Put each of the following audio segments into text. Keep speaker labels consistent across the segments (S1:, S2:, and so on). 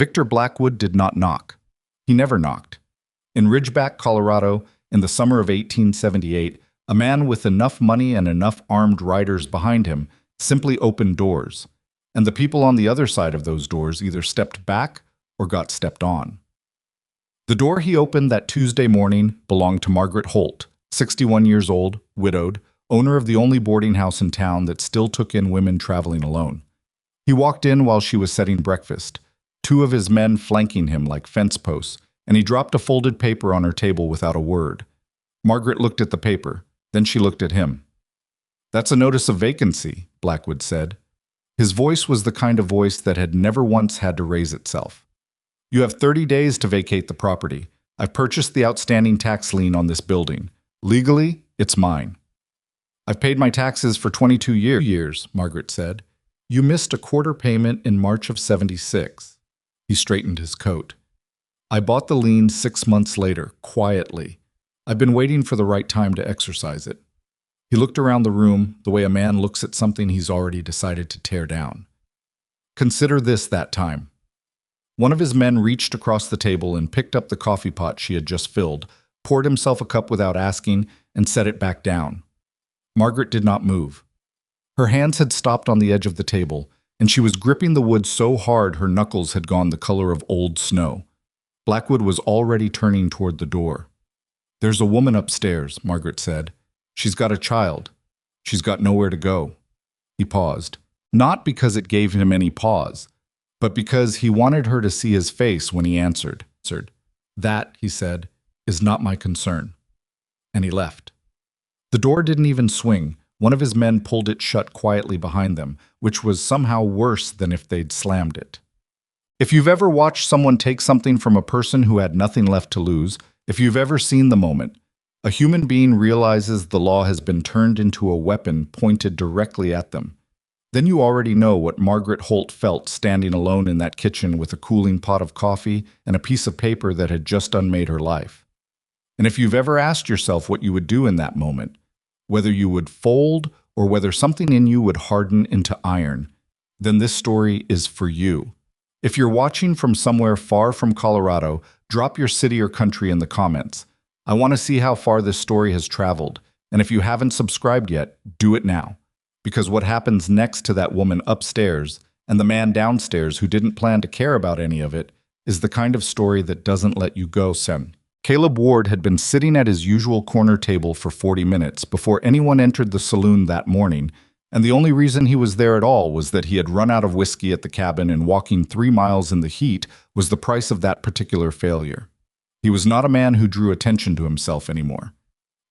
S1: Victor Blackwood did not knock. He never knocked. In Ridgeback, Colorado, in the summer of 1878, a man with enough money and enough armed riders behind him simply opened doors, and the people on the other side of those doors either stepped back or got stepped on. The door he opened that Tuesday morning belonged to Margaret Holt, 61 years old, widowed, owner of the only boarding house in town that still took in women traveling alone. He walked in while she was setting breakfast, two of his men flanking him like fence posts, and he dropped a folded paper on her table without a word. Margaret looked at the paper, then she looked at him. "That's a notice of vacancy," Blackwood said. His voice was the kind of voice that had never once had to raise itself. "You have 30 days to vacate the property. I've purchased the outstanding tax lien on this building. Legally, it's mine." "I've paid my taxes for 22 years, Margaret said. "You missed a quarter payment in March of '76. He straightened his coat. "I bought the lien 6 months later, quietly. I've been waiting for the right time to exercise it." He looked around the room the way a man looks at something he's already decided to tear down. "Consider this that time." One of his men reached across the table and picked up the coffee pot she had just filled, poured himself a cup without asking, and set it back down. Margaret did not move. Her hands had stopped on the edge of the table, and she was gripping the wood so hard her knuckles had gone the color of old snow. Blackwood was already turning toward the door. "There's a woman upstairs," Margaret said. "She's got a child. She's got nowhere to go." He paused, not because it gave him any pause, but because he wanted her to see his face when he answered. "That," he said, "is not my concern." And he left. The door didn't even swing. One of his men pulled it shut quietly behind them, which was somehow worse than if they'd slammed it. If you've ever watched someone take something from a person who had nothing left to lose, if you've ever seen the moment, a human being realizes the law has been turned into a weapon pointed directly at them, then you already know what Margaret Holt felt standing alone in that kitchen with a cooling pot of coffee and a piece of paper that had just unmade her life. And if you've ever asked yourself what you would do in that moment, whether you would fold or whether something in you would harden into iron, then this story is for you. If you're watching from somewhere far from Colorado, drop your city or country in the comments. I want to see how far this story has traveled, and if you haven't subscribed yet, do it now. Because what happens next to that woman upstairs and the man downstairs who didn't plan to care about any of it is the kind of story that doesn't let you go, son. Caleb Ward had been sitting at his usual corner table for 40 minutes before anyone entered the saloon that morning, and the only reason he was there at all was that he had run out of whiskey at the cabin and walking 3 miles in the heat was the price of that particular failure. He was not a man who drew attention to himself anymore.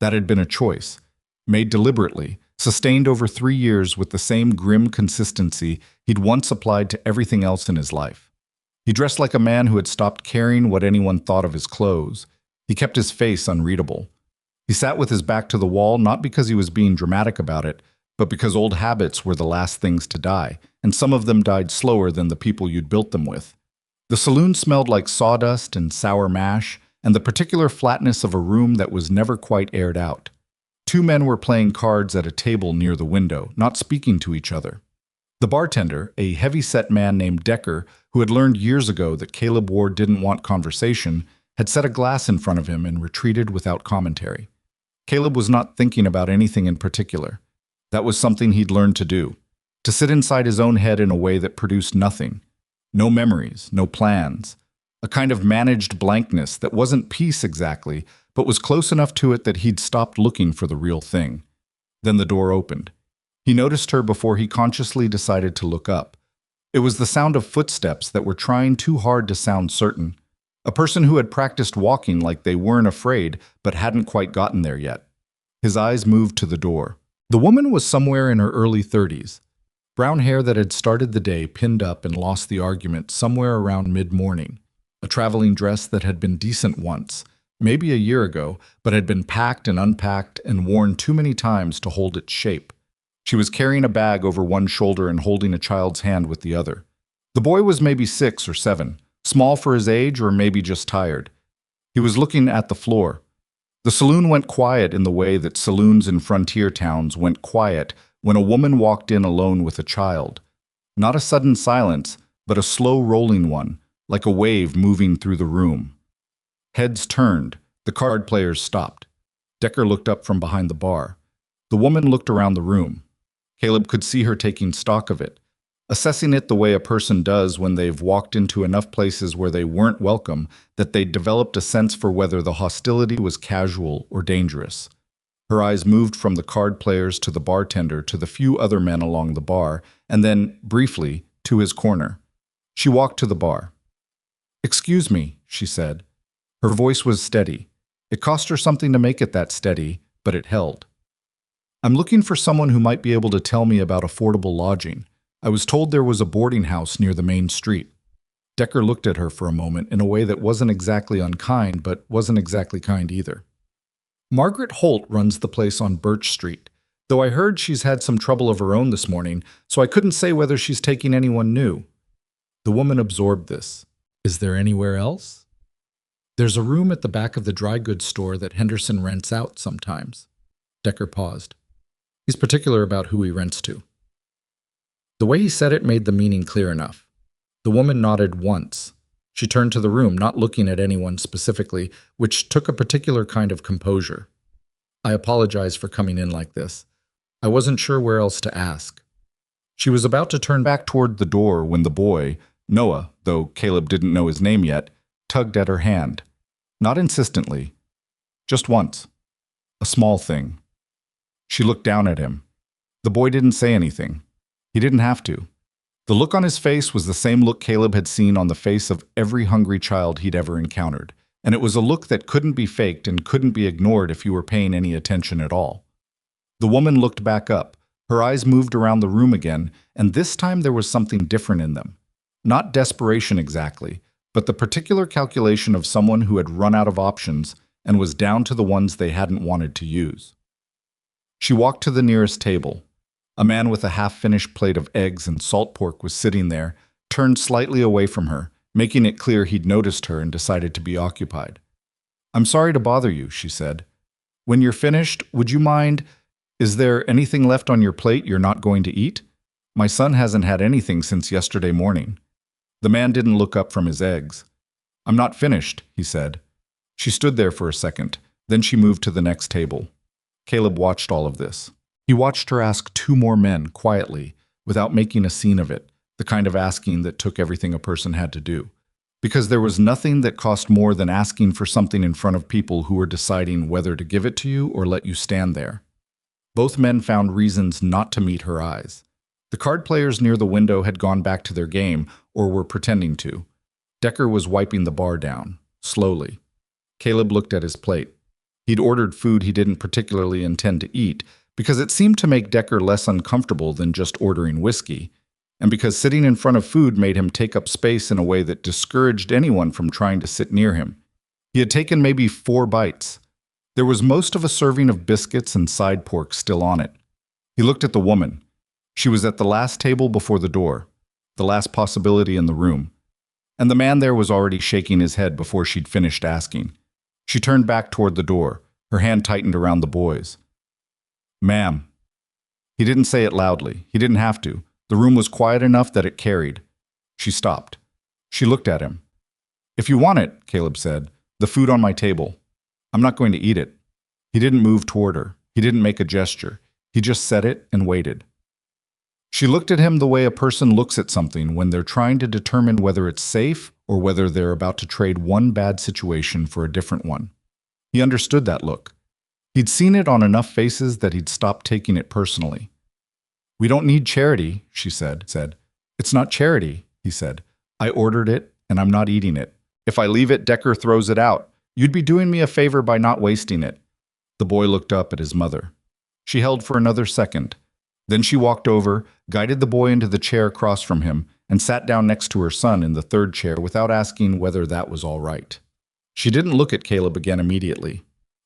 S1: That had been a choice, made deliberately, sustained over 3 years with the same grim consistency he'd once applied to everything else in his life. He dressed like a man who had stopped caring what anyone thought of his clothes. He kept his face unreadable. He sat with his back to the wall not because he was being dramatic about it, but because old habits were the last things to die, and some of them died slower than the people you'd built them with. The saloon smelled like sawdust and sour mash, and the particular flatness of a room that was never quite aired out. 2 men were playing cards at a table near the window, not speaking to each other. The bartender, a heavy-set man named Decker, who had learned years ago that Caleb Ward didn't want conversation, had set a glass in front of him and retreated without commentary. Caleb was not thinking about anything in particular. That was something he'd learned to do, to sit inside his own head in a way that produced nothing. No memories, no plans. A kind of managed blankness that wasn't peace exactly, but was close enough to it that he'd stopped looking for the real thing. Then the door opened. He noticed her before he consciously decided to look up. It was the sound of footsteps that were trying too hard to sound certain. A person who had practiced walking like they weren't afraid but hadn't quite gotten there yet. His eyes moved to the door. The woman was somewhere in her early 30s. Brown hair that had started the day pinned up and lost the argument somewhere around mid-morning. A traveling dress that had been decent once, maybe a year ago, but had been packed and unpacked and worn too many times to hold its shape. She was carrying a bag over one shoulder and holding a child's hand with the other. The boy was maybe 6 or 7, small for his age or maybe just tired. He was looking at the floor. The saloon went quiet in the way that saloons in frontier towns went quiet when a woman walked in alone with a child. Not a sudden silence, but a slow rolling one, like a wave moving through the room. Heads turned. The card players stopped. Decker looked up from behind the bar. The woman looked around the room. Caleb could see her taking stock of it, assessing it the way a person does when they've walked into enough places where they weren't welcome that they'd developed a sense for whether the hostility was casual or dangerous. Her eyes moved from the card players to the bartender to the few other men along the bar, and then, briefly, to his corner. She walked to the bar. "Excuse me," she said. Her voice was steady. It cost her something to make it that steady, but it held. "I'm looking for someone who might be able to tell me about affordable lodging. I was told there was a boarding house near the main street." Decker looked at her for a moment in a way that wasn't exactly unkind, but wasn't exactly kind either. "Margaret Holt runs the place on Birch Street, though I heard she's had some trouble of her own this morning, so I couldn't say whether she's taking anyone new." The woman absorbed this. "Is there anywhere else?" "There's a room at the back of the dry goods store that Henderson rents out sometimes." Decker paused. "He's particular about who he rents to." The way he said it made the meaning clear enough. The woman nodded once. She turned to the room, not looking at anyone specifically, which took a particular kind of composure. "I apologize for coming in like this. I wasn't sure where else to ask." She was about to turn back toward the door when the boy, Noah, though Caleb didn't know his name yet, tugged at her hand. Not insistently. Just once. A small thing. She looked down at him. The boy didn't say anything. He didn't have to. The look on his face was the same look Caleb had seen on the face of every hungry child he'd ever encountered, and it was a look that couldn't be faked and couldn't be ignored if you were paying any attention at all. The woman looked back up. Her eyes moved around the room again, and this time there was something different in them. Not desperation exactly, but the particular calculation of someone who had run out of options and was down to the ones they hadn't wanted to use. She walked to the nearest table. A man with a half-finished plate of eggs and salt pork was sitting there, turned slightly away from her, making it clear he'd noticed her and decided to be occupied. "I'm sorry to bother you," she said. "When you're finished, would you mind? Is there anything left on your plate you're not going to eat? My son hasn't had anything since yesterday morning." The man didn't look up from his eggs. "I'm not finished," he said. She stood there for a second, then she moved to the next table. Caleb watched all of this. He watched her ask two more men, quietly, without making a scene of it, the kind of asking that took everything a person had to do. Because there was nothing that cost more than asking for something in front of people who were deciding whether to give it to you or let you stand there. Both men found reasons not to meet her eyes. The card players near the window had gone back to their game, or were pretending to. Decker was wiping the bar down, slowly. Caleb looked at his plate. He'd ordered food he didn't particularly intend to eat, because it seemed to make Decker less uncomfortable than just ordering whiskey, and because sitting in front of food made him take up space in a way that discouraged anyone from trying to sit near him. He had taken maybe 4 bites. There was most of a serving of biscuits and side pork still on it. He looked at the woman. She was at the last table before the door, the last possibility in the room. And the man there was already shaking his head before she'd finished asking. She turned back toward the door, her hand tightened around the boy's. "Ma'am." He didn't say it loudly. He didn't have to. The room was quiet enough that it carried. She stopped. She looked at him. "If you want it," Caleb said, "the food on my table. I'm not going to eat it." He didn't move toward her. He didn't make a gesture. He just said it and waited. She looked at him the way a person looks at something when they're trying to determine whether it's safe or whether they're about to trade one bad situation for a different one. He understood that look. He'd seen it on enough faces that he'd stopped taking it personally. "We don't need charity," she said. "It's not charity," he said. "I ordered it, and I'm not eating it. If I leave it, Decker throws it out. You'd be doing me a favor by not wasting it." The boy looked up at his mother. She held for another second. Then she walked over, guided the boy into the chair across from him, and sat down next to her son in the third chair without asking whether that was all right. She didn't look at Caleb again immediately.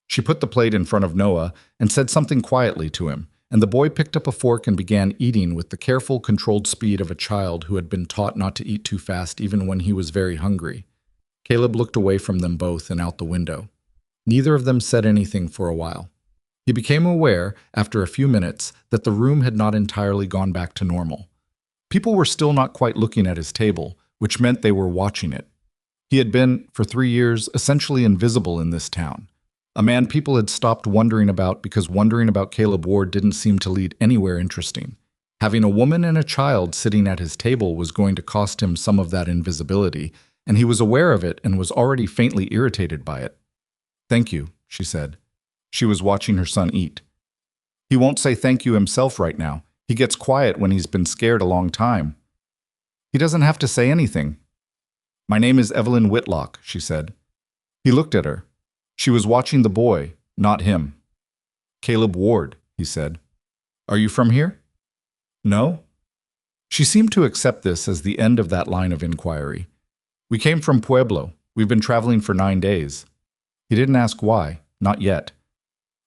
S1: She put the plate in front of Noah and said something quietly to him, and the boy picked up a fork and began eating with the careful, controlled speed of a child who had been taught not to eat too fast even when he was very hungry. Caleb looked away from them both and out the window. Neither of them said anything for a while. He became aware, after a few minutes, that the room had not entirely gone back to normal. People were still not quite looking at his table, which meant they were watching it. He had been, for 3 years, essentially invisible in this town. A man people had stopped wondering about because wondering about Caleb Ward didn't seem to lead anywhere interesting. Having a woman and a child sitting at his table was going to cost him some of that invisibility, and he was aware of it and was already faintly irritated by it. "Thank you," she said. She was watching her son eat. "He won't say thank you himself right now. He gets quiet when he's been scared a long time." "He doesn't have to say anything." "My name is Evelyn Whitlock," she said. He looked at her. She was watching the boy, not him. "Caleb Ward," he said. "Are you from here?" "No." She seemed to accept this as the end of that line of inquiry. "We came from Pueblo. We've been traveling for 9 days." He didn't ask why, not yet.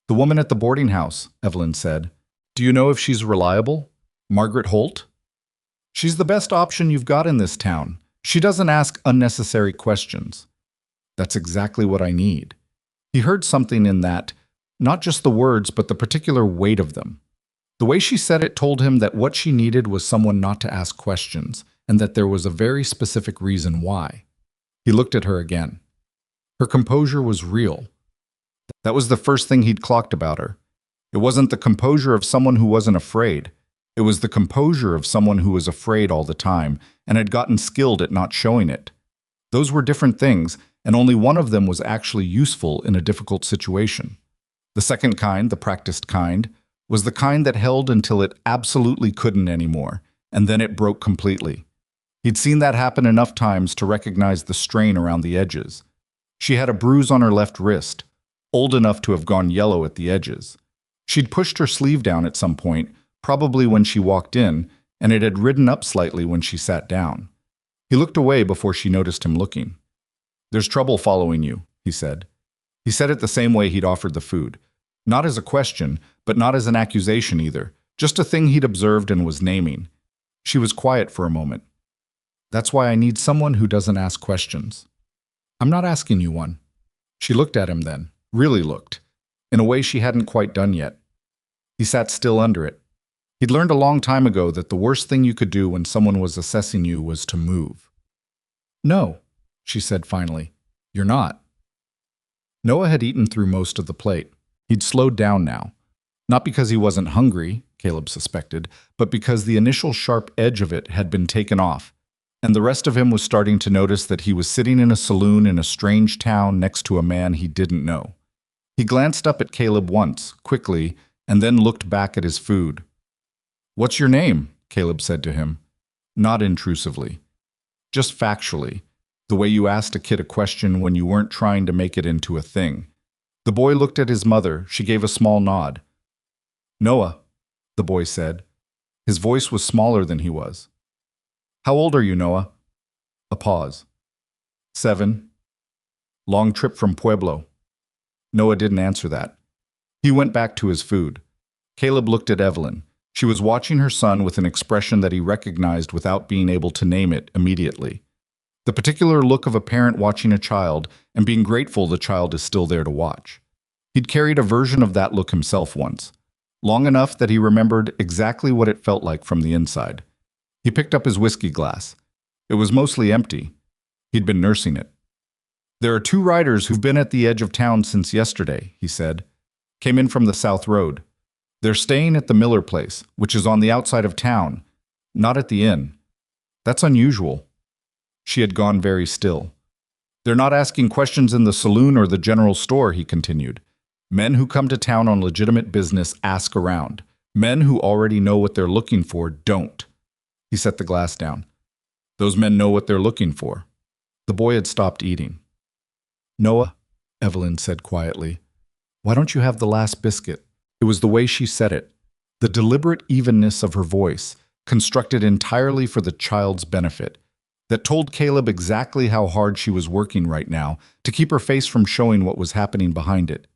S1: "The woman at the boarding house," Evelyn said. "Do you know if she's reliable? Margaret Holt?" "She's the best option you've got in this town. She doesn't ask unnecessary questions." "That's exactly what I need." He heard something in that, not just the words, but the particular weight of them. The way she said it told him that what she needed was someone not to ask questions, and that there was a very specific reason why. He looked at her again. Her composure was real. That was the first thing he'd clocked about her. It wasn't the composure of someone who wasn't afraid. It was the composure of someone who was afraid all the time and had gotten skilled at not showing it. Those were different things, and only one of them was actually useful in a difficult situation. The second kind, the practiced kind, was the kind that held until it absolutely couldn't anymore, and then it broke completely. He'd seen that happen enough times to recognize the strain around the edges. She had a bruise on her left wrist, old enough to have gone yellow at the edges. She'd pushed her sleeve down at some point, probably when she walked in, and it had ridden up slightly when she sat down. He looked away before she noticed him looking. "There's trouble following you," he said. He said it the same way he'd offered the food. Not as a question, but not as an accusation either. Just a thing he'd observed and was naming. She was quiet for a moment. "That's why I need someone who doesn't ask questions." "I'm not asking you one." She looked at him then, really looked, in a way she hadn't quite done yet. He sat still under it. He'd learned a long time ago that the worst thing you could do when someone was assessing you was to move. "No," she said finally. "You're not." Noah had eaten through most of the plate. He'd slowed down now. Not because he wasn't hungry, Caleb suspected, but because the initial sharp edge of it had been taken off, and the rest of him was starting to notice that he was sitting in a saloon in a strange town next to a man he didn't know. He glanced up at Caleb once, quickly, and then looked back at his food. "What's your name?" Caleb said to him. Not intrusively. Just factually, the way you asked a kid a question when you weren't trying to make it into a thing. The boy looked at his mother. She gave a small nod. "Noah," the boy said. His voice was smaller than he was. "How old are you, Noah?" A pause. 7. "Long trip from Pueblo." Noah didn't answer that. He went back to his food. Caleb looked at Evelyn. She was watching her son with an expression that he recognized without being able to name it immediately. The particular look of a parent watching a child and being grateful the child is still there to watch. He'd carried a version of that look himself once, long enough that he remembered exactly what it felt like from the inside. He picked up his whiskey glass. It was mostly empty. He'd been nursing it. "There are 2 riders who've been at the edge of town since yesterday," he said. "Came in from the South Road. They're staying at the Miller place, which is on the outside of town, not at the inn. That's unusual." She had gone very still. "They're not asking questions in the saloon or the general store," he continued. "Men who come to town on legitimate business ask around. Men who already know what they're looking for don't." He set the glass down. "Those men know what they're looking for." The boy had stopped eating. "Noah," Evelyn said quietly, "why don't you have the last biscuit?" It was the way she said it, the deliberate evenness of her voice, constructed entirely for the child's benefit, that told Caleb exactly how hard she was working right now to keep her face from showing what was happening behind it.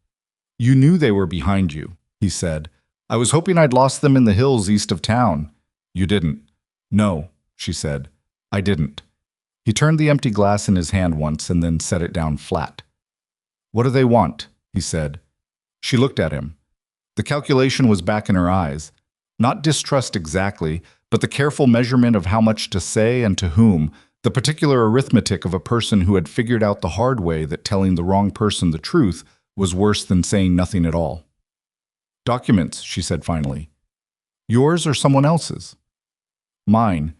S1: "You knew they were behind you," he said. "I was hoping I'd lost them in the hills east of town." "You didn't." "No," she said. "I didn't." He turned the empty glass in his hand once and then set it down flat. "What do they want?" he said. She looked at him. The calculation was back in her eyes. Not distrust exactly, but the careful measurement of how much to say and to whom, The particular arithmetic of a person who had figured out the hard way that telling the wrong person the truth was worse than saying nothing at all. Documents, she said finally. Yours or someone else's? Mine,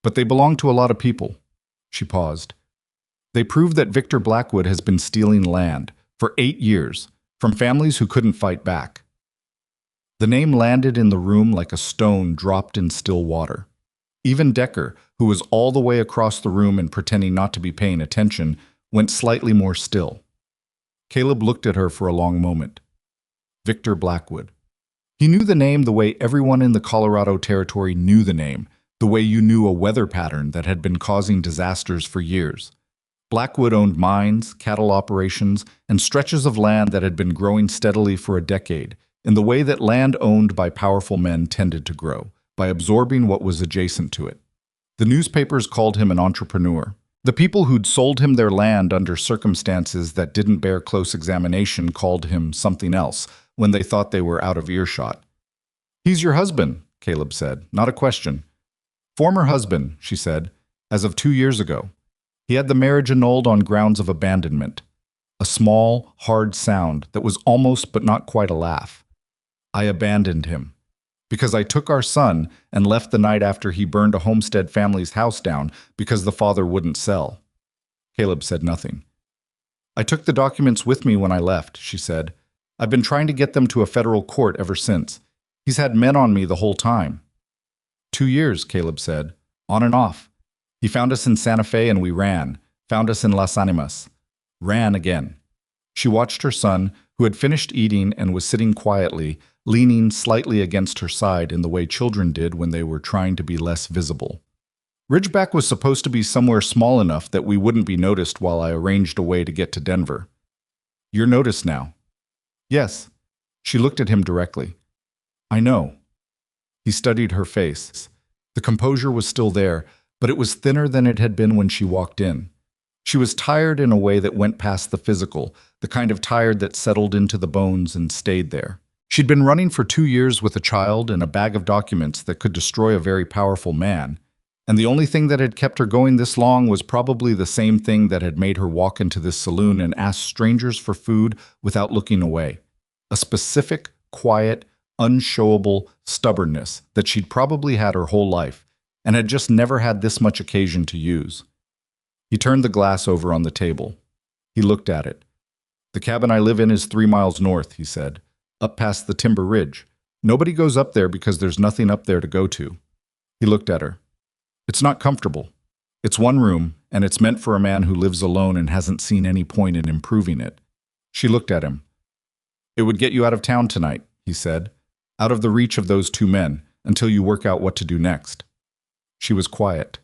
S1: but they belong to a lot of people. She paused. They prove that Victor Blackwood has been stealing land for 8 years from families who couldn't fight back. The name landed in the room like a stone dropped in still water. Even Decker, who was all the way across the room and pretending not to be paying attention, went slightly more still. Caleb looked at her for a long moment. Victor Blackwood. He knew the name the way everyone in the Colorado Territory knew the name, the way you knew a weather pattern that had been causing disasters for years. Blackwood owned mines, cattle operations, and stretches of land that had been growing steadily for a decade, in the way that land owned by powerful men tended to grow, by absorbing what was adjacent to it. The newspapers called him an entrepreneur. The people who'd sold him their land under circumstances that didn't bear close examination called him something else when they thought they were out of earshot. He's your husband, Caleb said, not a question. Former husband, she said, as of 2 years ago. He had the marriage annulled on grounds of abandonment. A small, hard sound that was almost but not quite a laugh. I abandoned him. Because I took our son and left the night after he burned a Homestead family's house down because the father wouldn't sell. Caleb said nothing. I took the documents with me when I left, she said. I've been trying to get them to a federal court ever since. He's had men on me the whole time. 2 years, Caleb said, on and off. He found us in Santa Fe and we ran, found us in Las Animas. Ran again. She watched her son, who had finished eating and was sitting quietly, leaning slightly against her side in the way children did when they were trying to be less visible. Ridgeback was supposed to be somewhere small enough that we wouldn't be noticed while I arranged a way to get to Denver. You're noticed now. Yes. She looked at him directly. I know. He studied her face. The composure was still there, but it was thinner than it had been when she walked in. She was tired in a way that went past the physical, the kind of tired that settled into the bones and stayed there. She'd been running for 2 years with a child and a bag of documents that could destroy a very powerful man, and the only thing that had kept her going this long was probably the same thing that had made her walk into this saloon and ask strangers for food without looking away. A specific, quiet, unshowable stubbornness that she'd probably had her whole life, and had just never had this much occasion to use. He turned the glass over on the table. He looked at it. The cabin I live in is 3 miles north, he said, up past the Timber Ridge. Nobody goes up there because there's nothing up there to go to. He looked at her. It's not comfortable. It's 1 room, and it's meant for a man who lives alone and hasn't seen any point in improving it. She looked at him. It would get you out of town tonight, he said, out of the reach of those 2 men, until you work out what to do next. She was quiet.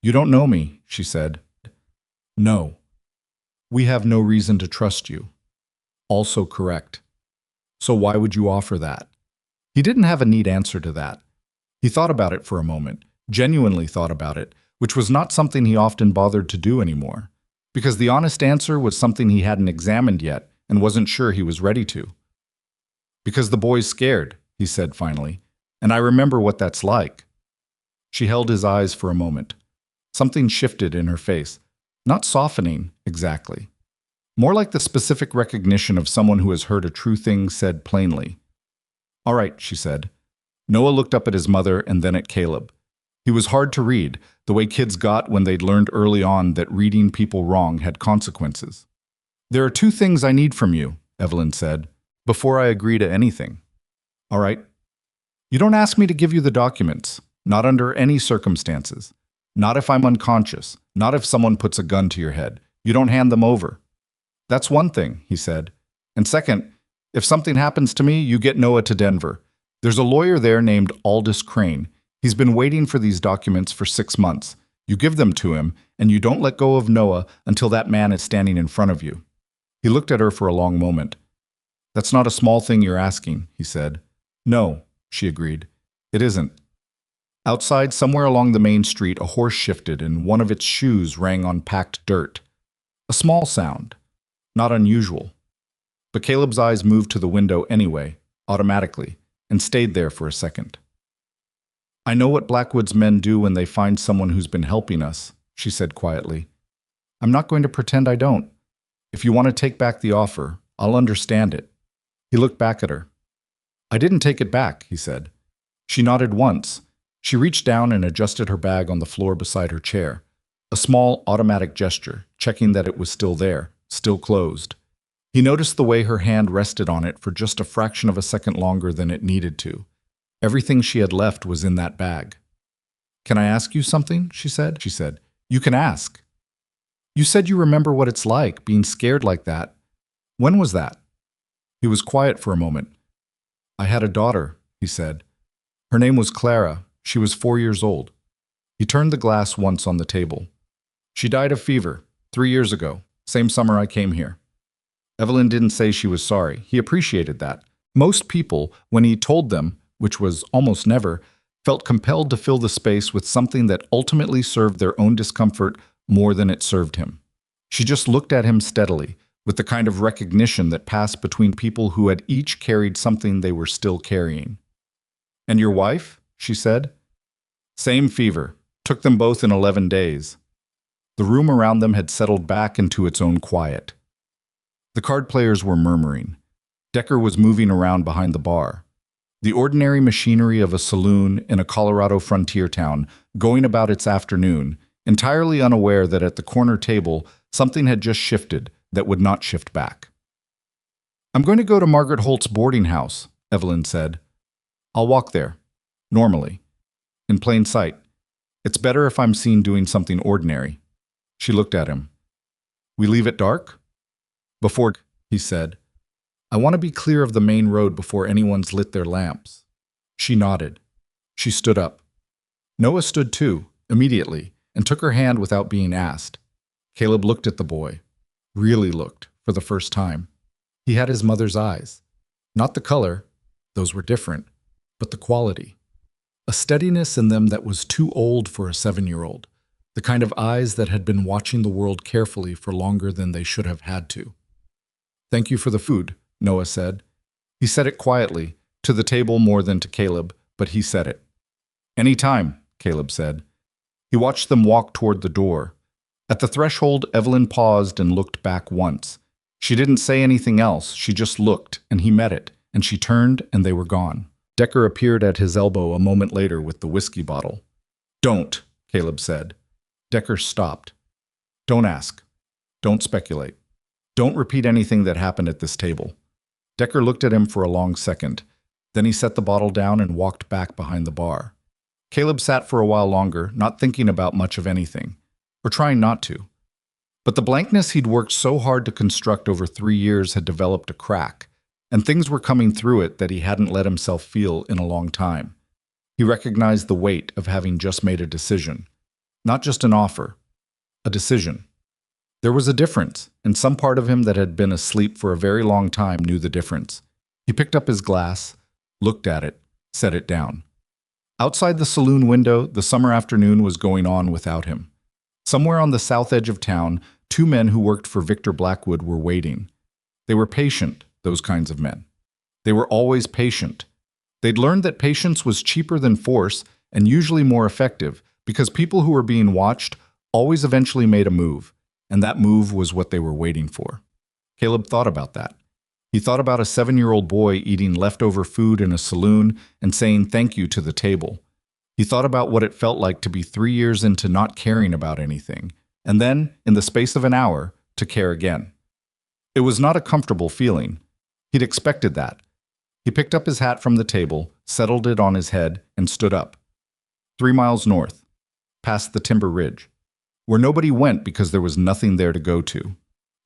S1: You don't know me, she said. No. We have no reason to trust you. Also correct. So why would you offer that? He didn't have a neat answer to that. He thought about it for a moment, genuinely thought about it, which was not something he often bothered to do anymore, because the honest answer was something he hadn't examined yet and wasn't sure he was ready to. Because the boy's scared, he said finally, and I remember what that's like. She held his eyes for a moment. Something shifted in her face, not softening exactly. More like the specific recognition of someone who has heard a true thing said plainly. All right, she said. Noah looked up at his mother and then at Caleb. He was hard to read, the way kids got when they'd learned early on that reading people wrong had consequences. There are 2 things I need from you, Evelyn said, before I agree to anything. All right. You don't ask me to give you the documents, not under any circumstances. Not if I'm unconscious, not if someone puts a gun to your head. You don't hand them over. That's one thing, he said. And second, if something happens to me, you get Noah to Denver. There's a lawyer there named Aldous Crane. He's been waiting for these documents for 6 months. You give them to him, and you don't let go of Noah until that man is standing in front of you. He looked at her for a long moment. That's not a small thing you're asking, he said. No, she agreed. It isn't. Outside, somewhere along the main street, a horse shifted and one of its shoes rang on packed dirt. A small sound. Not unusual. But Caleb's eyes moved to the window anyway, automatically, and stayed there for a second. I know what Blackwood's men do when they find someone who's been helping us, she said quietly. I'm not going to pretend I don't. If you want to take back the offer, I'll understand it. He looked back at her. I didn't take it back, he said. She nodded once. She reached down and adjusted her bag on the floor beside her chair. A small, automatic gesture, checking that it was still there, still closed. He noticed the way her hand rested on it for just a fraction of a second longer than it needed to. Everything she had left was in that bag. Can I ask you something? She said. You can ask. You said you remember what it's like, being scared like that. When was that? He was quiet for a moment. I had a daughter, he said. Her name was Clara. She was 4 years old. He turned the glass once on the table. She died of fever 3 years ago, same summer I came here. Evelyn didn't say she was sorry. He appreciated that. Most people, when he told them, which was almost never, felt compelled to fill the space with something that ultimately served their own discomfort more than it served him. She just looked at him steadily, with the kind of recognition that passed between people who had each carried something they were still carrying. And your wife? She said. Same fever. Took them both in 11 days. The room around them had settled back into its own quiet. The card players were murmuring. Decker was moving around behind the bar. The ordinary machinery of a saloon in a Colorado frontier town, going about its afternoon, entirely unaware that at the corner table something had just shifted that would not shift back. I'm going to go to Margaret Holt's boarding house, Evelyn said. I'll walk there. Normally. In plain sight. It's better if I'm seen doing something ordinary. She looked at him. We leave at dark? Before, he said. I want to be clear of the main road before anyone's lit their lamps. She nodded. She stood up. Noah stood too, immediately, and took her hand without being asked. Caleb looked at the boy. Really looked, for the first time. He had his mother's eyes. Not the color, those were different, but the quality. A steadiness in them that was too old for a 7-year-old. The kind of eyes that had been watching the world carefully for longer than they should have had to. Thank you for the food, Noah said. He said it quietly, to the table more than to Caleb, but he said it. Any time, Caleb said. He watched them walk toward the door. At the threshold, Evelyn paused and looked back once. She didn't say anything else, she just looked, and he met it, and she turned, and they were gone. Decker appeared at his elbow a moment later with the whiskey bottle. Don't, Caleb said. Decker stopped. Don't ask. Don't speculate. Don't repeat anything that happened at this table. Decker looked at him for a long second. Then he set the bottle down and walked back behind the bar. Caleb sat for a while longer, not thinking about much of anything, or trying not to. But the blankness he'd worked so hard to construct over 3 years had developed a crack, and things were coming through it that he hadn't let himself feel in a long time. He recognized the weight of having just made a decision. Not just an offer, a decision. There was a difference, and some part of him that had been asleep for a very long time knew the difference. He picked up his glass, looked at it, set it down. Outside the saloon window, the summer afternoon was going on without him. Somewhere on the south edge of town, 2 men who worked for Victor Blackwood were waiting. They were patient, those kinds of men. They were always patient. They'd learned that patience was cheaper than force and usually more effective because people who were being watched always eventually made a move, and that move was what they were waiting for. Caleb thought about that. He thought about a 7-year-old boy eating leftover food in a saloon and saying thank you to the table. He thought about what it felt like to be 3 years into not caring about anything, and then, in the space of an hour, to care again. It was not a comfortable feeling. He'd expected that. He picked up his hat from the table, settled it on his head, and stood up. 3 miles north, past the timber ridge, where nobody went because there was nothing there to go to.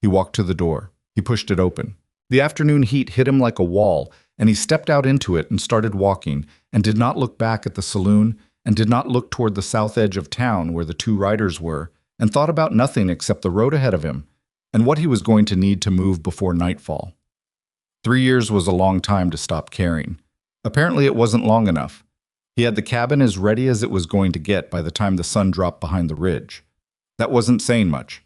S1: He walked to the door. He pushed it open. The afternoon heat hit him like a wall, and he stepped out into it and started walking, and did not look back at the saloon, and did not look toward the south edge of town where the 2 riders were, and thought about nothing except the road ahead of him, and what he was going to need to move before nightfall. 3 years was a long time to stop caring. Apparently it wasn't long enough. He had the cabin as ready as it was going to get by the time the sun dropped behind the ridge. That wasn't saying much.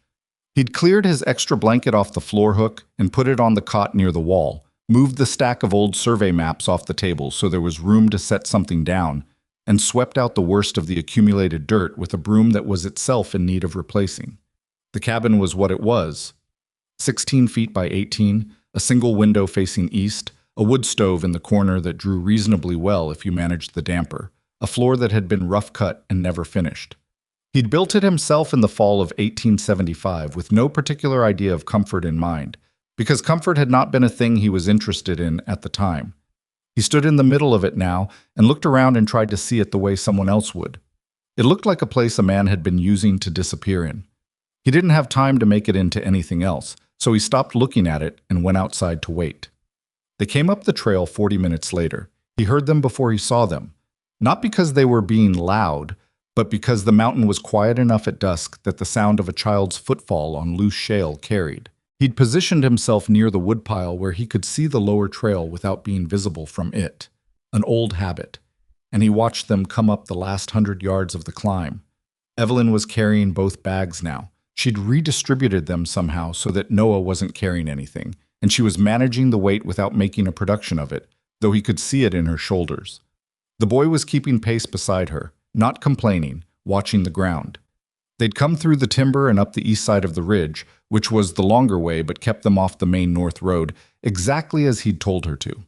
S1: He'd cleared his extra blanket off the floor hook and put it on the cot near the wall, moved the stack of old survey maps off the table so there was room to set something down, and swept out the worst of the accumulated dirt with a broom that was itself in need of replacing. The cabin was what it was: 16 feet by 18, a single window facing east, a wood stove in the corner that drew reasonably well if you managed the damper, a floor that had been rough cut and never finished. He'd built it himself in the fall of 1875 with no particular idea of comfort in mind, because comfort had not been a thing he was interested in at the time. He stood in the middle of it now and looked around and tried to see it the way someone else would. It looked like a place a man had been using to disappear in. He didn't have time to make it into anything else, so he stopped looking at it and went outside to wait. They came up the trail 40 minutes later. He heard them before he saw them, not because they were being loud, but because the mountain was quiet enough at dusk that the sound of a child's footfall on loose shale carried. He'd positioned himself near the woodpile where he could see the lower trail without being visible from it, an old habit, and he watched them come up the last 100 yards of the climb. Evelyn was carrying both bags now. She'd redistributed them somehow so that Noah wasn't carrying anything, and she was managing the weight without making a production of it, though he could see it in her shoulders. The boy was keeping pace beside her, not complaining, watching the ground. They'd come through the timber and up the east side of the ridge, which was the longer way but kept them off the main north road, exactly as he'd told her to.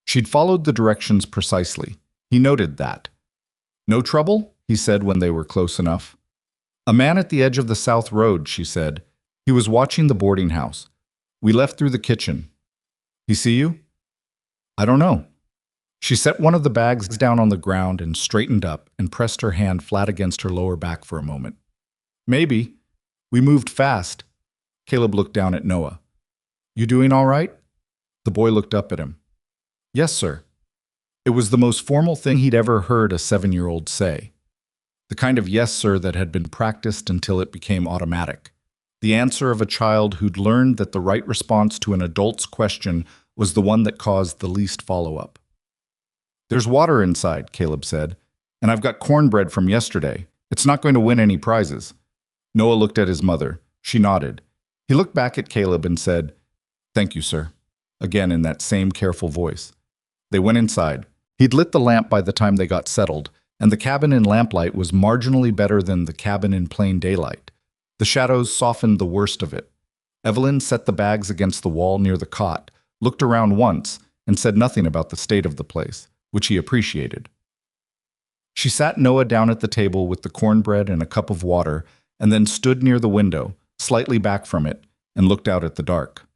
S1: She'd followed the directions precisely. He noted that. "No trouble?" he said when they were close enough. "A man at the edge of the south road," she said. "He was watching the boarding house. We left through the kitchen. He see you?" "I don't know." She set one of the bags down on the ground and straightened up and pressed her hand flat against her lower back for a moment. "Maybe. We moved fast." Caleb looked down at Noah. "You doing all right?" The boy looked up at him. "Yes, sir." It was the most formal thing he'd ever heard a 7-year-old say. The kind of yes, sir that had been practiced until it became automatic. The answer of a child who'd learned that the right response to an adult's question was the one that caused the least follow-up. "There's water inside," Caleb said, "and I've got cornbread from yesterday. It's not going to win any prizes." Noah looked at his mother. She nodded. He looked back at Caleb and said, "Thank you, sir," again in that same careful voice. They went inside. He'd lit the lamp by the time they got settled, and the cabin in lamplight was marginally better than the cabin in plain daylight. The shadows softened the worst of it. Evelyn set the bags against the wall near the cot, looked around once, and said nothing about the state of the place, which he appreciated. She sat Noah down at the table with the cornbread and a cup of water, and then stood near the window, slightly back from it, and looked out at the dark.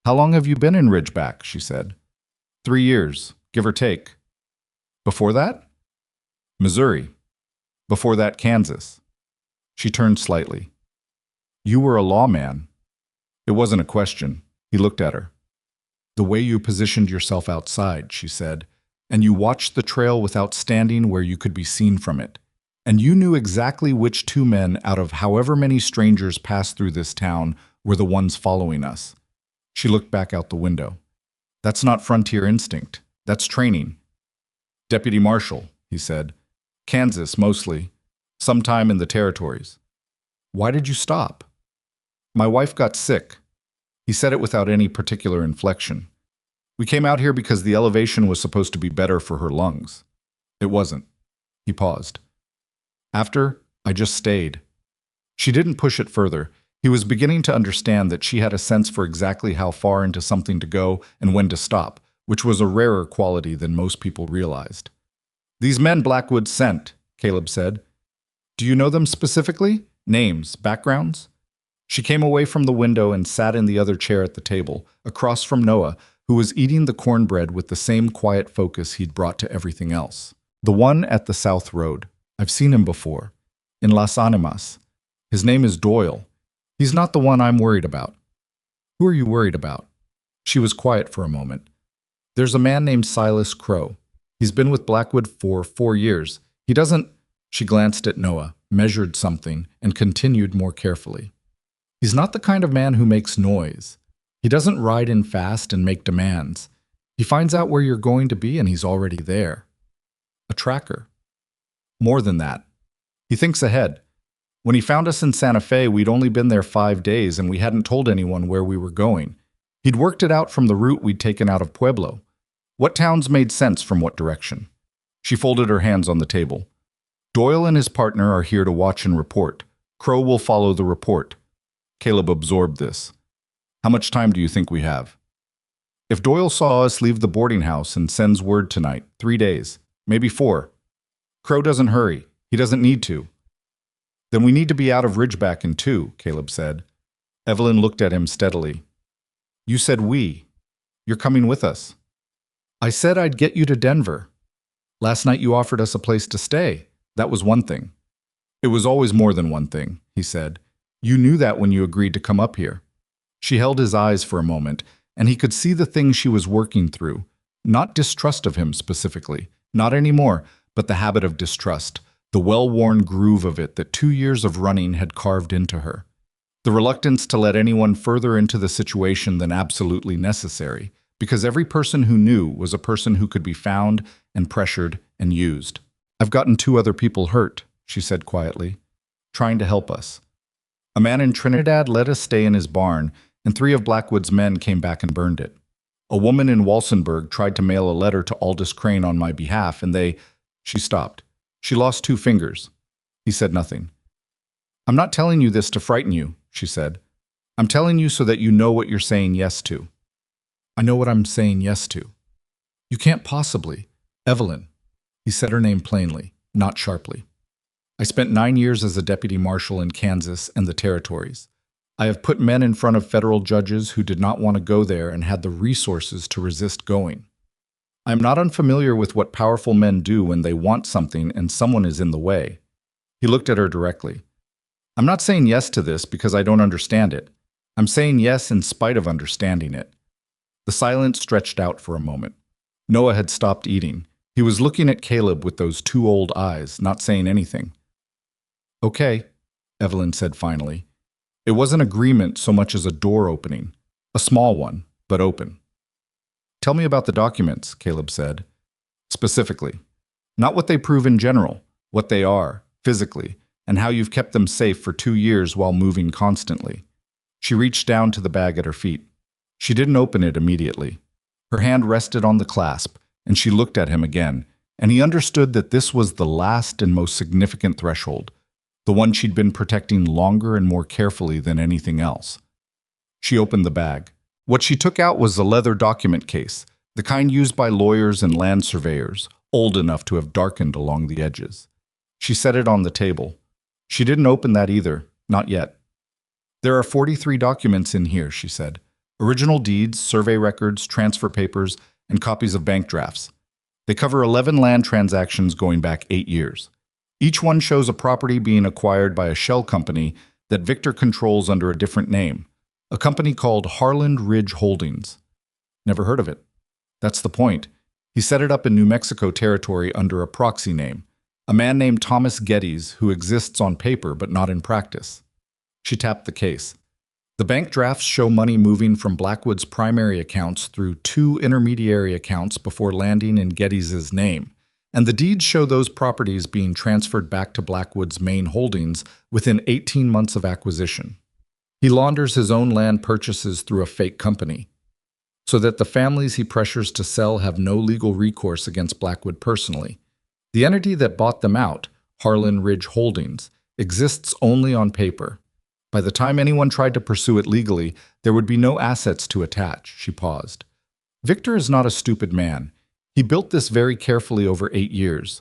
S1: "How long have you been in Ridgeback?" she said. 3 years, give or take." "Before that?" "Missouri. Before that, Kansas." She turned slightly. "You were a lawman." It wasn't a question. He looked at her. "The way you positioned yourself outside," she said, "and you watched the trail without standing where you could be seen from it. And you knew exactly which 2 men out of however many strangers passed through this town were the ones following us." She looked back out the window. "That's not frontier instinct. That's training." "Deputy Marshal," he said. "Kansas, mostly. Sometime in the territories." "Why did you stop?" "My wife got sick." He said it without any particular inflection. "We came out here because the elevation was supposed to be better for her lungs. It wasn't." He paused. "After, I just stayed." She didn't push it further. He was beginning to understand that she had a sense for exactly how far into something to go and when to stop, which was a rarer quality than most people realized. "These men Blackwood sent," Caleb said. "Do you know them specifically? Names, backgrounds?" She came away from the window and sat in the other chair at the table, across from Noah, who was eating the cornbread with the same quiet focus he'd brought to everything else. "The one at the South Road. I've seen him before. In Las Animas. His name is Doyle. He's not the one I'm worried about." "Who are you worried about?" She was quiet for a moment. "There's a man named Silas Crow. He's been with Blackwood for 4 years. He doesn't—" She glanced at Noah, measured something, and continued more carefully. "He's not the kind of man who makes noise. He doesn't ride in fast and make demands. He finds out where you're going to be and he's already there. A tracker. More than that. He thinks ahead. When he found us in Santa Fe, we'd only been there 5 days and we hadn't told anyone where we were going. He'd worked it out from the route we'd taken out of Pueblo. What towns made sense from what direction. She folded her hands on the table. Doyle and his partner are here to watch and report. Crow will follow the report. Caleb absorbed this. How much time do you think we have? If Doyle saw us leave the boarding house and sends word tonight, 3 days, maybe 4. Crow doesn't hurry. He doesn't need to. Then we need to be out of Ridgeback in 2, Caleb said. Evelyn looked at him steadily. You said we. You're coming with us. I said I'd get you to Denver. Last night you offered us a place to stay. That was one thing. It was always more than one thing, he said. You knew that when you agreed to come up here. She held his eyes for a moment, and he could see the things she was working through. Not distrust of him specifically, not anymore, but the habit of distrust, the well-worn groove of it that 2 years of running had carved into her. The reluctance to let anyone further into the situation than absolutely necessary, because every person who knew was a person who could be found and pressured and used. I've gotten 2 other people hurt, she said quietly, trying to help us. A man in Trinidad let us stay in his barn, and 3 of Blackwood's men came back and burned it. A woman in Walsenburg tried to mail a letter to Aldous Crane on my behalf, and She stopped. She lost 2 fingers. He said nothing. I'm not telling you this to frighten you, she said. I'm telling you so that you know what you're saying yes to. I know what I'm saying yes to. You can't possibly. Evelyn. He said her name plainly, not sharply. I spent 9 years as a deputy marshal in Kansas and the territories. I have put men in front of federal judges who did not want to go there and had the resources to resist going. I am not unfamiliar with what powerful men do when they want something and someone is in the way. He looked at her directly. I'm not saying yes to this because I don't understand it. I'm saying yes in spite of understanding it. The silence stretched out for a moment. Noah had stopped eating. He was looking at Caleb with those 2 old eyes, not saying anything. Okay, Evelyn said finally. It wasn't agreement so much as a door opening. A small one, but open. Tell me about the documents, Caleb said. Specifically. Not what they prove in general, what they are, physically, and how you've kept them safe for 2 years while moving constantly. She reached down to the bag at her feet. She didn't open it immediately. Her hand rested on the clasp, and she looked at him again, and he understood that this was the last and most significant threshold, the one she'd been protecting longer and more carefully than anything else. She opened the bag. What she took out was a leather document case, the kind used by lawyers and land surveyors, old enough to have darkened along the edges. She set it on the table. She didn't open that either, not yet. There are 43 documents in here, she said. Original deeds, survey records, transfer papers, and copies of bank drafts. They cover 11 land transactions going back 8 years. Each one shows a property being acquired by a shell company that Victor controls under a different name, a company called Harland Ridge Holdings. Never heard of it. That's the point. He set it up in New Mexico territory under a proxy name, a man named Thomas Geddes who exists on paper but not in practice. She tapped the case. The bank drafts show money moving from Blackwood's primary accounts through 2 intermediary accounts before landing in Gettys's name, and the deeds show those properties being transferred back to Blackwood's main holdings within 18 months of acquisition. He launders his own land purchases through a fake company, so that the families he pressures to sell have no legal recourse against Blackwood personally. The entity that bought them out, Harland Ridge Holdings, exists only on paper. By the time anyone tried to pursue it legally, there would be no assets to attach. She paused. Victor is not a stupid man. He built this very carefully over 8 years.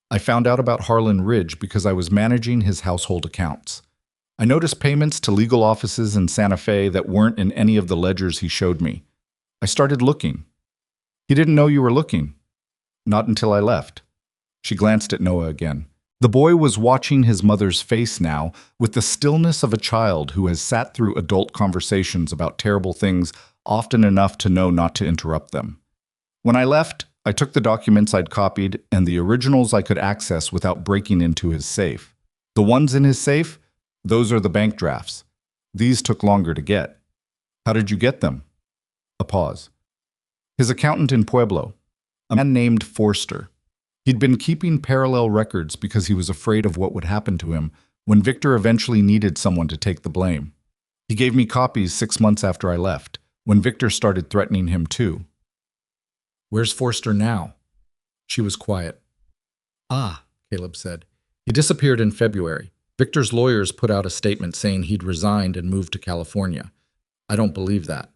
S1: I found out about Harland Ridge because I was managing his household accounts. I noticed payments to legal offices in Santa Fe that weren't in any of the ledgers he showed me. I started looking. He didn't know you were looking. Not until I left. She glanced at Noah again. The boy was watching his mother's face now with the stillness of a child who has sat through adult conversations about terrible things often enough to know not to interrupt them. When I left, I took the documents I'd copied and the originals I could access without breaking into his safe. The ones in his safe? Those are the bank drafts. These took longer to get. How did you get them? A pause. His accountant in Pueblo, a man named Forster. He'd been keeping parallel records because he was afraid of what would happen to him when Victor eventually needed someone to take the blame. He gave me copies 6 months after I left, when Victor started threatening him too. Where's Forster now? She was quiet. Ah, Caleb said. He disappeared in February. Victor's lawyers put out a statement saying he'd resigned and moved to California. I don't believe that.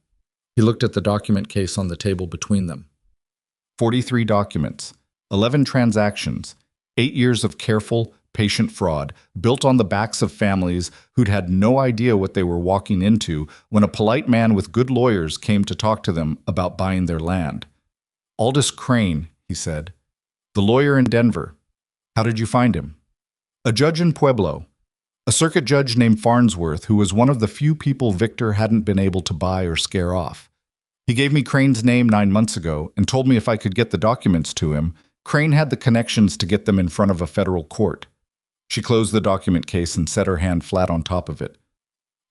S1: He looked at the document case on the table between them. 43 documents, 11 transactions, 8 years of careful, patient fraud, built on the backs of families who'd had no idea what they were walking into when a polite man with good lawyers came to talk to them about buying their land. Aldous Crane, he said. The lawyer in Denver. How did you find him? A judge in Pueblo. A circuit judge named Farnsworth, who was one of the few people Victor hadn't been able to buy or scare off. He gave me Crane's name 9 months ago and told me if I could get the documents to him, Crane had the connections to get them in front of a federal court. She closed the document case and set her hand flat on top of it.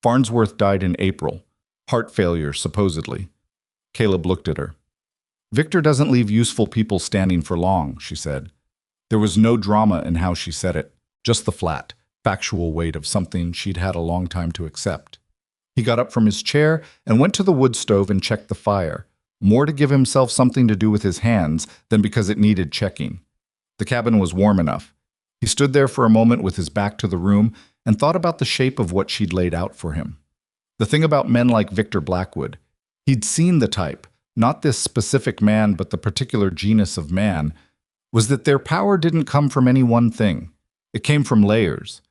S1: Farnsworth died in April. Heart failure, supposedly. Caleb looked at her. Victor doesn't leave useful people standing for long, she said. There was no drama in how she said it, just the flat, factual weight of something she'd had a long time to accept. He got up from his chair and went to the wood stove and checked the fire, more to give himself something to do with his hands than because it needed checking. The cabin was warm enough. He stood there for a moment with his back to the room and thought about the shape of what she'd laid out for him. The thing about men like Victor Blackwood, he'd seen the type, not this specific man but the particular genus of man, was that their power didn't come from any one thing. It came from layers.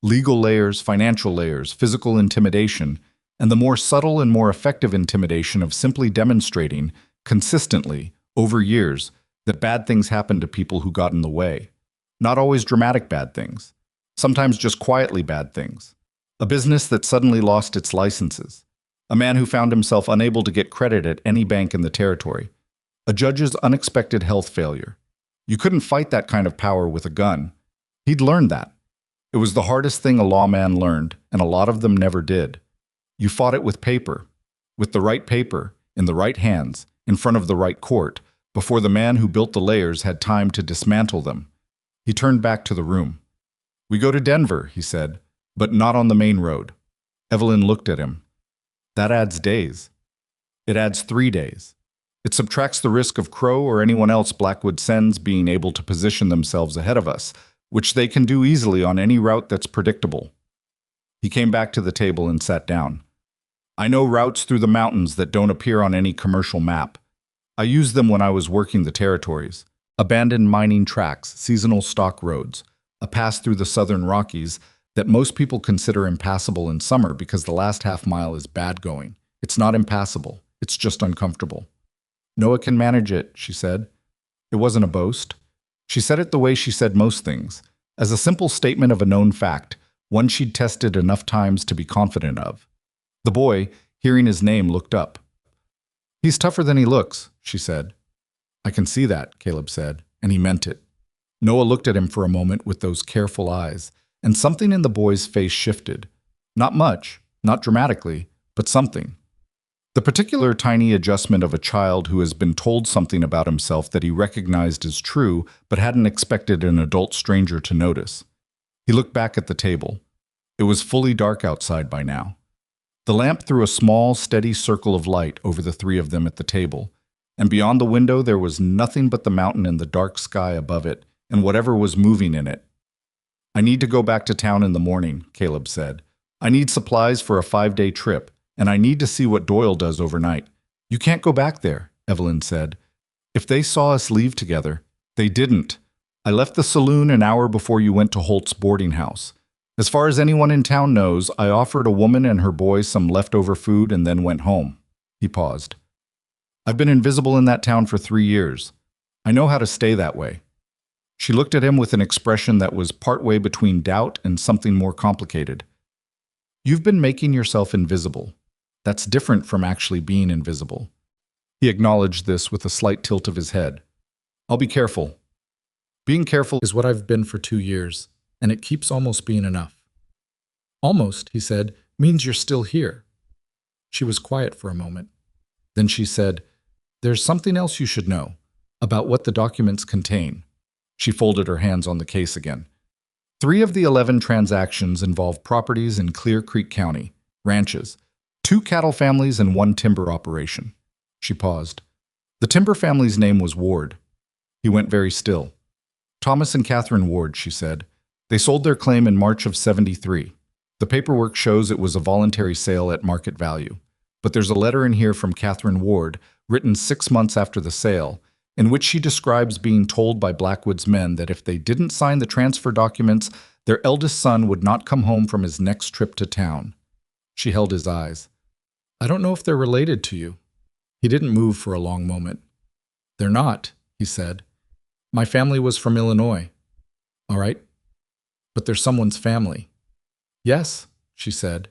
S1: Legal layers, financial layers, physical intimidation, and the more subtle and more effective intimidation of simply demonstrating, consistently, over years, that bad things happened to people who got in the way. Not always dramatic bad things. Sometimes just quietly bad things. A business that suddenly lost its licenses. A man who found himself unable to get credit at any bank in the territory. A judge's unexpected health failure. You couldn't fight that kind of power with a gun. He'd learned that. It was the hardest thing a lawman learned, and a lot of them never did. You fought it with paper. With the right paper, in the right hands, in front of the right court, before the man who built the layers had time to dismantle them. He turned back to the room. We go to Denver, he said, but not on the main road. Evelyn looked at him. That adds days. It adds 3 days. It subtracts the risk of Crow or anyone else Blackwood sends being able to position themselves ahead of us, which they can do easily on any route that's predictable. He came back to the table and sat down. I know routes through the mountains that don't appear on any commercial map. I used them when I was working the territories. Abandoned mining tracks, seasonal stock roads, a pass through the southern Rockies that most people consider impassable in summer because the last half mile is bad going. It's not impassable. It's just uncomfortable. Noah can manage it, she said. It wasn't a boast. She said it the way she said most things, as a simple statement of a known fact, one she'd tested enough times to be confident of. The boy, hearing his name, looked up. He's tougher than he looks, she said. I can see that, Caleb said, and he meant it. Noah looked at him for a moment with those careful eyes, and something in the boy's face shifted. Not much, not dramatically, but something. The particular tiny adjustment of a child who has been told something about himself that he recognized as true but hadn't expected an adult stranger to notice. He looked back at the table. It was fully dark outside by now. The lamp threw a small, steady circle of light over the three of them at the table, and beyond the window there was nothing but the mountain and the dark sky above it and whatever was moving in it. I need to go back to town in the morning, Caleb said. I need supplies for a 5-day trip, and I need to see what Doyle does overnight. You can't go back there, Evelyn said. If they saw us leave together, they didn't. I left the saloon an hour before you went to Holt's boarding house. As far as anyone in town knows, I offered a woman and her boy some leftover food and then went home. He paused. I've been invisible in that town for 3 years. I know how to stay that way. She looked at him with an expression that was partway between doubt and something more complicated. You've been making yourself invisible. That's different from actually being invisible. He acknowledged this with a slight tilt of his head. I'll be careful. Being careful is what I've been for 2 years, and it keeps almost being enough. Almost, he said, means you're still here. She was quiet for a moment. Then she said, There's something else you should know about what the documents contain. She folded her hands on the case again. 3 of the 11 transactions involve properties in Clear Creek County, ranches, 2 cattle families and 1 timber operation. She paused. The timber family's name was Ward. He went very still. Thomas and Catherine Ward, she said. They sold their claim in March of '73. The paperwork shows it was a voluntary sale at market value. But there's a letter in here from Catherine Ward, written 6 months after the sale, in which she describes being told by Blackwood's men that if they didn't sign the transfer documents, their eldest son would not come home from his next trip to town. She held his eyes. I don't know if they're related to you. He didn't move for a long moment. They're not, he said. My family was from Illinois. All right. But they're someone's family. Yes, she said.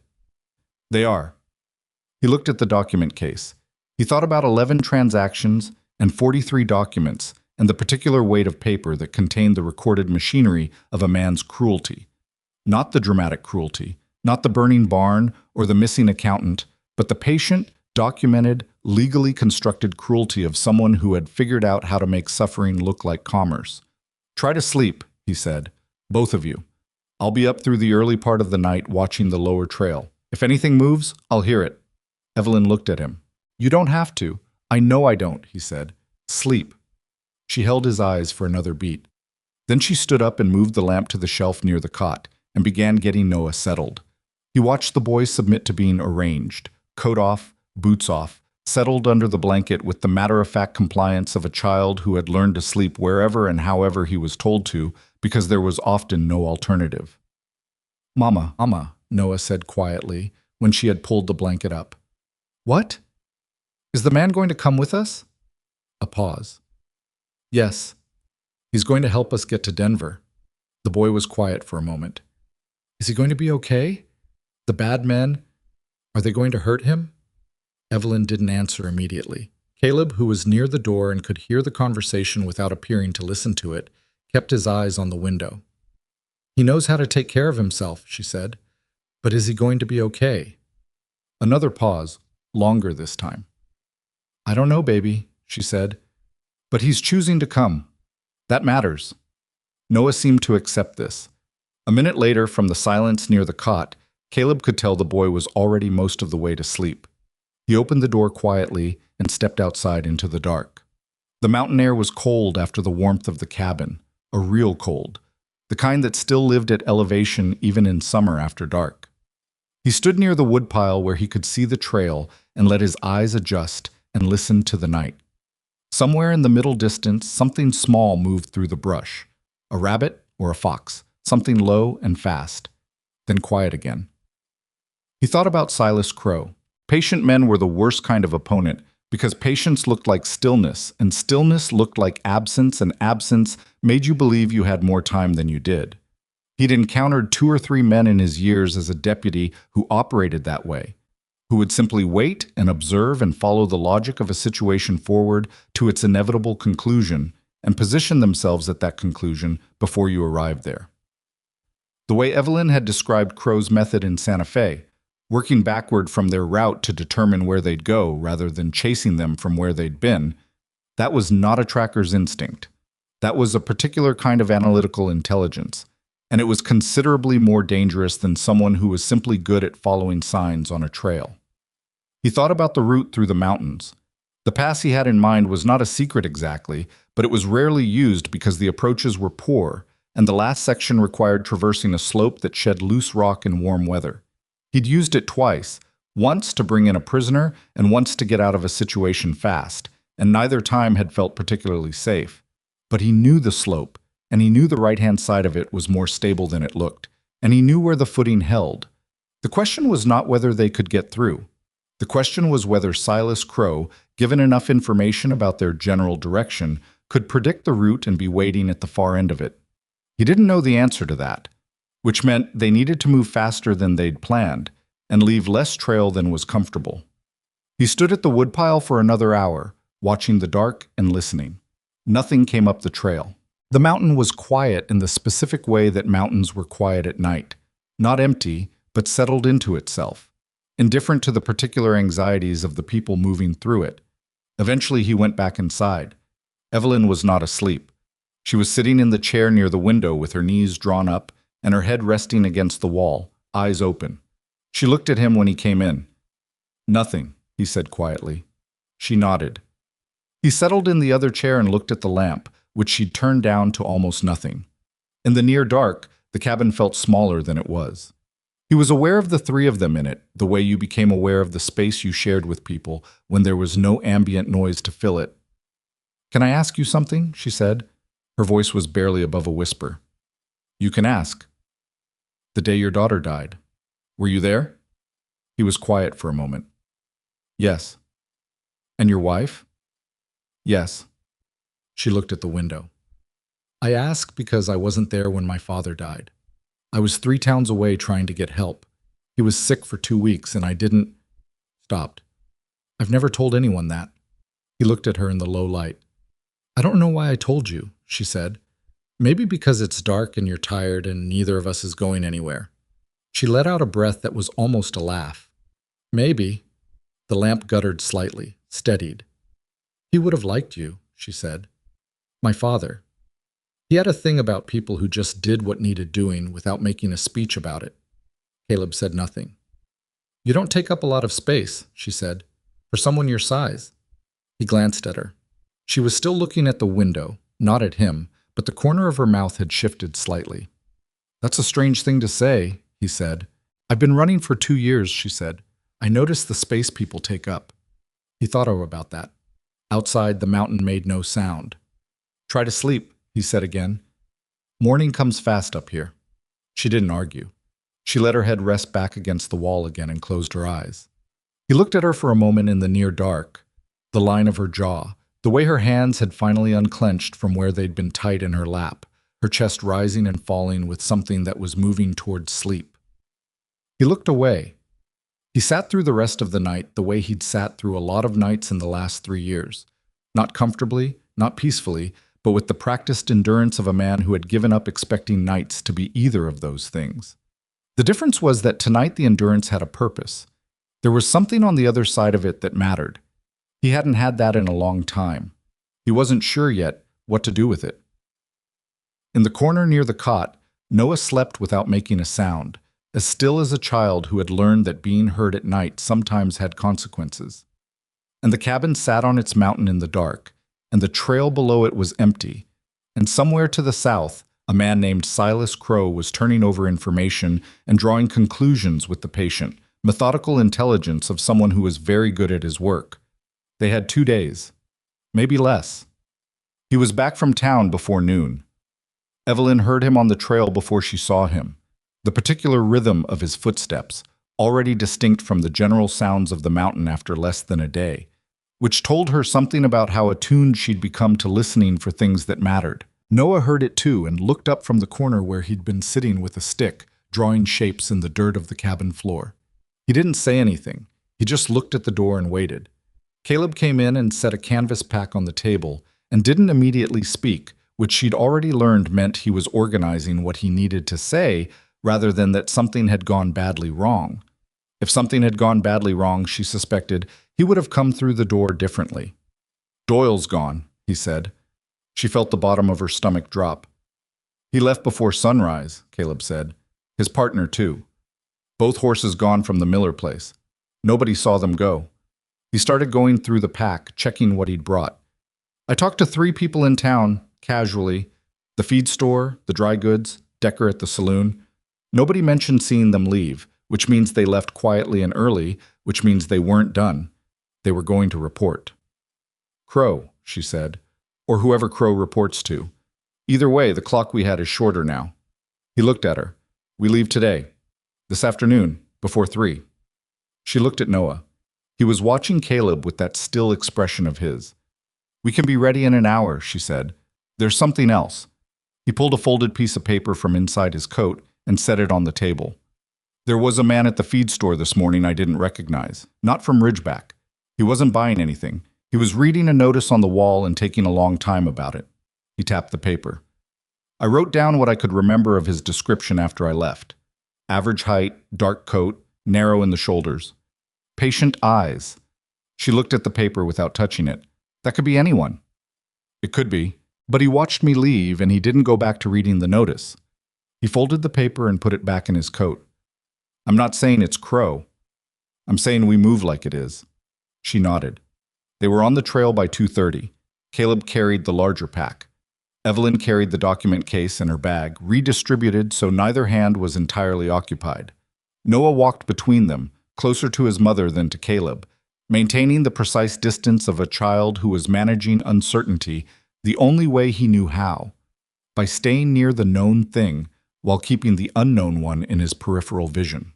S1: They are. He looked at the document case. He thought about 11 transactions and 43 documents and the particular weight of paper that contained the recorded machinery of a man's cruelty. Not the dramatic cruelty, not the burning barn or the missing accountant, but the patient, documented, legally constructed cruelty of someone who had figured out how to make suffering look like commerce. Try to sleep, he said. Both of you. I'll be up through the early part of the night watching the lower trail. If anything moves, I'll hear it. Evelyn looked at him. You don't have to. I know I don't, he said. Sleep. She held his eyes for another beat. Then she stood up and moved the lamp to the shelf near the cot and began getting Noah settled. He watched the boy submit to being arranged, coat off, boots off, settled under the blanket with the matter-of-fact compliance of a child who had learned to sleep wherever and however he was told to, because there was often no alternative. Mama, Noah said quietly when she had pulled the blanket up. What? Is the man going to come with us? A pause. Yes. He's going to help us get to Denver. The boy was quiet for a moment. Is he going to be okay? The bad men, are they going to hurt him? Evelyn didn't answer immediately. Caleb, who was near the door and could hear the conversation without appearing to listen to it, kept his eyes on the window. He knows how to take care of himself, she said. But is he going to be okay? Another pause, longer this time. I don't know, baby, she said. But he's choosing to come. That matters. Noah seemed to accept this. A minute later, from the silence near the cot, Caleb could tell the boy was already most of the way to sleep. He opened the door quietly and stepped outside into the dark. The mountain air was cold after the warmth of the cabin, a real cold, the kind that still lived at elevation even in summer after dark. He stood near the woodpile where he could see the trail and let his eyes adjust and listen to the night. Somewhere in the middle distance, something small moved through the brush. A rabbit or a fox, something low and fast, then quiet again. He thought about Silas Crow. Patient men were the worst kind of opponent because patience looked like stillness, and stillness looked like absence, and absence made you believe you had more time than you did. He'd encountered 2 or 3 men in his years as a deputy who operated that way, who would simply wait and observe and follow the logic of a situation forward to its inevitable conclusion and position themselves at that conclusion before you arrived there. The way Evelyn had described Crow's method in Santa Fe, working backward from their route to determine where they'd go rather than chasing them from where they'd been, that was not a tracker's instinct. That was a particular kind of analytical intelligence, and it was considerably more dangerous than someone who was simply good at following signs on a trail. He thought about the route through the mountains. The pass he had in mind was not a secret exactly, but it was rarely used because the approaches were poor, and the last section required traversing a slope that shed loose rock in warm weather. He'd used it twice, once to bring in a prisoner and once to get out of a situation fast, and neither time had felt particularly safe. But he knew the slope, and he knew the right-hand side of it was more stable than it looked, and he knew where the footing held. The question was not whether they could get through. The question was whether Silas Crow, given enough information about their general direction, could predict the route and be waiting at the far end of it. He didn't know the answer to that, which meant they needed to move faster than they'd planned and leave less trail than was comfortable. He stood at the woodpile for another hour, watching the dark and listening. Nothing came up the trail. The mountain was quiet in the specific way that mountains were quiet at night, not empty, but settled into itself, indifferent to the particular anxieties of the people moving through it. Eventually he went back inside. Evelyn was not asleep. She was sitting in the chair near the window with her knees drawn up and her head resting against the wall, eyes open. She looked at him when he came in. Nothing, he said quietly. She nodded. He settled in the other chair and looked at the lamp, which she'd turned down to almost nothing. In the near dark, the cabin felt smaller than it was. He was aware of the three of them in it, the way you became aware of the space you shared with people when there was no ambient noise to fill it. "Can I ask you something?" she said. Her voice was barely above a whisper. "You can ask." "The day your daughter died. Were you there?" He was quiet for a moment. "Yes." "And your wife?" "Yes." She looked at the window. "I ask because I wasn't there when my father died. I was 3 towns away trying to get help. He was sick for 2 weeks and I didn't..." Stopped. "I've never told anyone that." He looked at her in the low light. "I don't know why I told you," she said. "Maybe because it's dark and you're tired and neither of us is going anywhere." She let out a breath that was almost a laugh. "Maybe." The lamp guttered slightly, steadied. "He would have liked you," she said. "My father. He had a thing about people who just did what needed doing without making a speech about it." Caleb said nothing. "You don't take up a lot of space," she said, "for someone your size." He glanced at her. She was still looking at the window, not at him, but the corner of her mouth had shifted slightly. "That's a strange thing to say," he said. "I've been running for 2 years," she said. "I noticed the space people take up." He thought about that. Outside, the mountain made no sound. "Try to sleep," he said again. "Morning comes fast up here." She didn't argue. She let her head rest back against the wall again and closed her eyes. He looked at her for a moment in the near dark. The line of her jaw, the way her hands had finally unclenched from where they'd been tight in her lap, her chest rising and falling with something that was moving towards sleep. He looked away. He sat through the rest of the night the way he'd sat through a lot of nights in the last 3 years. Not comfortably, not peacefully, but with the practiced endurance of a man who had given up expecting nights to be either of those things. The difference was that tonight the endurance had a purpose. There was something on the other side of it that mattered. He hadn't had that in a long time. He wasn't sure yet what to do with it. In the corner near the cot, Noah slept without making a sound, as still as a child who had learned that being heard at night sometimes had consequences. And the cabin sat on its mountain in the dark, and the trail below it was empty, and somewhere to the south, a man named Silas Crow was turning over information and drawing conclusions with the patient, methodical intelligence of someone who was very good at his work. They had 2 days, maybe less. He was back from town before noon. Evelyn heard him on the trail before she saw him, the particular rhythm of his footsteps, already distinct from the general sounds of the mountain after less than a day, which told her something about how attuned she'd become to listening for things that mattered. Noah heard it too and looked up from the corner where he'd been sitting with a stick, drawing shapes in the dirt of the cabin floor. He didn't say anything. He just looked at the door and waited. Caleb came in and set a canvas pack on the table and didn't immediately speak, which she'd already learned meant he was organizing what he needed to say rather than that something had gone badly wrong. If something had gone badly wrong, she suspected, he would have come through the door differently. "Doyle's gone," he said. She felt the bottom of her stomach drop. "He left before sunrise," Caleb said. "His partner, too. Both horses gone from the Miller place. Nobody saw them go." He started going through the pack, checking what he'd brought. "I talked to 3 people in town, casually. The feed store, the dry goods, Decker at the saloon. Nobody mentioned seeing them leave, which means they left quietly and early, which means they weren't done. They were going to report." "Crow," she said, "or whoever Crow reports to. Either way, the clock we had is shorter now." He looked at her. "We leave today. This afternoon, before 3. She looked at Noah. He was watching Caleb with that still expression of his. "We can be ready in an hour," she said. "There's something else." He pulled a folded piece of paper from inside his coat and set it on the table. "There was a man at the feed store this morning I didn't recognize. Not from Ridgeback. He wasn't buying anything. He was reading a notice on the wall and taking a long time about it." He tapped the paper. "I wrote down what I could remember of his description after I left. Average height, dark coat, narrow in the shoulders. Patient eyes." She looked at the paper without touching it. "That could be anyone." "It could be. But he watched me leave and he didn't go back to reading the notice." He folded the paper and put it back in his coat. "I'm not saying it's Crow. I'm saying we move like it is." She nodded. They were on the trail by 2:30. Caleb carried the larger pack. Evelyn carried the document case in her bag, redistributed so neither hand was entirely occupied. Noah walked between them, closer to his mother than to Caleb, maintaining the precise distance of a child who was managing uncertainty the only way he knew how, by staying near the known thing while keeping the unknown one in his peripheral vision.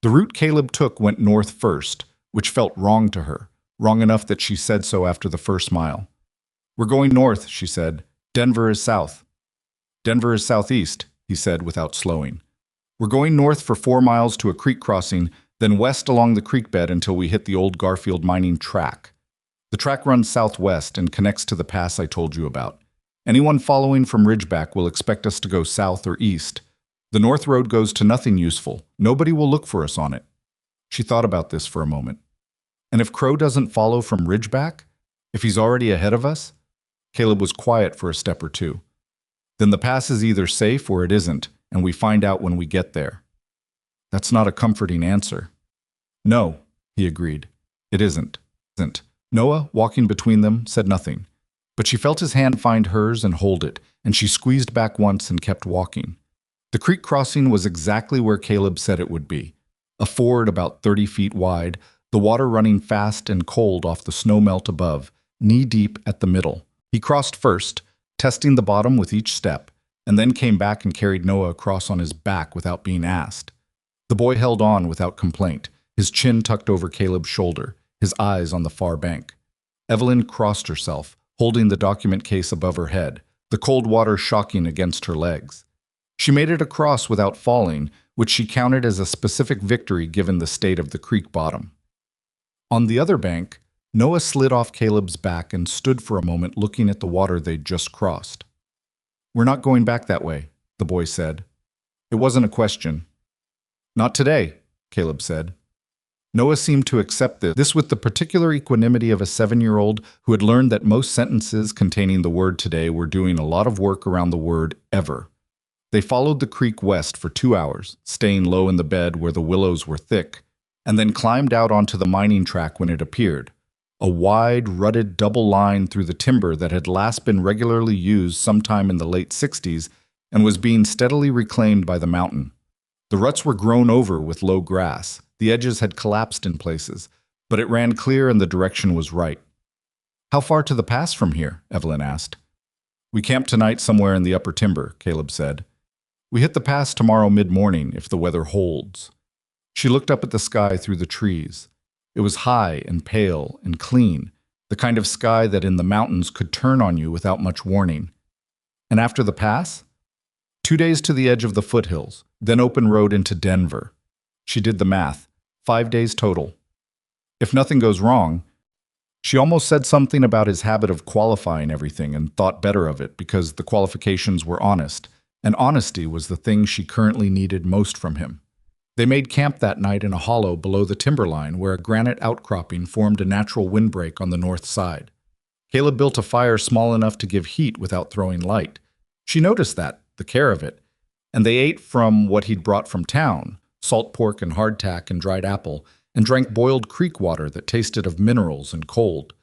S1: The route Caleb took went north first, which felt wrong to her, wrong enough that she said so after the first mile. "We're going north," she said. "Denver is south." "Denver is southeast," he said without slowing. "We're going north for 4 miles to a creek crossing, then west along the creek bed until we hit the old Garfield mining track. The track runs southwest and connects to the pass I told you about. Anyone following from Ridgeback will expect us to go south or east. The north road goes to nothing useful. Nobody will look for us on it." She thought about this for a moment. "And if Crow doesn't follow from Ridgeback? If he's already ahead of us?" Caleb was quiet for a step or two. "Then the pass is either safe or it isn't, and we find out when we get there." That's not a comforting answer. "No," he agreed. "It isn't." Noah, walking between them, said nothing. But she felt his hand find hers and hold it, and she squeezed back once and kept walking. The creek crossing was exactly where Caleb said it would be. A ford about 30 feet wide, the water running fast and cold off the snowmelt above, knee-deep at the middle. He crossed first, testing the bottom with each step, and then came back and carried Noah across on his back without being asked. The boy held on without complaint, his chin tucked over Caleb's shoulder, his eyes on the far bank. Evelyn crossed herself, holding the document case above her head, the cold water shocking against her legs. She made it across without falling, which she counted as a specific victory given the state of the creek bottom. On the other bank, Noah slid off Caleb's back and stood for a moment looking at the water they'd just crossed. "We're not going back that way," the boy said. It wasn't a question. "Not today," Caleb said. Noah seemed to accept this with the particular equanimity of a 7-year-old who had learned that most sentences containing the word today were doing a lot of work around the word ever. They followed the creek west for 2 hours, staying low in the bed where the willows were thick, and then climbed out onto the mining track when it appeared, a wide, rutted double line through the timber that had last been regularly used sometime in the late 60s and was being steadily reclaimed by the mountain. The ruts were grown over with low grass. The edges had collapsed in places, but it ran clear and the direction was right. "How far to the pass from here?" Evelyn asked. "We camp tonight somewhere in the upper timber," Caleb said. "We hit the pass tomorrow mid-morning if the weather holds." She looked up at the sky through the trees. It was high and pale and clean, the kind of sky that in the mountains could turn on you without much warning. "And after the pass?" 2 days to the edge of the foothills, then open road into Denver. She did the math. 5 days total. If nothing goes wrong. She almost said something about his habit of qualifying everything and thought better of it because the qualifications were honest, and honesty was the thing she currently needed most from him. They made camp that night in a hollow below the timberline where a granite outcropping formed a natural windbreak on the north side. Caleb built a fire small enough to give heat without throwing light. She noticed that, the care of it, and they ate from what he'd brought from town, salt pork and hardtack and dried apple, and drank boiled creek water that tasted of minerals and cold.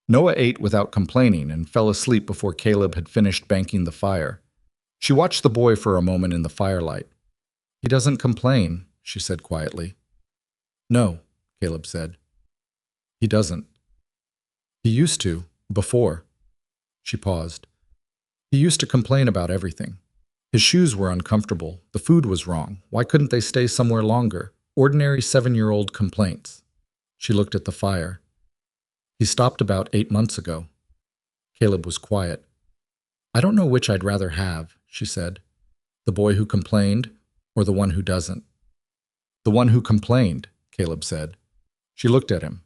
S1: Noah ate without complaining and fell asleep before Caleb had finished banking the fire. She watched the boy for a moment in the firelight. "He doesn't complain," she said quietly. "No," Caleb said. "He doesn't. He used to, before." She paused. "He used to complain about everything. His shoes were uncomfortable. The food was wrong. Why couldn't they stay somewhere longer? Ordinary 7-year-old complaints." She looked at the fire. "He stopped about 8 months ago." Caleb was quiet. "I don't know which I'd rather have," she said. "The boy who complained or the one who doesn't?" "The one who complained," Caleb said. She looked at him.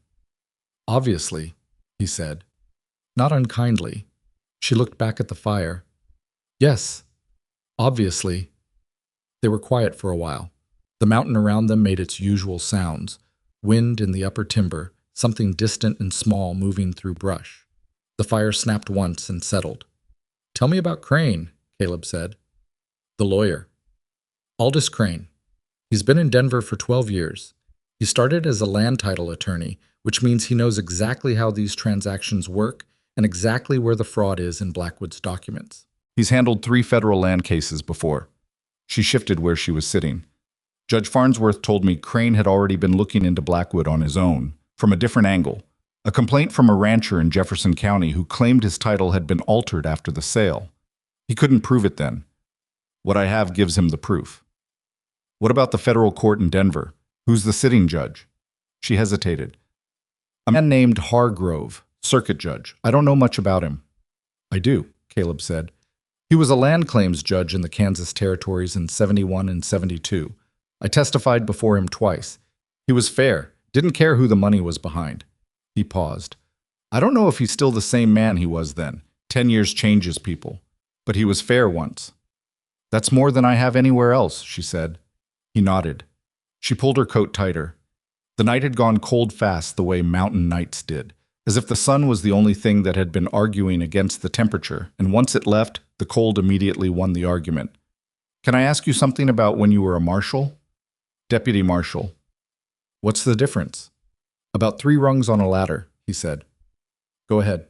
S1: "Obviously," he said. Not unkindly. She looked back at the fire. "Yes, obviously." They were quiet for a while. The mountain around them made its usual sounds. Wind in the upper timber, something distant and small moving through brush. The fire snapped once and settled. "Tell me about Crane," Caleb said. "The lawyer." "Aldous Crane. He's been in Denver for 12 years. He started as a land title attorney, which means he knows exactly how these transactions work and exactly where the fraud is in Blackwood's documents. He's handled 3 federal land cases before. She shifted where she was sitting. Judge Farnsworth told me Crane had already been looking into Blackwood on his own, from a different angle. A complaint from a rancher in Jefferson County who claimed his title had been altered after the sale. He couldn't prove it then. What I have gives him the proof. What about the federal court in Denver? Who's the sitting judge? She hesitated. A man named Hargrove, circuit judge. I don't know much about him. I do, Caleb said. He was a land claims judge in the Kansas territories in 71 and 72. I testified before him twice. He was fair, didn't care who the money was behind. He paused. I don't know if he's still the same man he was then. 10 years changes people. But he was fair once. That's more than I have anywhere else, she said. He nodded. She pulled her coat tighter. The night had gone cold fast the way mountain nights did, as if the sun was the only thing that had been arguing against the temperature, and once it left, the cold immediately won the argument. Can I ask you something about when you were a marshal? Deputy marshal. What's the difference? About 3 rungs on a ladder, he said. Go ahead.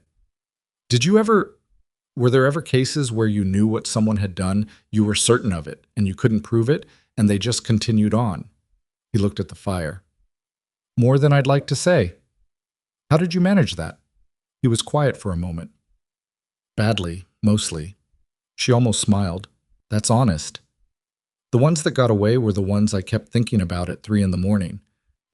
S1: Were there ever cases where you knew what someone had done, you were certain of it, and you couldn't prove it, and they just continued on? He looked at the fire. More than I'd like to say. How did you manage that? He was quiet for a moment. Badly, mostly. She almost smiled. That's honest. The ones that got away were the ones I kept thinking about at 3 in the morning,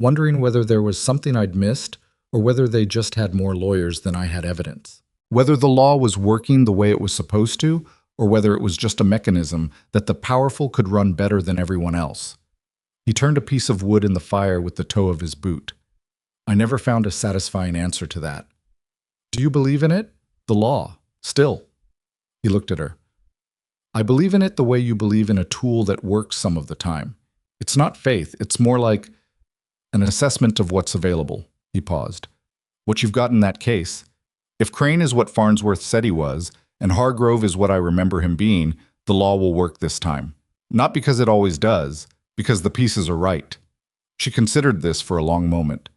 S1: wondering whether there was something I'd missed or whether they just had more lawyers than I had evidence. Whether the law was working the way it was supposed to, or whether it was just a mechanism that the powerful could run better than everyone else. He turned a piece of wood in the fire with the toe of his boot. I never found a satisfying answer to that. Do you believe in it? The law. Still. He looked at her. I believe in it the way you believe in a tool that works some of the time. It's not faith, it's more like an assessment of what's available. He paused. What you've got in that case. If Crane is what Farnsworth said he was, and Hargrove is what I remember him being, the law will work this time. Not because it always does, because the pieces are right. She considered this for a long moment.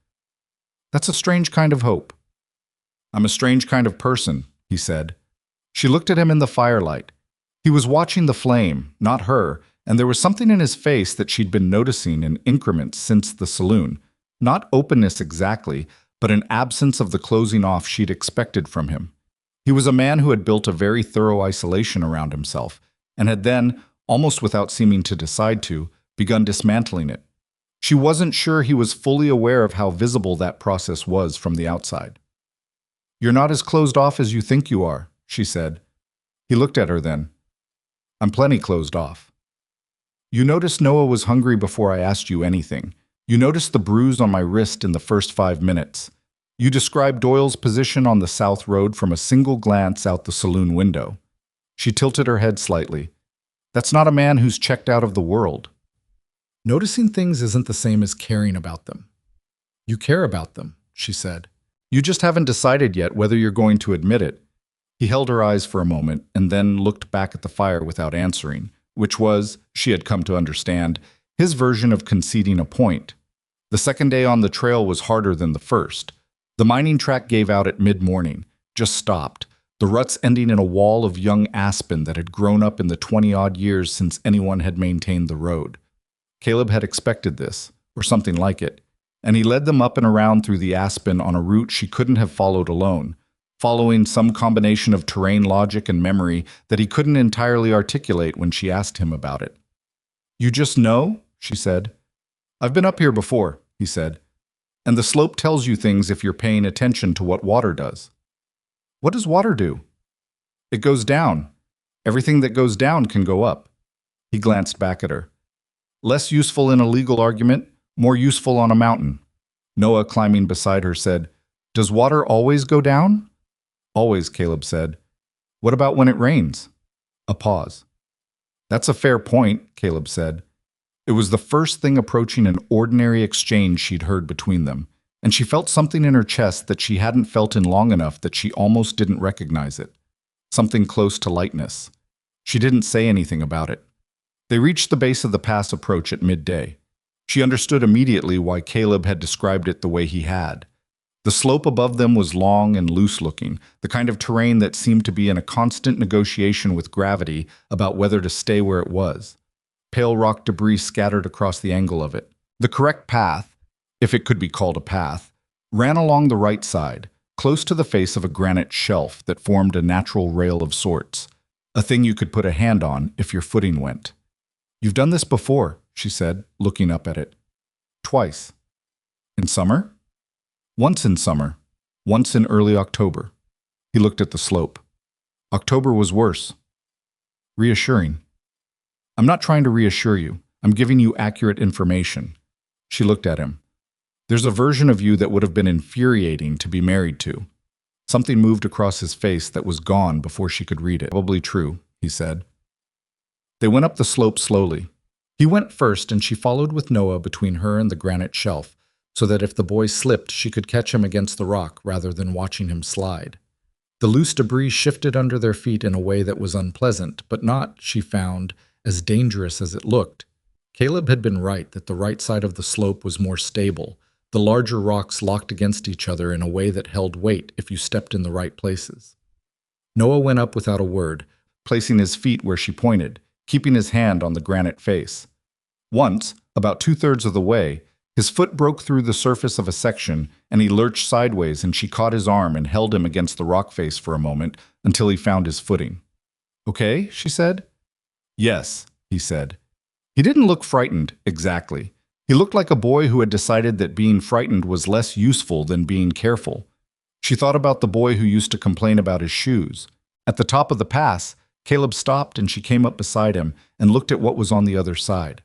S1: That's a strange kind of hope. I'm a strange kind of person, he said. She looked at him in the firelight. He was watching the flame, not her, and there was something in his face that she'd been noticing in increments since the saloon. Not openness exactly, but an absence of the closing off she'd expected from him. He was a man who had built a very thorough isolation around himself, and had then, almost without seeming to decide to, begun dismantling it. She wasn't sure he was fully aware of how visible that process was from the outside. You're not as closed off as you think you are, she said. He looked at her then. I'm plenty closed off. You noticed Noah was hungry before I asked you anything. You noticed the bruise on my wrist in the first 5 minutes. You described Doyle's position on the South Road from a single glance out the saloon window. She tilted her head slightly. That's not a man who's checked out of the world. Noticing things isn't the same as caring about them. You care about them, she said. You just haven't decided yet whether you're going to admit it. He held her eyes for a moment and then looked back at the fire without answering, which was, she had come to understand, his version of conceding a point. The second day on the trail was harder than the first. The mining track gave out at mid-morning, just stopped, the ruts ending in a wall of young aspen that had grown up in the 20-odd years since anyone had maintained the road. Caleb had expected this, or something like it, and he led them up and around through the aspen on a route she couldn't have followed alone, following some combination of terrain logic and memory that he couldn't entirely articulate when she asked him about it. You just know? She said. I've been up here before, he said, and the slope tells you things if you're paying attention to what water does. What does water do? It goes down. Everything that goes down can go up. He glanced back at her. Less useful in a legal argument, more useful on a mountain. Noah, climbing beside her, said, Does water always go down? Always, Caleb said. What about when it rains? A pause. That's a fair point, Caleb said. It was the first thing approaching an ordinary exchange she'd heard between them, and she felt something in her chest that she hadn't felt in long enough that she almost didn't recognize it. Something close to lightness. She didn't say anything about it. They reached the base of the pass approach at midday. She understood immediately why Caleb had described it the way he had. The slope above them was long and loose-looking, the kind of terrain that seemed to be in a constant negotiation with gravity about whether to stay where it was. Pale rock debris scattered across the angle of it. The correct path, if it could be called a path, ran along the right side, close to the face of a granite shelf that formed a natural rail of sorts, a thing you could put a hand on if your footing went. "You've done this before," she said, looking up at it. "Twice." "In summer?" "Once in summer. Once in early October." He looked at the slope. "October was worse." Reassuring. "I'm not trying to reassure you. I'm giving you accurate information." She looked at him. "There's a version of you that would have been infuriating to be married to." Something moved across his face that was gone before she could read it. "Probably true," he said. They went up the slope slowly. He went first, and she followed with Noah between her and the granite shelf, so that if the boy slipped, she could catch him against the rock rather than watching him slide. The loose debris shifted under their feet in a way that was unpleasant, but not, she found, as dangerous as it looked. Caleb had been right that the right side of the slope was more stable. The larger rocks locked against each other in a way that held weight if you stepped in the right places. Noah went up without a word, placing his feet where she pointed, keeping his hand on the granite face. Once, about 2/3 of the way, his foot broke through the surface of a section, and he lurched sideways, and she caught his arm and held him against the rock face for a moment until he found his footing. "Okay?" she said. "Yes," he said. He didn't look frightened, exactly. He looked like a boy who had decided that being frightened was less useful than being careful. She thought about the boy who used to complain about his shoes. At the top of the pass, Caleb stopped and she came up beside him and looked at what was on the other side.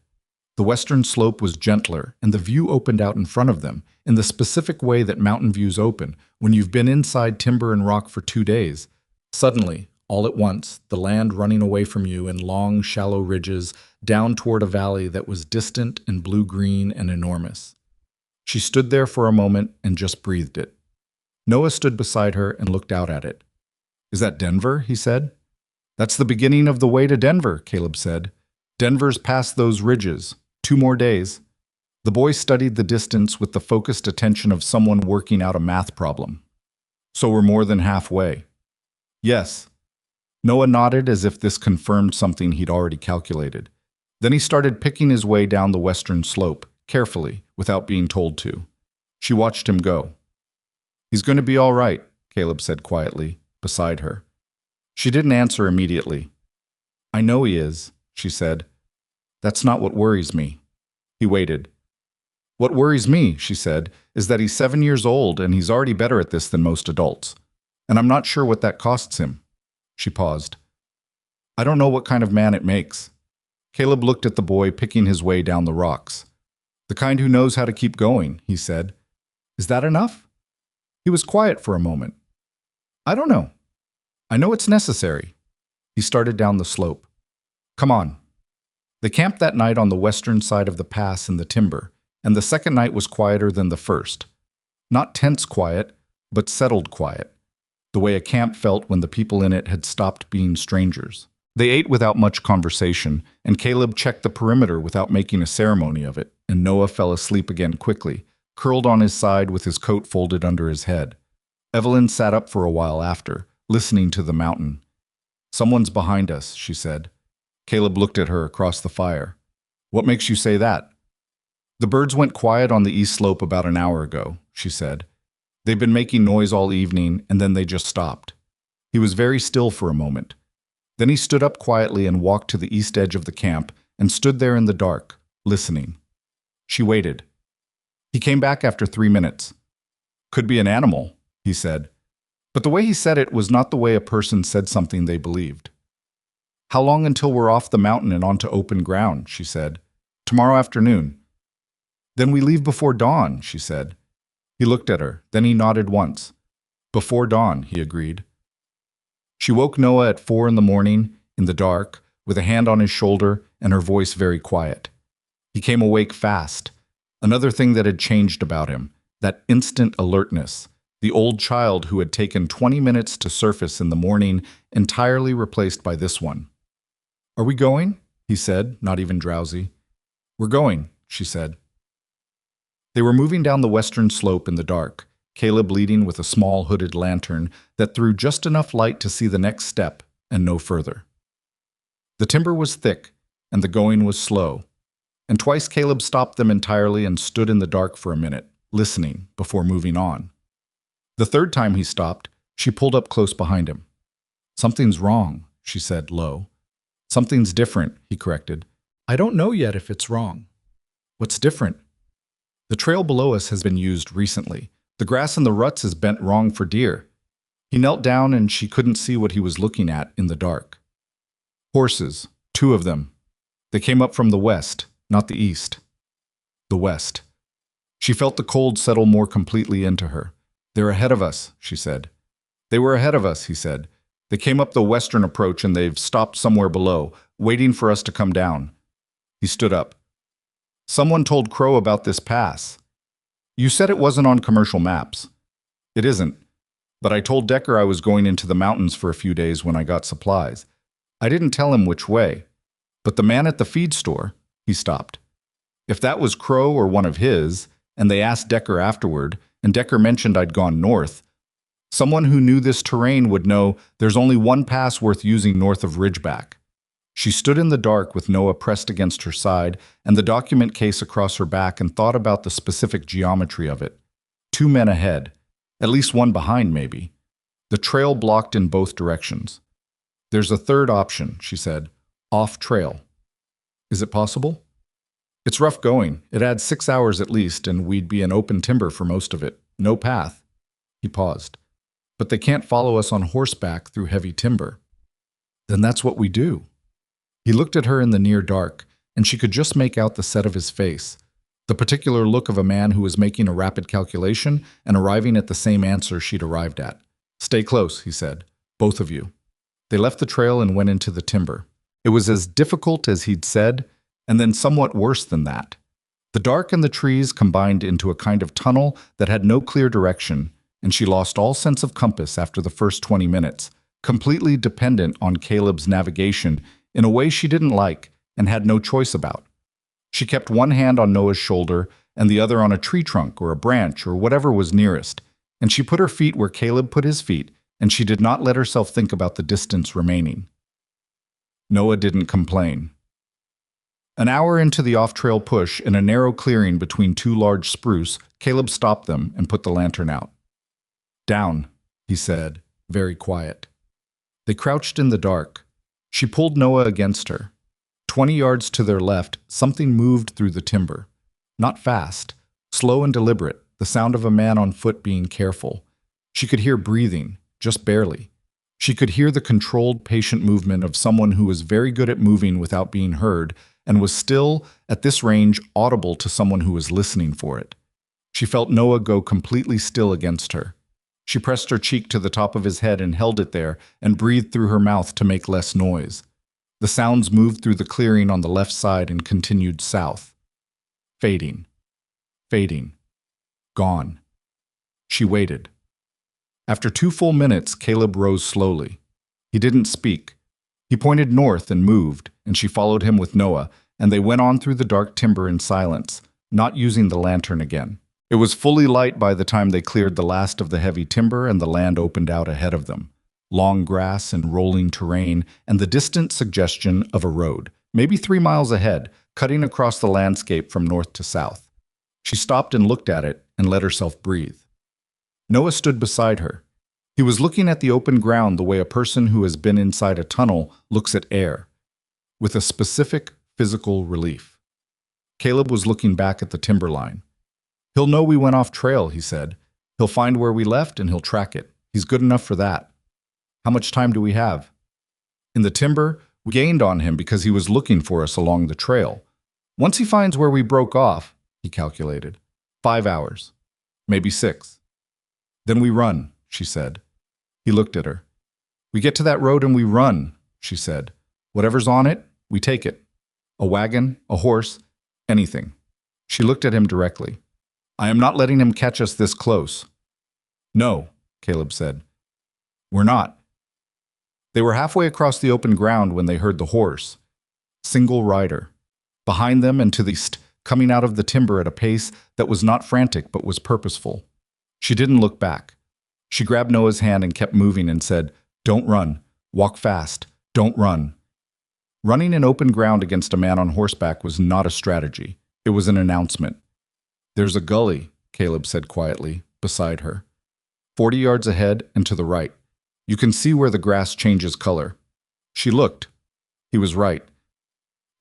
S1: The western slope was gentler, and the view opened out in front of them, in the specific way that mountain views open when you've been inside timber and rock for 2 days. Suddenly, all at once, the land running away from you in long, shallow ridges down toward a valley that was distant and blue-green and enormous. She stood there for a moment and just breathed it. Noah stood beside her and looked out at it. "Is that Denver?" he said. "That's the beginning of the way to Denver," Caleb said. "Denver's past those ridges. 2 more days." The boy studied the distance with the focused attention of someone working out a math problem. "So we're more than halfway." "Yes." Noah nodded as if this confirmed something he'd already calculated. Then he started picking his way down the western slope, carefully, without being told to. She watched him go. "He's going to be all right," Caleb said quietly, beside her. She didn't answer immediately. "I know he is," she said. "That's not what worries me." He waited. "What worries me," she said, "is that he's 7 years old and he's already better at this than most adults. And I'm not sure what that costs him." She paused. "I don't know what kind of man it makes." Caleb looked at the boy picking his way down the rocks. "The kind who knows how to keep going," he said. "Is that enough?" He was quiet for a moment. "I don't know. I know it's necessary." He started down the slope. "Come on." They camped that night on the western side of the pass in the timber, and the second night was quieter than the first. Not tense quiet, but settled quiet, the way a camp felt when the people in it had stopped being strangers. They ate without much conversation, and Caleb checked the perimeter without making a ceremony of it, and Noah fell asleep again quickly, curled on his side with his coat folded under his head. Evelyn sat up for a while after, listening to the mountain. "Someone's behind us," she said. Caleb looked at her across the fire. "What makes you say that?" "The birds went quiet on the east slope about an hour ago," she said. "They've been making noise all evening, and then they just stopped." He was very still for a moment. Then he stood up quietly and walked to the east edge of the camp and stood there in the dark, listening. She waited. He came back after 3 minutes. "Could be an animal," he said. But the way he said it was not the way a person said something they believed. "How long until we're off the mountain and onto open ground?" she said. "Tomorrow afternoon." "Then we leave before dawn," she said. He looked at her, then he nodded once. "Before dawn," he agreed. She woke Noah at 4 in the morning, in the dark, with a hand on his shoulder and her voice very quiet. He came awake fast. Another thing that had changed about him, that instant alertness, the old child who had taken 20 minutes to surface in the morning, entirely replaced by this one. "Are we going?" he said, not even drowsy. "We're going," she said. They were moving down the western slope in the dark. Caleb leading with a small hooded lantern that threw just enough light to see the next step and no further. The timber was thick, and the going was slow, and twice Caleb stopped them entirely and stood in the dark for a minute, listening, before moving on. The third time he stopped, she pulled up close behind him. "Something's wrong," she said low. "Something's different," he corrected. "I don't know yet if it's wrong." "What's different?" "The trail below us has been used recently. The grass in the ruts is bent wrong for deer." He knelt down and she couldn't see what he was looking at in the dark. "Horses, 2 of them. They came up from the west, not the east." The west. She felt the cold settle more completely into her. "They're ahead of us," she said. "They were ahead of us," he said. "They came up the western approach and they've stopped somewhere below, waiting for us to come down." He stood up. "Someone told Crow about this pass. You said it wasn't on commercial maps." "It isn't. But I told Decker I was going into the mountains for a few days when I got supplies. I didn't tell him which way. But the man at the feed store," he stopped. "If that was Crow or one of his, and they asked Decker afterward, and Decker mentioned I'd gone north, someone who knew this terrain would know there's only one pass worth using north of Ridgeback." She stood in the dark with Noah pressed against her side and the document case across her back and thought about the specific geometry of it. 2 men ahead, at least one behind maybe. The trail blocked in both directions. "There's a third option," she said. "Off trail." "Is it possible?" "It's rough going. It adds 6 hours at least, and we'd be in open timber for most of it. No path." He paused. "But they can't follow us on horseback through heavy timber." "Then that's what we do." He looked at her in the near dark, and she could just make out the set of his face, the particular look of a man who was making a rapid calculation and arriving at the same answer she'd arrived at. "Stay close," he said. "Both of you." They left the trail and went into the timber. It was as difficult as he'd said, and then somewhat worse than that. The dark and the trees combined into a kind of tunnel that had no clear direction, and she lost all sense of compass after the first 20 minutes, completely dependent on Caleb's navigation in a way she didn't like and had no choice about. She kept one hand on Noah's shoulder and the other on a tree trunk or a branch or whatever was nearest, and she put her feet where Caleb put his feet, and she did not let herself think about the distance remaining. Noah didn't complain. An hour into the off-trail push in a narrow clearing between 2 large spruce, Caleb stopped them and put the lantern out. "Down," he said, very quiet. They crouched in the dark. She pulled Noah against her. 20 yards to their left, something moved through the timber. Not fast, slow and deliberate, the sound of a man on foot being careful. She could hear breathing, just barely. She could hear the controlled, patient movement of someone who was very good at moving without being heard and was still, at this range, audible to someone who was listening for it. She felt Noah go completely still against her. She pressed her cheek to the top of his head and held it there and breathed through her mouth to make less noise. The sounds moved through the clearing on the left side and continued south. Fading. Fading. Gone. She waited. After 2 full minutes, Caleb rose slowly. He didn't speak. He pointed north and moved, and she followed him with Noah, and they went on through the dark timber in silence, not using the lantern again. It was fully light by the time they cleared the last of the heavy timber and the land opened out ahead of them. Long grass and rolling terrain, and the distant suggestion of a road, maybe 3 miles ahead, cutting across the landscape from north to south. She stopped and looked at it and let herself breathe. Noah stood beside her. He was looking at the open ground the way a person who has been inside a tunnel looks at air, with a specific physical relief. Caleb was looking back at the timberline. "He'll know we went off trail," he said. "He'll find where we left and he'll track it. He's good enough for that." "How much time do we have?" "In the timber, we gained on him because he was looking for us along the trail. Once he finds where we broke off," he calculated, 5 hours, maybe 6. "Then we run," she said. He looked at her. "We get to that road and we run," she said. "Whatever's on it, we take it. A wagon, a horse, anything." She looked at him directly. "I am not letting him catch us this close." "No," Caleb said. "We're not." They were halfway across the open ground when they heard the horse. Single rider. Behind them and to the east, coming out of the timber at a pace that was not frantic but was purposeful. She didn't look back. She grabbed Noah's hand and kept moving and said, "Don't run. Walk fast. Don't run." Running in open ground against a man on horseback was not a strategy. It was an announcement. "There's a gully," Caleb said quietly, beside her. 40 yards ahead and to the right. You can see where the grass changes color. She looked. He was right.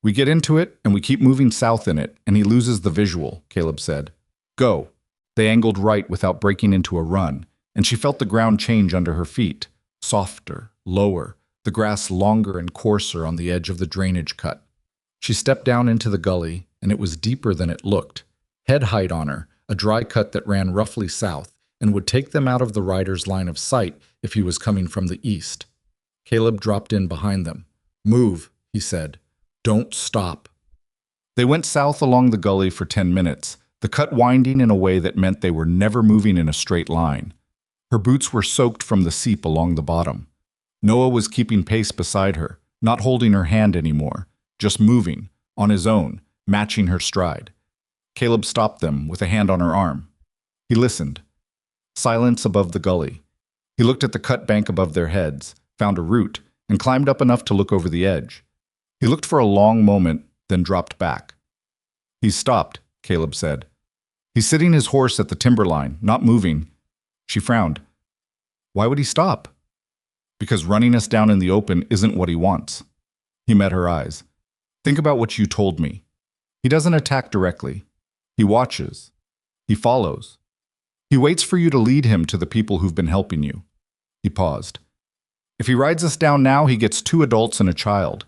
S1: "We get into it and we keep moving south in it, and he loses the visual," Caleb said. "Go." They angled right without breaking into a run, and she felt the ground change under her feet, softer, lower, the grass longer and coarser on the edge of the drainage cut. She stepped down into the gully, and it was deeper than it looked. Head height on her, a dry cut that ran roughly south, and would take them out of the rider's line of sight if he was coming from the east. Caleb dropped in behind them. "Move," he said. "Don't stop." They went south along the gully for 10 minutes, the cut winding in a way that meant they were never moving in a straight line. Her boots were soaked from the seep along the bottom. Noah was keeping pace beside her, not holding her hand anymore, just moving, on his own, matching her stride. Caleb stopped them with a hand on her arm. He listened. Silence above the gully. He looked at the cut bank above their heads, found a root, and climbed up enough to look over the edge. He looked for a long moment, then dropped back. "He's stopped," Caleb said. "He's sitting his horse at the timberline, not moving." She frowned. "Why would he stop?" "Because running us down in the open isn't what he wants." He met her eyes. "Think about what you told me. He doesn't attack directly. He watches. He follows. He waits for you to lead him to the people who've been helping you." He paused. "If he rides us down now, he gets 2 adults and a child.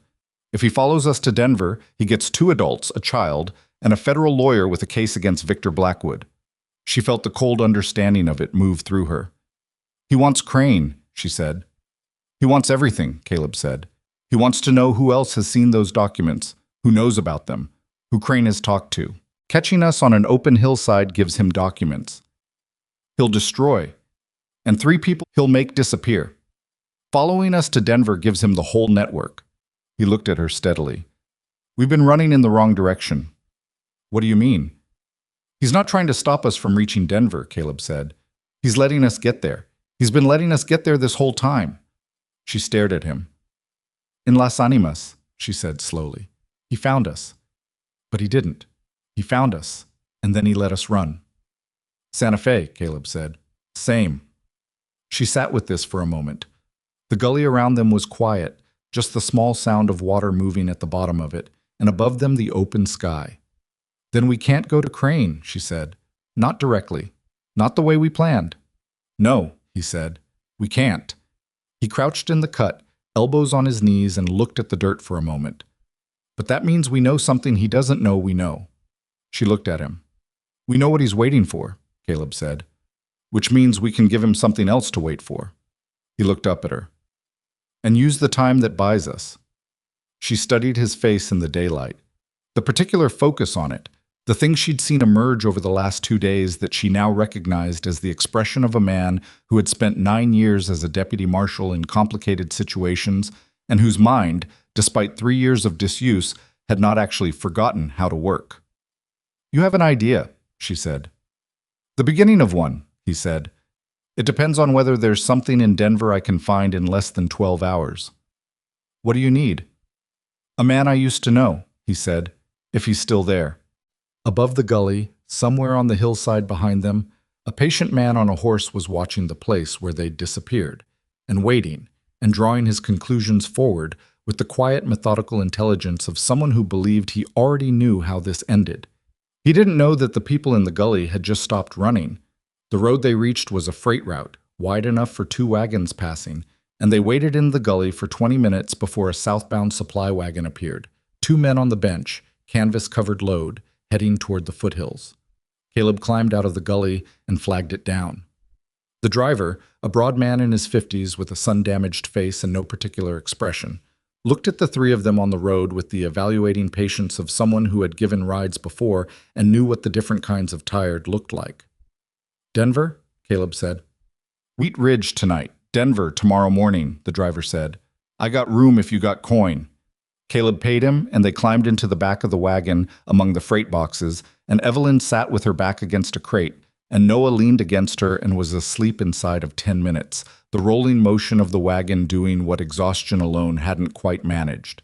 S1: If he follows us to Denver, he gets 2 adults, a child, and a federal lawyer with a case against Victor Blackwood." She felt the cold understanding of it move through her. "He wants Crane," she said. "He wants everything," Caleb said. "He wants to know who else has seen those documents, who knows about them, who Crane has talked to. Catching us on an open hillside gives him documents. He'll destroy, and 3 people he'll make disappear. Following us to Denver gives him the whole network." He looked at her steadily. "We've been running in the wrong direction." "What do you mean?" "He's not trying to stop us from reaching Denver," Caleb said. "He's letting us get there. He's been letting us get there this whole time." She stared at him. "In Las Animas," she said slowly. "He found us." "But he didn't. He found us, and then he let us run." "Santa Fe," Caleb said. "Same." She sat with this for a moment. The gully around them was quiet, just the small sound of water moving at the bottom of it, and above them the open sky. "Then we can't go to Crane," she said. "Not directly. Not the way we planned." "No," he said. "We can't." He crouched in the cut, elbows on his knees, and looked at the dirt for a moment. "But that means we know something he doesn't know we know." She looked at him. "We know what he's waiting for," Caleb said. "Which means we can give him something else to wait for." He looked up at her. "And use the time that buys us." She studied his face in the daylight. The particular focus on it, the thing she'd seen emerge over the last 2 days that she now recognized as the expression of a man who had spent 9 years as a deputy marshal in complicated situations and whose mind, despite 3 years of disuse, had not actually forgotten how to work. "You have an idea," she said. "The beginning of one," he said. "It depends on whether there's something in Denver I can find in less than 12 hours. "What do you need?" "A man I used to know," he said, "if he's still there." Above the gully, somewhere on the hillside behind them, a patient man on a horse was watching the place where they'd disappeared, and waiting, and drawing his conclusions forward with the quiet, methodical intelligence of someone who believed he already knew how this ended. He didn't know that the people in the gully had just stopped running. The road they reached was a freight route, wide enough for 2 wagons passing, and they waited in the gully for 20 minutes before a southbound supply wagon appeared. 2 men on the bench, canvas-covered load, heading toward the foothills. Caleb climbed out of the gully and flagged it down. The driver, a broad man in his 50s with a sun-damaged face and no particular expression, looked at the 3 of them on the road with the evaluating patience of someone who had given rides before and knew what the different kinds of tired looked like. "Denver?" Caleb said. "Wheat Ridge tonight. Denver tomorrow morning," the driver said. "I got room if you got coin." Caleb paid him, and they climbed into the back of the wagon among the freight boxes, and Evelyn sat with her back against a crate and Noah leaned against her and was asleep inside of 10 minutes, the rolling motion of the wagon doing what exhaustion alone hadn't quite managed.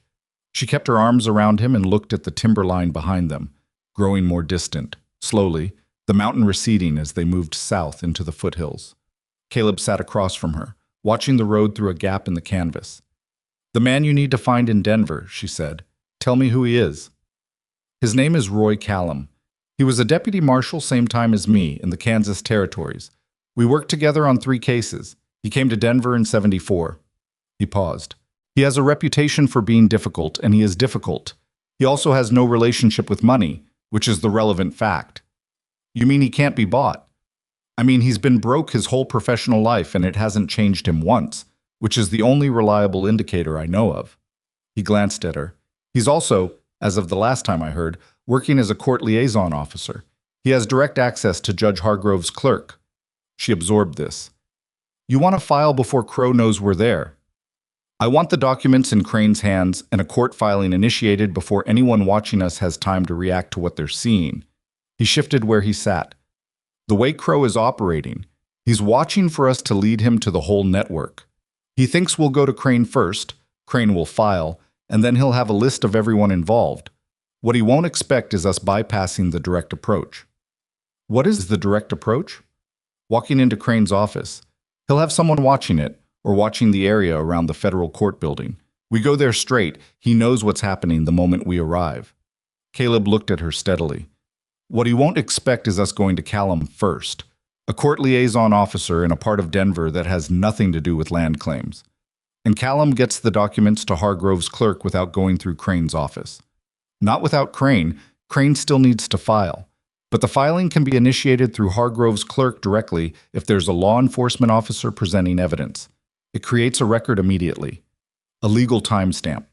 S1: She kept her arms around him and looked at the timberline behind them, growing more distant. Slowly, the mountain receding as they moved south into the foothills. Caleb sat across from her, watching the road through a gap in the canvas. "The man you need to find in Denver," she said. "Tell me who he is." "His name is Roy Callum. He was a deputy marshal same time as me in the Kansas territories. We worked together on 3 cases. He came to Denver in '74. He paused. "He has a reputation for being difficult, and he is difficult. He also has no relationship with money, which is the relevant fact." "You mean he can't be bought?" "I mean he's been broke his whole professional life and it hasn't changed him once, which is the only reliable indicator I know of." He glanced at her. "He's also, as of the last time I heard, working as a court liaison officer. He has direct access to Judge Hargrove's clerk." She absorbed this. "You want a file before Crow knows we're there?" "I want the documents in Crane's hands and a court filing initiated before anyone watching us has time to react to what they're seeing." He shifted where he sat. "The way Crow is operating, he's watching for us to lead him to the whole network. He thinks we'll go to Crane first, Crane will file, and then he'll have a list of everyone involved. What he won't expect is us bypassing the direct approach." "What is the direct approach?" "Walking into Crane's office. He'll have someone watching it, or watching the area around the federal court building. We go there straight. He knows what's happening the moment we arrive." Caleb looked at her steadily. "What he won't expect is us going to Callum first, a court liaison officer in a part of Denver that has nothing to do with land claims. And Callum gets the documents to Hargrove's clerk without going through Crane's office. Not without Crane. Crane still needs to file. But the filing can be initiated through Hargrove's clerk directly if there's a law enforcement officer presenting evidence. It creates a record immediately. A legal timestamp.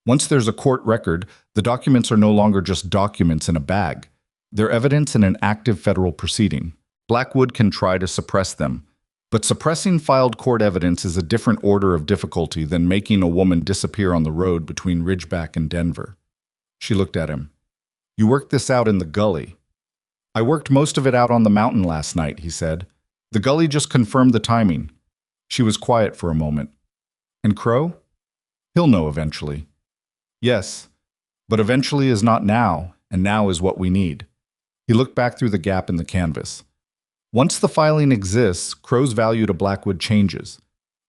S1: Once there's a court record, the documents are no longer just documents in a bag. They're evidence in an active federal proceeding. Blackwood can try to suppress them, but suppressing filed court evidence is a different order of difficulty than making a woman disappear on the road between Ridgeback and Denver. She looked at him. "You worked this out in the gully." "I worked most of it out on the mountain last night," he said. "The gully just confirmed the timing." She was quiet for a moment. "And Crow?" "He'll know eventually." "Yes, but eventually is not now, and now is what we need." He looked back through the gap in the canvas. "Once the filing exists, Crow's value to Blackwood changes.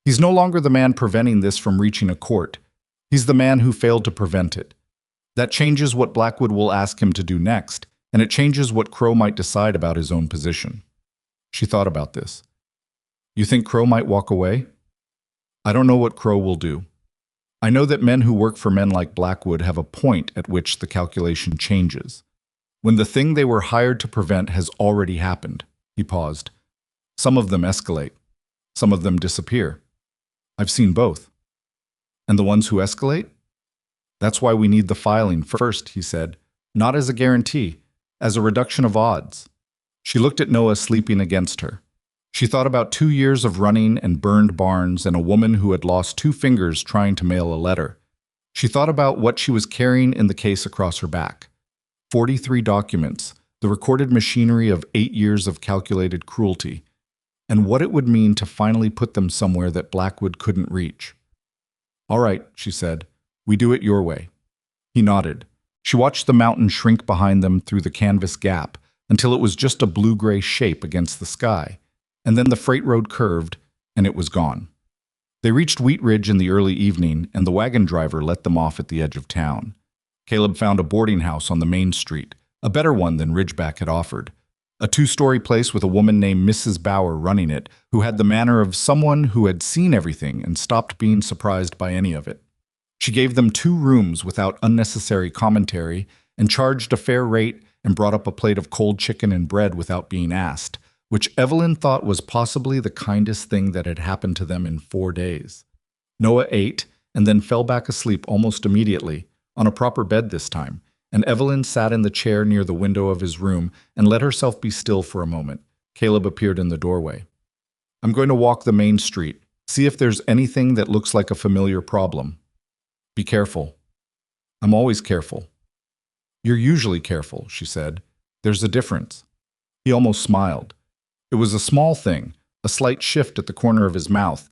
S1: He's no longer the man preventing this from reaching a court. He's the man who failed to prevent it. That changes what Blackwood will ask him to do next, and it changes what Crow might decide about his own position." She thought about this. "You think Crow might walk away?" "I don't know what Crow will do. I know that men who work for men like Blackwood have a point at which the calculation changes. When the thing they were hired to prevent has already happened." He paused. "Some of them escalate. Some of them disappear. I've seen both." "And the ones who escalate?" "That's why we need the filing first," he said. "Not as a guarantee, as a reduction of odds." She looked at Noah sleeping against her. She thought about 2 years of running and burned barns and a woman who had lost 2 fingers trying to mail a letter. She thought about what she was carrying in the case across her back. 43 documents, the recorded machinery of 8 years of calculated cruelty, and what it would mean to finally put them somewhere that Blackwood couldn't reach. "All right," she said. "We do it your way." He nodded. She watched the mountain shrink behind them through the canvas gap until it was just a blue-gray shape against the sky, and then the freight road curved, and it was gone. They reached Wheat Ridge in the early evening, and the wagon driver let them off at the edge of town. Caleb found a boarding house on the main street, a better one than Ridgeback had offered. A 2-story place with a woman named Mrs. Bauer running it, who had the manner of someone who had seen everything and stopped being surprised by any of it. She gave them 2 rooms without unnecessary commentary and charged a fair rate and brought up a plate of cold chicken and bread without being asked, which Evelyn thought was possibly the kindest thing that had happened to them in 4 days. Noah ate and then fell back asleep almost immediately, on a proper bed this time, and Evelyn sat in the chair near the window of his room and let herself be still for a moment. Caleb appeared in the doorway. "I'm going to walk the main street, see if there's anything that looks like a familiar problem." "Be careful." "I'm always careful." "You're usually careful," she said. "There's a difference." He almost smiled. It was a small thing, a slight shift at the corner of his mouth,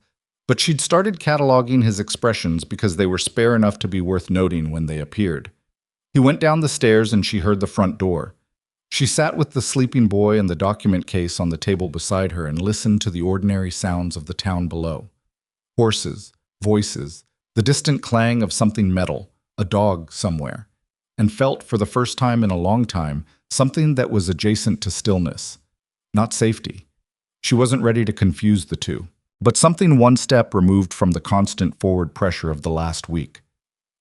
S1: but she'd started cataloging his expressions because they were spare enough to be worth noting when they appeared. He went down the stairs and she heard the front door. She sat with the sleeping boy and the document case on the table beside her and listened to the ordinary sounds of the town below. Horses, voices, the distant clang of something metal, a dog somewhere, and felt for the first time in a long time something that was adjacent to stillness, not safety. She wasn't ready to confuse the two, but something one step removed from the constant forward pressure of the last week.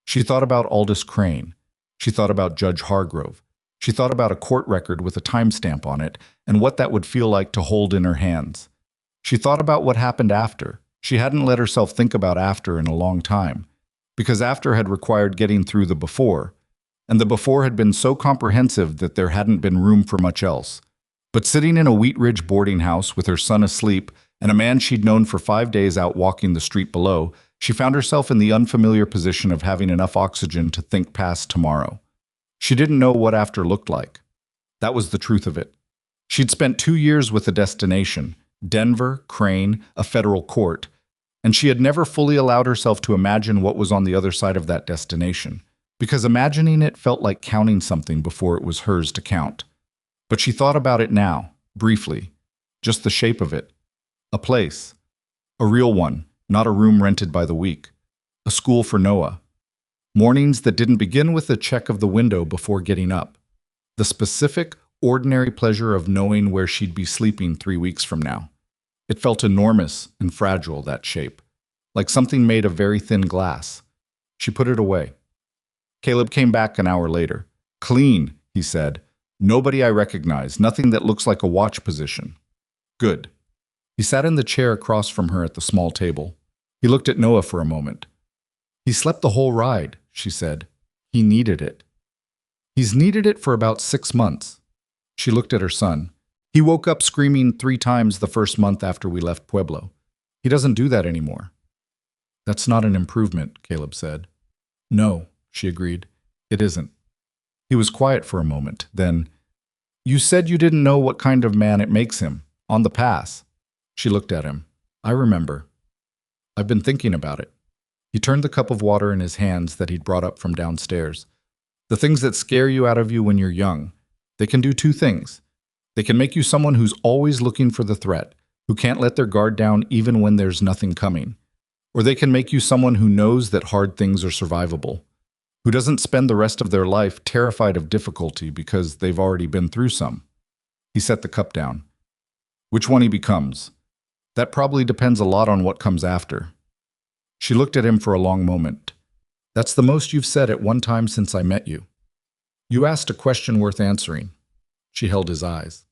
S1: She thought about Aldous Crane. She thought about Judge Hargrove. She thought about a court record with a timestamp on it and what that would feel like to hold in her hands. She thought about what happened after. She hadn't let herself think about after in a long time, because after had required getting through the before, and the before had been so comprehensive that there hadn't been room for much else. But sitting in a Wheat Ridge boarding house with her son asleep and a man she'd known for 5 days out walking the street below, she found herself in the unfamiliar position of having enough oxygen to think past tomorrow. She didn't know what after looked like. That was the truth of it. She'd spent 2 years with a destination, Denver, Crane, a federal court, and she had never fully allowed herself to imagine what was on the other side of that destination, because imagining it felt like counting something before it was hers to count. But she thought about it now, briefly, just the shape of it. A place. A real one, not a room rented by the week. A school for Noah. Mornings that didn't begin with a check of the window before getting up. The specific, ordinary pleasure of knowing where she'd be sleeping 3 weeks from now. It felt enormous and fragile, that shape, like something made of very thin glass. She put it away. Caleb came back an hour later. Clean, he said. Nobody I recognize, nothing that looks like a watch position. Good. He sat in the chair across from her at the small table. He looked at Noah for a moment. He slept the whole ride, she said. He needed it. He's needed it for about 6 months. She looked at her son. He woke up screaming 3 times the first month after we left Pueblo. He doesn't do that anymore. That's not an improvement, Caleb said. No, she agreed. It isn't. He was quiet for a moment. Then, you said you didn't know what kind of man it makes him, on the pass. She looked at him. I remember. I've been thinking about it. He turned the cup of water in his hands that he'd brought up from downstairs. The things that scare you out of you when you're young, they can do 2 things. They can make you someone who's always looking for the threat, who can't let their guard down even when there's nothing coming. Or they can make you someone who knows that hard things are survivable, who doesn't spend the rest of their life terrified of difficulty because they've already been through some. He set the cup down. Which one he becomes? That probably depends a lot on what comes after. She looked at him for a long moment. That's the most you've said at one time since I met you. You asked a question worth answering. She held his eyes.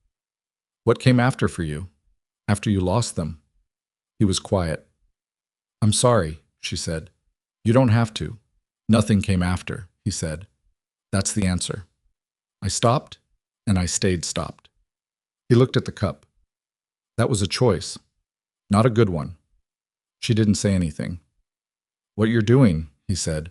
S1: What came after for you? After you lost them? He was quiet. I'm sorry, she said. You don't have to. Nothing came after, he said. That's the answer. I stopped, and I stayed stopped. He looked at the cup. That was a choice. Not a good one. She didn't say anything. What you're doing, he said.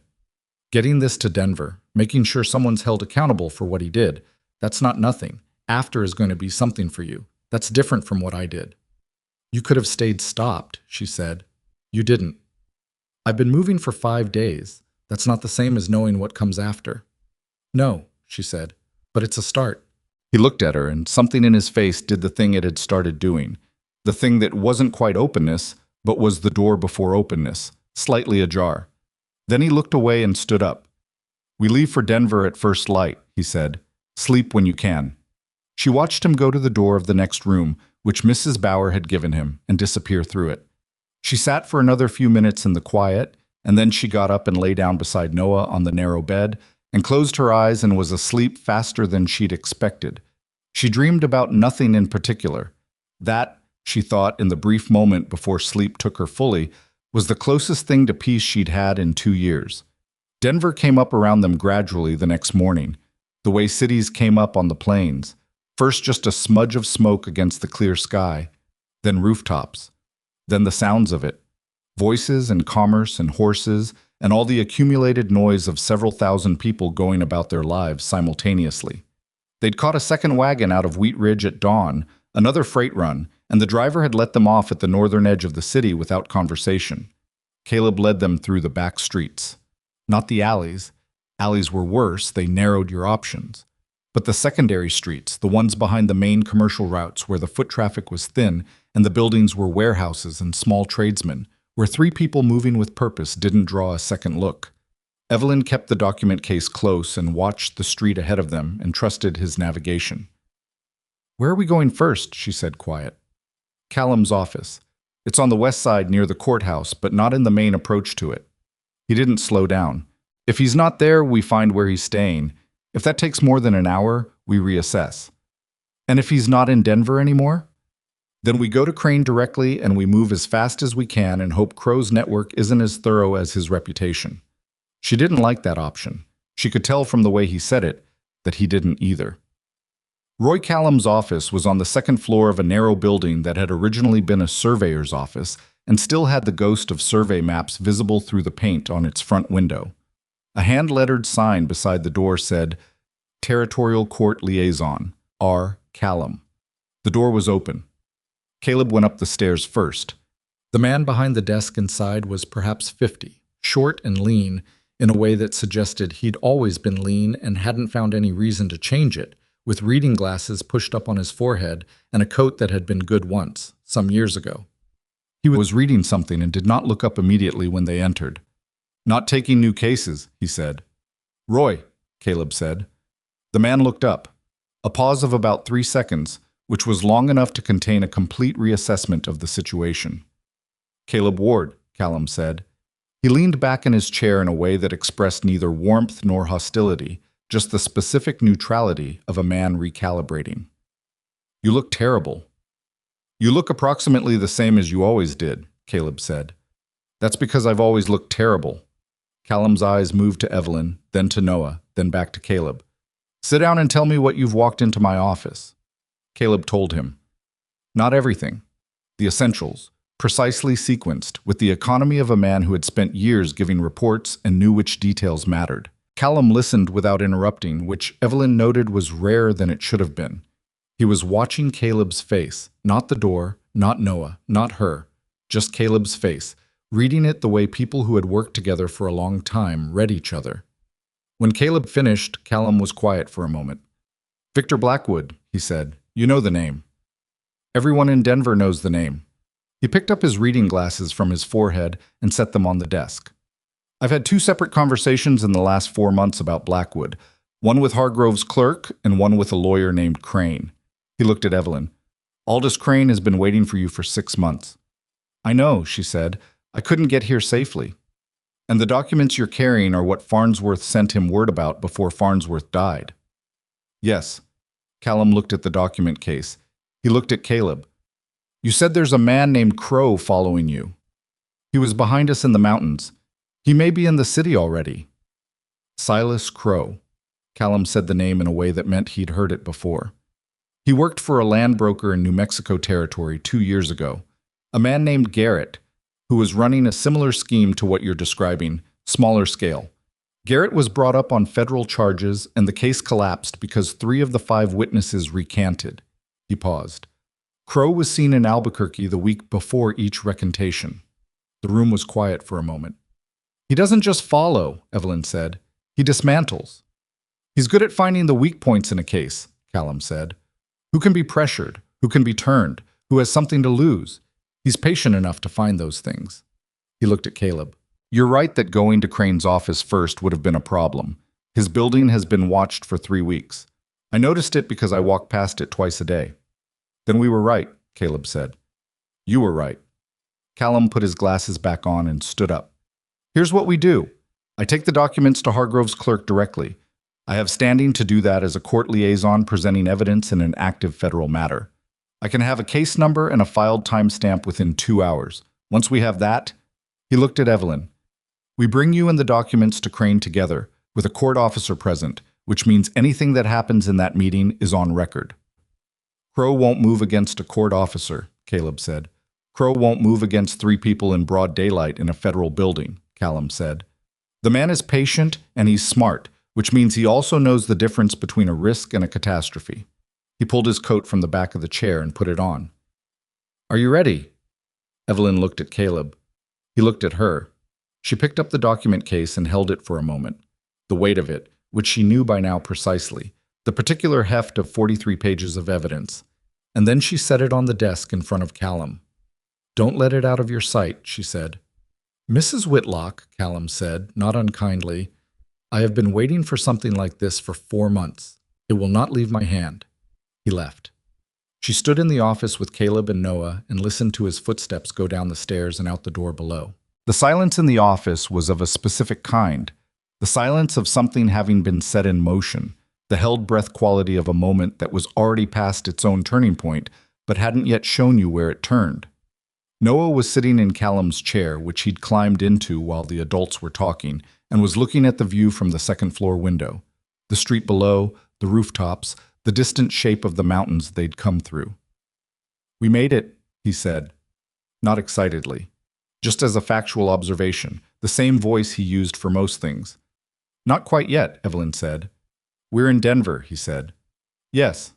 S1: Getting this to Denver, making sure someone's held accountable for what he did, that's not nothing. After is going to be something for you. That's different from what I did. You could have stayed stopped, she said. You didn't. I've been moving for 5 days. That's not the same as knowing what comes after. No, she said, but it's a start. He looked at her, and something in his face did the thing it had started doing. The thing that wasn't quite openness, but was the door before openness, slightly ajar. Then he looked away and stood up. We leave for Denver at first light, he said. Sleep when you can. She watched him go to the door of the next room, which Mrs. Bauer had given him, and disappear through it. She sat for another few minutes in the quiet, and then she got up and lay down beside Noah on the narrow bed, and closed her eyes and was asleep faster than she'd expected. She dreamed about nothing in particular. That, she thought in the brief moment before sleep took her fully, was the closest thing to peace she'd had in 2 years. Denver came up around them gradually the next morning, the way cities came up on the plains. First just a smudge of smoke against the clear sky, then rooftops, then the sounds of it. Voices and commerce and horses and all the accumulated noise of several thousand people going about their lives simultaneously. They'd caught a second wagon out of Wheat Ridge at dawn, another freight run, and the driver had let them off at the northern edge of the city without conversation. Caleb led them through the back streets. Not the alleys. Alleys were worse, they narrowed your options. But the secondary streets, the ones behind the main commercial routes where the foot traffic was thin and the buildings were warehouses and small tradesmen, where three people moving with purpose didn't draw a second look. Evelyn kept the document case close and watched the street ahead of them and trusted his navigation. "Where are we going first?" she said quiet. "Callum's office. It's on the west side near the courthouse, but not in the main approach to it." He didn't slow down. "If he's not there, we find where he's staying. If that takes more than an hour, we reassess. And if he's not in Denver anymore? Then we go to Crane directly and we move as fast as we can and hope Crow's network isn't as thorough as his reputation." She didn't like that option. She could tell from the way he said it that he didn't either. Roy Callum's office was on the second floor of a narrow building that had originally been a surveyor's office and still had the ghost of survey maps visible through the paint on its front window. A hand-lettered sign beside the door said, "Territorial Court Liaison, R. Callum." The door was open. Caleb went up the stairs first. The man behind the desk inside was perhaps 50, short and lean, in a way that suggested he'd always been lean and hadn't found any reason to change it, with reading glasses pushed up on his forehead and a coat that had been good once, some years ago. He was reading something and did not look up immediately when they entered. "Not taking new cases," he said. "Roy," Caleb said. The man looked up. A pause of about 3 seconds, which was long enough to contain a complete reassessment of the situation. "Caleb Ward," Callum said. He leaned back in his chair in a way that expressed neither warmth nor hostility, just the specific neutrality of a man recalibrating. "You look terrible." "You look approximately the same as you always did," Caleb said. "That's because I've always looked terrible." Callum's eyes moved to Evelyn, then to Noah, then back to Caleb. "Sit down and tell me what you've walked into my office." Caleb told him. Not everything. The essentials, precisely sequenced, with the economy of a man who had spent years giving reports and knew which details mattered. Callum listened without interrupting, which Evelyn noted was rarer than it should have been. He was watching Caleb's face, not the door, not Noah, not her, just Caleb's face, reading it the way people who had worked together for a long time read each other. When Caleb finished, Callum was quiet for a moment. "Victor Blackwood," he said. "You know the name." "Everyone in Denver knows the name." He picked up his reading glasses from his forehead and set them on the desk. "I've had 2 separate conversations in the last 4 months about Blackwood, one with Hargrove's clerk and one with a lawyer named Crane." He looked at Evelyn. "Aldous Crane has been waiting for you for 6 months." "I know," she said. "I couldn't get here safely." "And the documents you're carrying are what Farnsworth sent him word about before Farnsworth died." "Yes." Callum looked at the document case. He looked at Caleb. "You said there's a man named Crow following you." "He was behind us in the mountains. He may be in the city already." Silas Crow. Callum said the name in a way that meant he'd heard it before. "He worked for a land broker in New Mexico territory 2 years ago. A man named Garrett, who was running a similar scheme to what you're describing, smaller scale. Garrett was brought up on federal charges, and the case collapsed because 3 of the 5 witnesses recanted." He paused. "Crow was seen in Albuquerque the week before each recantation." The room was quiet for a moment. "He doesn't just follow," Evelyn said. "He dismantles." "He's good at finding the weak points in a case," Callum said. "Who can be pressured, who can be turned, who has something to lose. He's patient enough to find those things." He looked at Caleb. "You're right that going to Crane's office first would have been a problem. His building has been watched for 3 weeks. I noticed it because I walk past it twice a day." "Then we were right," Caleb said. "You were right." Callum put his glasses back on and stood up. "Here's what we do. I take the documents to Hargrove's clerk directly. I have standing to do that as a court liaison presenting evidence in an active federal matter. I can have a case number and a filed timestamp within 2 hours. Once we have that," he looked at Evelyn, "we bring you and the documents to Crane together, with a court officer present, which means anything that happens in that meeting is on record." "Crow won't move against a court officer," Caleb said. "Crow won't move against 3 people in broad daylight in a federal building," Callum said. "The man is patient and he's smart, which means he also knows the difference between a risk and a catastrophe. He pulled his coat from the back of the chair and put it on. Are you ready? Evelyn looked at Caleb. He looked at her. She picked up the document case and held it for a moment. The weight of it, which she knew by now precisely, the particular heft of 43 pages of evidence. And then she set it on the desk in front of Callum. Don't let it out of your sight, she said. Mrs. Whitlock, Callum said, not unkindly, I have been waiting for something like this for 4 months. It will not leave my hand. He left. She stood in the office with Caleb and Noah and listened to his footsteps go down the stairs and out the door below. The silence in the office was of a specific kind, the silence of something having been set in motion, the held breath quality of a moment that was already past its own turning point, but hadn't yet shown you where it turned. Noah was sitting in Callum's chair, which he'd climbed into while the adults were talking, and was looking at the view from the second-floor window, the street below, the rooftops, the distant shape of the mountains they'd come through. We made it, he said, not excitedly, just as a factual observation, the same voice he used for most things. Not quite yet, Evelyn said. We're in Denver, he said. Yes.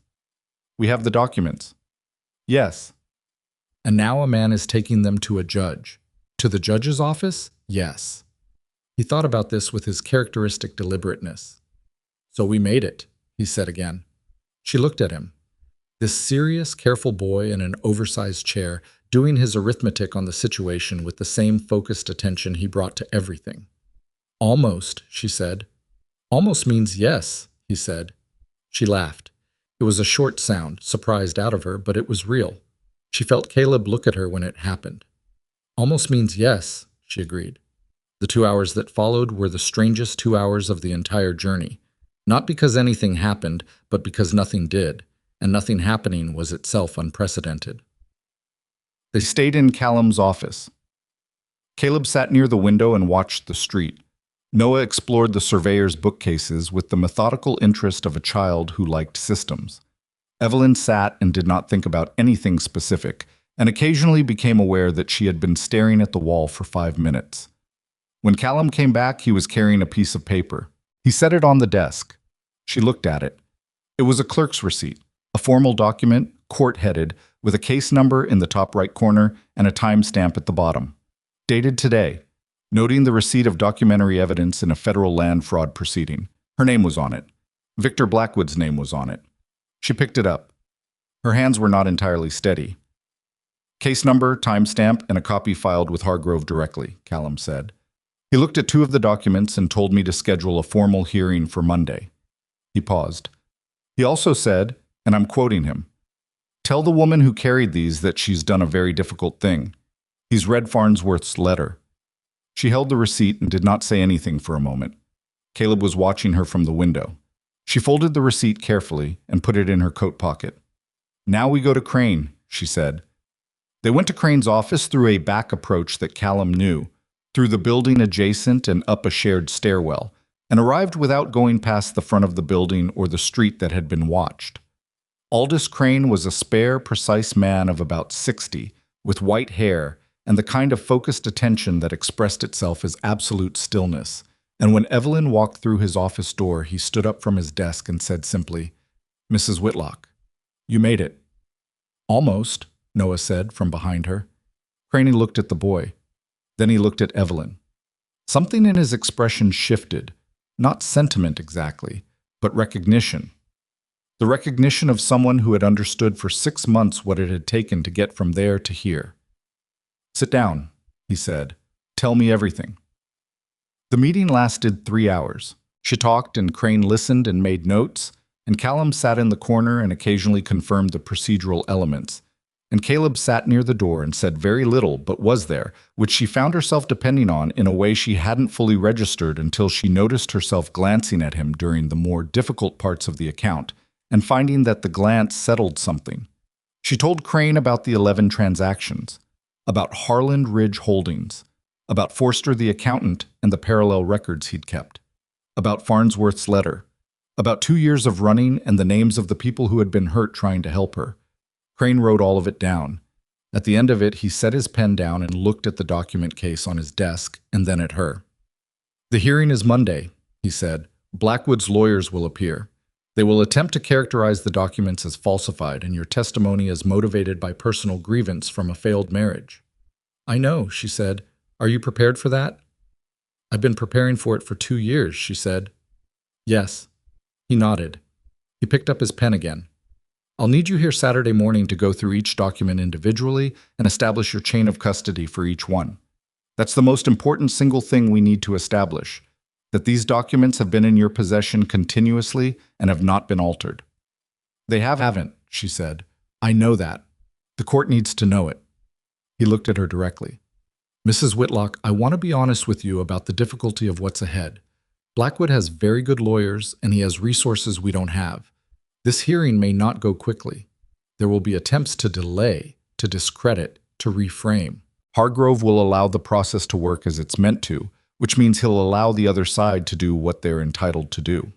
S1: We have the documents. Yes. And now a man is taking them to a judge. To the judge's office? Yes. He thought about this with his characteristic deliberateness. So we made it, he said again. She looked at him. This serious, careful boy in an oversized chair, doing his arithmetic on the situation with the same focused attention he brought to everything. Almost, she said. Almost means yes, he said. She laughed. It was a short sound, surprised out of her, but it was real. She felt Caleb look at her when it happened. Almost means yes, she agreed. The 2 hours that followed were the strangest 2 hours of the entire journey. Not because anything happened, but because nothing did, and nothing happening was itself unprecedented. They stayed in Callum's office. Caleb sat near the window and watched the street. Noah explored the surveyor's bookcases with the methodical interest of a child who liked systems. Evelyn sat and did not think about anything specific, and occasionally became aware that she had been staring at the wall for 5 minutes. When Callum came back, he was carrying a piece of paper. He set it on the desk. She looked at it. It was a clerk's receipt, a formal document, court-headed, with a case number in the top right corner and a timestamp at the bottom. Dated today, noting the receipt of documentary evidence in a federal land fraud proceeding. Her name was on it. Victor Blackwood's name was on it. She picked it up. Her hands were not entirely steady. Case number, timestamp, and a copy filed with Hargrove directly, Callum said. He looked at 2 of the documents and told me to schedule a formal hearing for Monday. He paused. He also said, and I'm quoting him, "Tell the woman who carried these that she's done a very difficult thing. He's read Farnsworth's letter." She held the receipt and did not say anything for a moment. Caleb was watching her from the window. She folded the receipt carefully and put it in her coat pocket. Now we go to Crane, she said. They went to Crane's office through a back approach that Callum knew, through the building adjacent and up a shared stairwell, and arrived without going past the front of the building or the street that had been watched. Aldous Crane was a spare, precise man of about 60, with white hair and the kind of focused attention that expressed itself as absolute stillness. And when Evelyn walked through his office door, he stood up from his desk and said simply, "Mrs. Whitlock, you made it." "Almost," Noah said from behind her. Crane looked at the boy. Then he looked at Evelyn. Something in his expression shifted, not sentiment exactly, but recognition. The recognition of someone who had understood for 6 months what it had taken to get from there to here. "Sit down," he said. "Tell me everything." The meeting lasted 3 hours. She talked and Crane listened and made notes, and Callum sat in the corner and occasionally confirmed the procedural elements. And Caleb sat near the door and said very little, but was there, which she found herself depending on in a way she hadn't fully registered until she noticed herself glancing at him during the more difficult parts of the account, and finding that the glance settled something. She told Crane about the 11 transactions, about Harland Ridge Holdings, about Forster the accountant and the parallel records he'd kept, about Farnsworth's letter, about 2 years of running and the names of the people who had been hurt trying to help her. Crane wrote all of it down. At the end of it, he set his pen down and looked at the document case on his desk and then at her. "The hearing is Monday," he said. Blackwood's lawyers will appear. They will attempt to characterize the documents as falsified and your testimony as motivated by personal grievance from a failed marriage. I know, she said. Are you prepared for that? I've been preparing for it for 2 years, she said. Yes. He nodded. He picked up his pen again. I'll need you here Saturday morning to go through each document individually and establish your chain of custody for each one. That's the most important single thing we need to establish, that these documents have been in your possession continuously and have not been altered. They haven't, she said. I know that. The court needs to know it. He looked at her directly. Mrs. Whitlock, I want to be honest with you about the difficulty of what's ahead. Blackwood has very good lawyers, and he has resources we don't have. This hearing may not go quickly. There will be attempts to delay, to discredit, to reframe. Hargrove will allow the process to work as it's meant to, which means he'll allow the other side to do what they're entitled to do.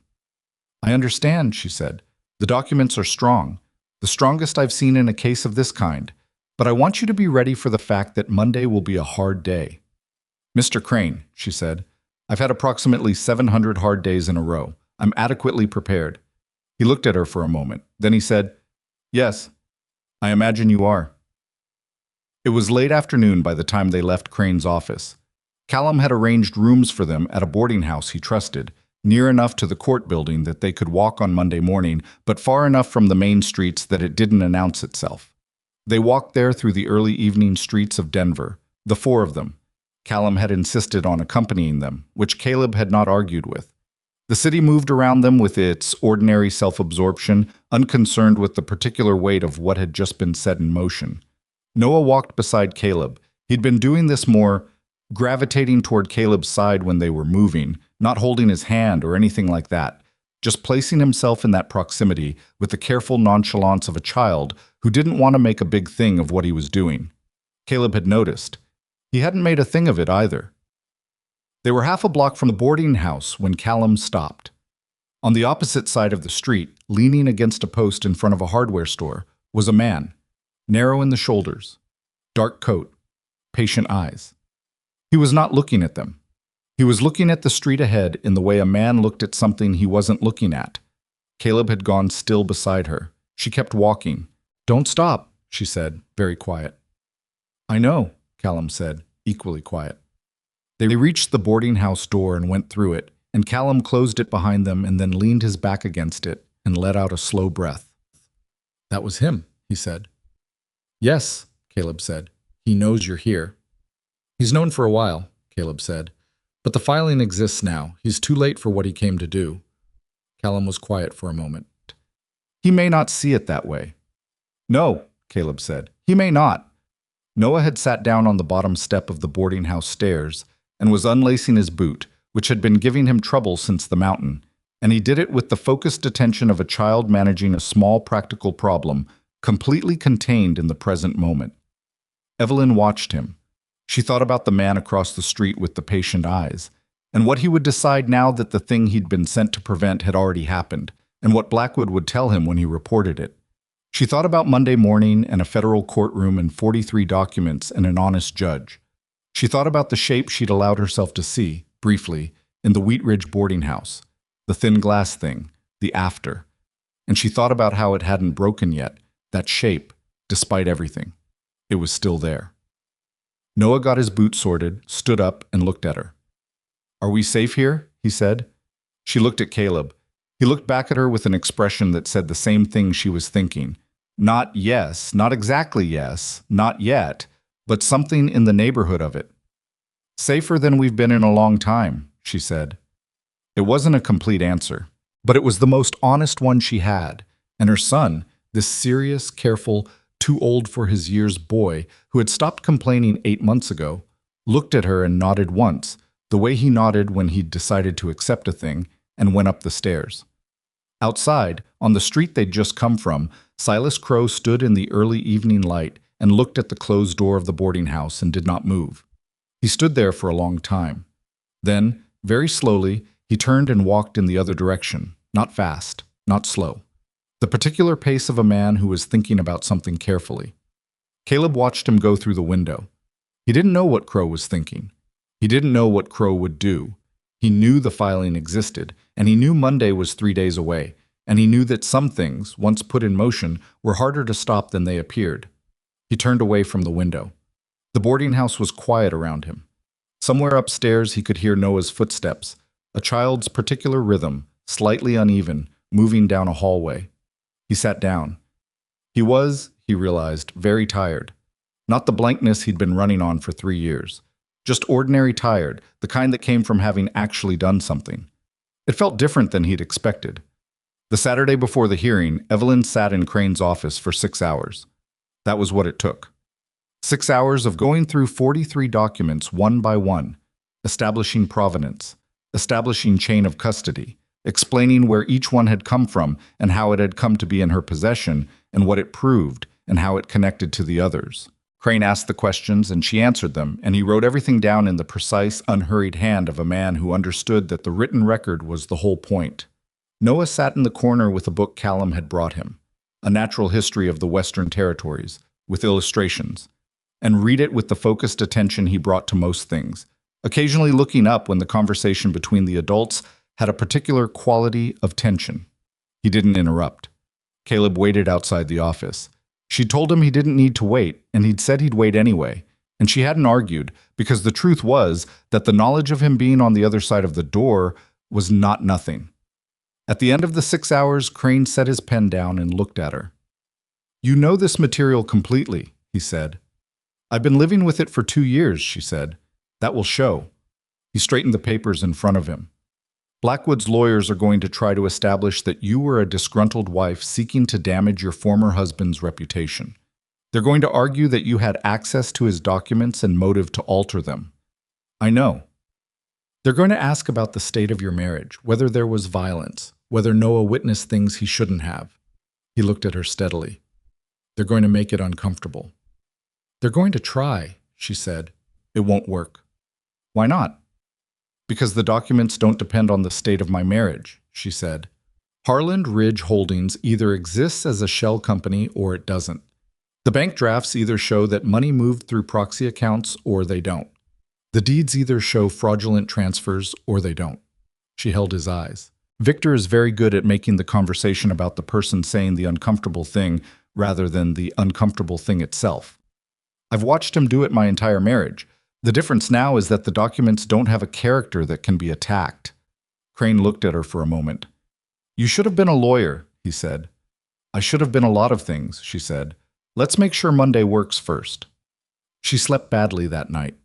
S1: I understand, she said. The documents are strong, the strongest I've seen in a case of this kind, but I want you to be ready for the fact that Monday will be a hard day. Mr. Crane, she said, I've had approximately 700 hard days in a row. I'm adequately prepared. He looked at her for a moment. Then he said, Yes, I imagine you are. It was late afternoon by the time they left Crane's office. Callum had arranged rooms for them at a boarding house he trusted, near enough to the court building that they could walk on Monday morning, but far enough from the main streets that it didn't announce itself. They walked there through the early evening streets of Denver, the four of them. Callum had insisted on accompanying them, which Caleb had not argued with. The city moved around them with its ordinary self-absorption, unconcerned with the particular weight of what had just been set in motion. Noah walked beside Caleb. He'd been doing this more, gravitating toward Caleb's side when they were moving, not holding his hand or anything like that, just placing himself in that proximity with the careful nonchalance of a child who didn't want to make a big thing of what he was doing. Caleb had noticed. He hadn't made a thing of it either. They were half a block from the boarding house when Callum stopped. On the opposite side of the street, leaning against a post in front of a hardware store, was a man, narrow in the shoulders, dark coat, patient eyes. He was not looking at them. He was looking at the street ahead in the way a man looked at something he wasn't looking at. Caleb had gone still beside her. She kept walking. Don't stop, she said, very quiet. I know, Callum said, equally quiet. They reached the boarding house door and went through it, and Callum closed it behind them and then leaned his back against it and let out a slow breath. That was him, he said. Yes, Caleb said. He knows you're here. He's known for a while, Caleb said. But the filing exists now. He's too late for what he came to do. Callum was quiet for a moment. He may not see it that way. No, Caleb said. He may not. Noah had sat down on the bottom step of the boarding house stairs and was unlacing his boot, which had been giving him trouble since the mountain, and he did it with the focused attention of a child managing a small practical problem, completely contained in the present moment. Evelyn watched him. She thought about the man across the street with the patient eyes, and what he would decide now that the thing he'd been sent to prevent had already happened, and what Blackwood would tell him when he reported it. She thought about Monday morning and a federal courtroom and 43 documents and an honest judge. She thought about the shape she'd allowed herself to see, briefly, in the Wheat Ridge boarding house, the thin glass thing, the after. And she thought about how it hadn't broken yet, that shape, despite everything. It was still there. Noah got his boot sorted, stood up, and looked at her. Are we safe here? He said. She looked at Caleb. He looked back at her with an expression that said the same thing she was thinking. Not yes, not exactly yes, not yet, but something in the neighborhood of it. Safer than we've been in a long time, she said. It wasn't a complete answer, but it was the most honest one she had, and her son, this serious, careful, too old for his years boy who had stopped complaining 8 months ago, looked at her and nodded once, the way he nodded when he'd decided to accept a thing, and went up the stairs. Outside, on the street they'd just come from, Silas Crow stood in the early evening light and looked at the closed door of the boarding house and did not move. He stood there for a long time. Then, very slowly, he turned and walked in the other direction, not fast, not slow. The particular pace of a man who was thinking about something carefully. Caleb watched him go through the window. He didn't know what Crow was thinking. He didn't know what Crow would do. He knew the filing existed, and he knew Monday was 3 days away, and he knew that some things, once put in motion, were harder to stop than they appeared. He turned away from the window. The boarding house was quiet around him. Somewhere upstairs he could hear Noah's footsteps, a child's particular rhythm, slightly uneven, moving down a hallway. He sat down. He was, he realized, very tired. Not the blankness he'd been running on for 3 years. Just ordinary tired, the kind that came from having actually done something. It felt different than he'd expected. The Saturday before the hearing, Evelyn sat in Crane's office for 6 hours. That was what it took. 6 hours of going through 43 documents one by one, establishing provenance, establishing chain of custody, explaining where each one had come from and how it had come to be in her possession and what it proved and how it connected to the others. Crane asked the questions and she answered them, and he wrote everything down in the precise, unhurried hand of a man who understood that the written record was the whole point. Noah sat in the corner with a book Callum had brought him, A Natural History of the Western Territories, with illustrations, and read it with the focused attention he brought to most things, occasionally looking up when the conversation between the adults had a particular quality of tension. He didn't interrupt. Caleb waited outside the office. She'd told him he didn't need to wait, and he'd said he'd wait anyway, and she hadn't argued, because the truth was that the knowledge of him being on the other side of the door was not nothing. At the end of the 6 hours, Crane set his pen down and looked at her. "You know this material completely," he said. "I've been living with it for 2 years," she said. "That will show." He straightened the papers in front of him. "Blackwood's lawyers are going to try to establish that you were a disgruntled wife seeking to damage your former husband's reputation. They're going to argue that you had access to his documents and motive to alter them. I know. They're going to ask about the state of your marriage, whether there was violence, whether Noah witnessed things he shouldn't have." He looked at her steadily. "They're going to make it uncomfortable." "They're going to try," she said. "It won't work." "Why not?" "Because the documents don't depend on the state of my marriage," she said. "Harland Ridge Holdings either exists as a shell company or it doesn't. The bank drafts either show that money moved through proxy accounts or they don't. The deeds either show fraudulent transfers or they don't." She held his eyes. Victor is very good at making the conversation about the person saying the uncomfortable thing rather than the uncomfortable thing itself. I've watched him do it my entire marriage. The difference now is that the documents don't have a character that can be attacked. Crane looked at her for a moment. "You should have been a lawyer," he said. "I should have been a lot of things," she said. "Let's make sure Monday works first." She slept badly that night.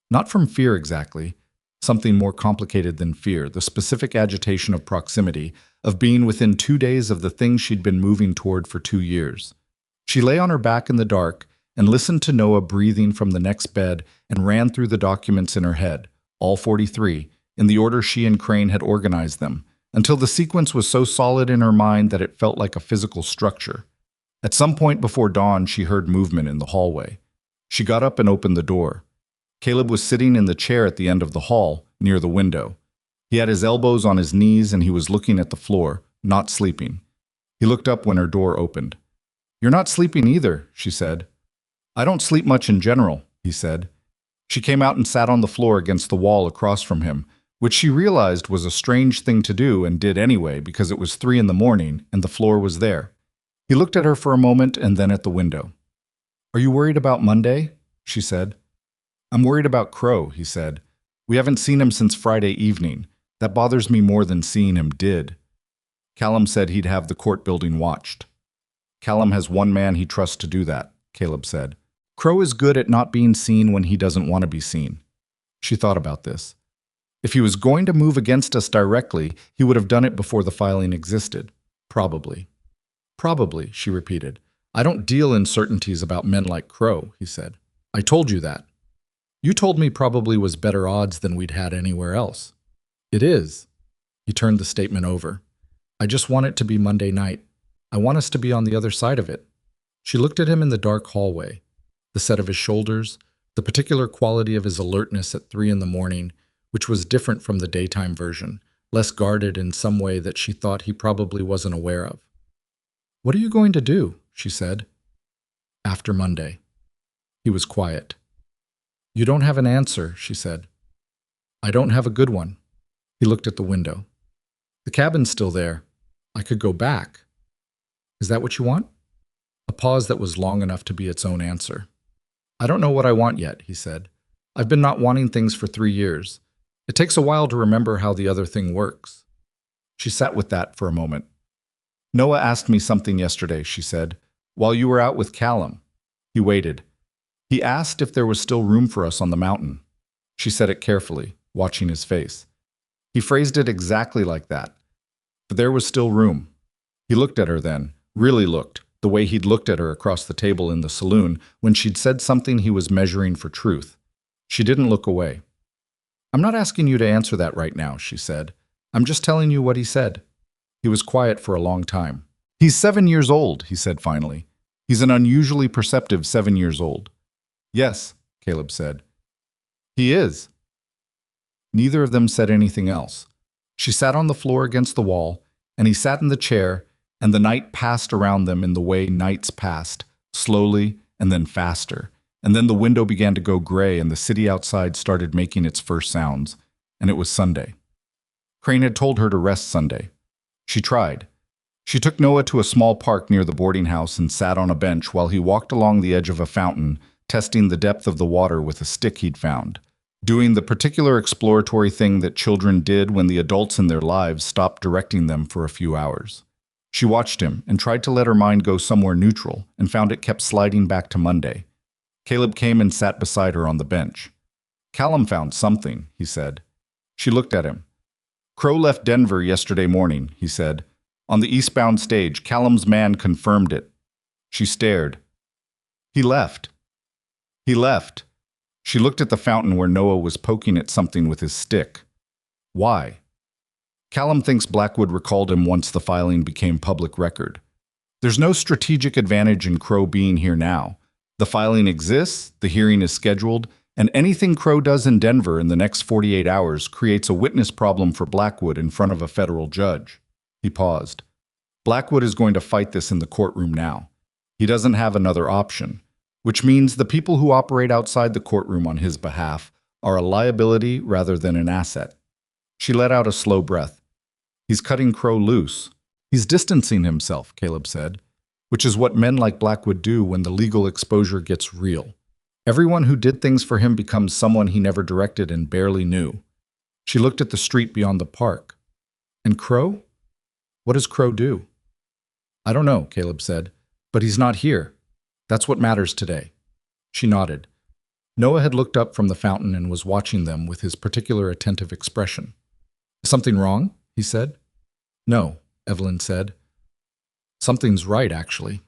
S1: Not from fear exactly. Something more complicated than fear, the specific agitation of proximity, of being within 2 days of the thing she'd been moving toward for 2 years. She lay on her back in the dark and listened to Noah breathing from the next bed and ran through the documents in her head, all 43, in the order she and Crane had organized them, until the sequence was so solid in her mind that it felt like a physical structure. At some point before dawn, she heard movement in the hallway. She got up and opened the door. Caleb was sitting in the chair at the end of the hall, near the window. He had his elbows on his knees and he was looking at the floor, not sleeping. He looked up when her door opened. "You're not sleeping either," she said. "I don't sleep much in general," he said. She came out and sat on the floor against the wall across from him, which she realized was a strange thing to do and did anyway because it was 3 in the morning and the floor was there. He looked at her for a moment and then at the window. "Are you worried about Monday?" she said. "I'm worried about Crow," he said. "We haven't seen him since Friday evening. That bothers me more than seeing him did." Callum said he'd have the court building watched. "Callum has one man he trusts to do that," Caleb said. "Crow is good at not being seen when he doesn't want to be seen." She thought about this. If he was going to move against us directly, he would have done it before the filing existed. Probably. "Probably," she repeated. "I don't deal in certainties about men like Crow," he said. "I told you that." "You told me probably was better odds than we'd had anywhere else." "It is." He turned the statement over. "I just want it to be Monday night. I want us to be on the other side of it." She looked at him in the dark hallway. The set of his shoulders, the particular quality of his alertness at 3 in the morning, which was different from the daytime version, less guarded in some way that she thought he probably wasn't aware of. "What are you going to do?" she said. "After Monday." He was quiet. "You don't have an answer," she said. "I don't have a good one." He looked at the window. The cabin's still there. I could go back. Is that what you want? A pause that was long enough to be its own answer. I don't know what I want yet, he said. I've been not wanting things for 3 years. It takes a while to remember how the other thing works. She sat with that for a moment. Noah asked me something yesterday, she said, while you were out with Callum. He waited. He asked if there was still room for us on the mountain. She said it carefully, watching his face. He phrased it exactly like that. But there was still room. He looked at her then, really looked, the way he'd looked at her across the table in the saloon when she'd said something he was measuring for truth. She didn't look away. I'm not asking you to answer that right now, she said. I'm just telling you what he said. He was quiet for a long time. He's 7 years old, he said finally. He's an unusually perceptive 7 years old. Yes, Caleb said. He is. Neither of them said anything else. She sat on the floor against the wall, and he sat in the chair, and the night passed around them in the way nights passed, slowly and then faster. And then the window began to go gray, and the city outside started making its first sounds, and it was Sunday. Crane had told her to rest Sunday. She tried. She took Noah to a small park near the boarding house and sat on a bench while he walked along the edge of a fountain, testing the depth of the water with a stick he'd found, doing the particular exploratory thing that children did when the adults in their lives stopped directing them for a few hours. She watched him and tried to let her mind go somewhere neutral and found it kept sliding back to Monday. Caleb came and sat beside her on the bench. Callum found something, he said. She looked at him. Crow left Denver yesterday morning, he said. On the eastbound stage, Callum's man confirmed it. She stared. He left. He left. She looked at the fountain where Noah was poking at something with his stick. Why? Callum thinks Blackwood recalled him once the filing became public record. There's no strategic advantage in Crow being here now. The filing exists, the hearing is scheduled, and anything Crow does in Denver in the next 48 hours creates a witness problem for Blackwood in front of a federal judge. He paused. Blackwood is going to fight this in the courtroom now. He doesn't have another option, which means the people who operate outside the courtroom on his behalf are a liability rather than an asset. She let out a slow breath. He's cutting Crow loose. He's distancing himself, Caleb said, which is what men like Blackwood do when the legal exposure gets real. Everyone who did things for him becomes someone he never directed and barely knew. She looked at the street beyond the park. And Crow? What does Crow do? I don't know, Caleb said, but he's not here. That's what matters today. She nodded. Noah had looked up from the fountain and was watching them with his particular attentive expression. Something wrong? He said. No, Evelyn said. Something's right, actually.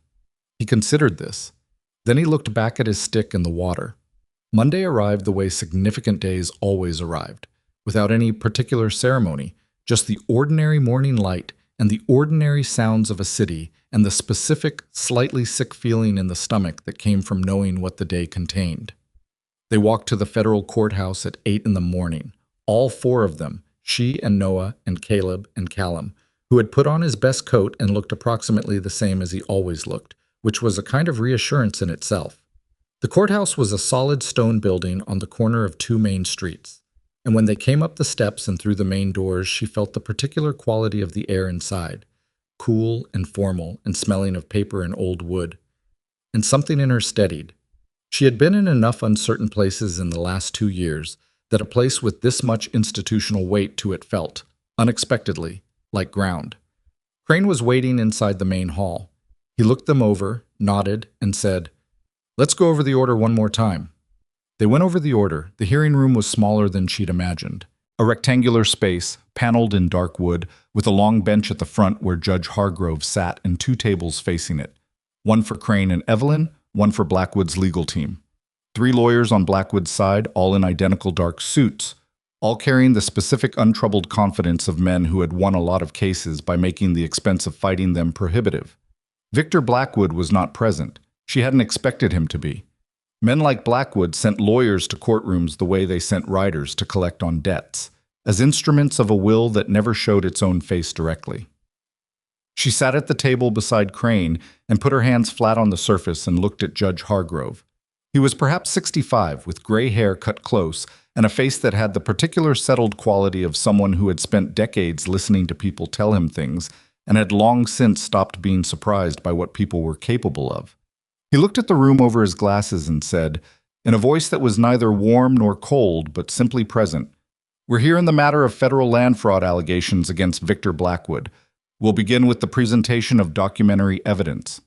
S1: He considered this. Then he looked back at his stick in the water. Monday arrived the way significant days always arrived, without any particular ceremony, just the ordinary morning light and the ordinary sounds of a city and the specific, slightly sick feeling in the stomach that came from knowing what the day contained. They walked to the federal courthouse at 8 in the morning, all 4 of them, she and Noah and Caleb and Callum, who had put on his best coat and looked approximately the same as he always looked, which was a kind of reassurance in itself. The courthouse was a solid stone building on the corner of 2 main streets, and when they came up the steps and through the main doors, she felt the particular quality of the air inside, cool and formal and smelling of paper and old wood. And something in her steadied. She had been in enough uncertain places in the last 2 years that a place with this much institutional weight to it felt, unexpectedly, like ground. Crane was waiting inside the main hall. He looked them over, nodded, and said, "Let's go over the order one more time." They went over the order. The hearing room was smaller than she'd imagined. A rectangular space, paneled in dark wood, with a long bench at the front where Judge Hargrove sat and 2 tables facing it. One for Crane and Evelyn, one for Blackwood's legal team. 3 lawyers on Blackwood's side, all in identical dark suits, all carrying the specific untroubled confidence of men who had won a lot of cases by making the expense of fighting them prohibitive. Victor Blackwood was not present. She hadn't expected him to be. Men like Blackwood sent lawyers to courtrooms the way they sent writers to collect on debts, as instruments of a will that never showed its own face directly. She sat at the table beside Crane and put her hands flat on the surface and looked at Judge Hargrove. He was perhaps 65, with gray hair cut close, and a face that had the particular settled quality of someone who had spent decades listening to people tell him things and had long since stopped being surprised by what people were capable of. He looked at the room over his glasses and said, in a voice that was neither warm nor cold, but simply present, "We're here in the matter of federal land fraud allegations against Victor Blackwood. We'll begin with the presentation of documentary evidence."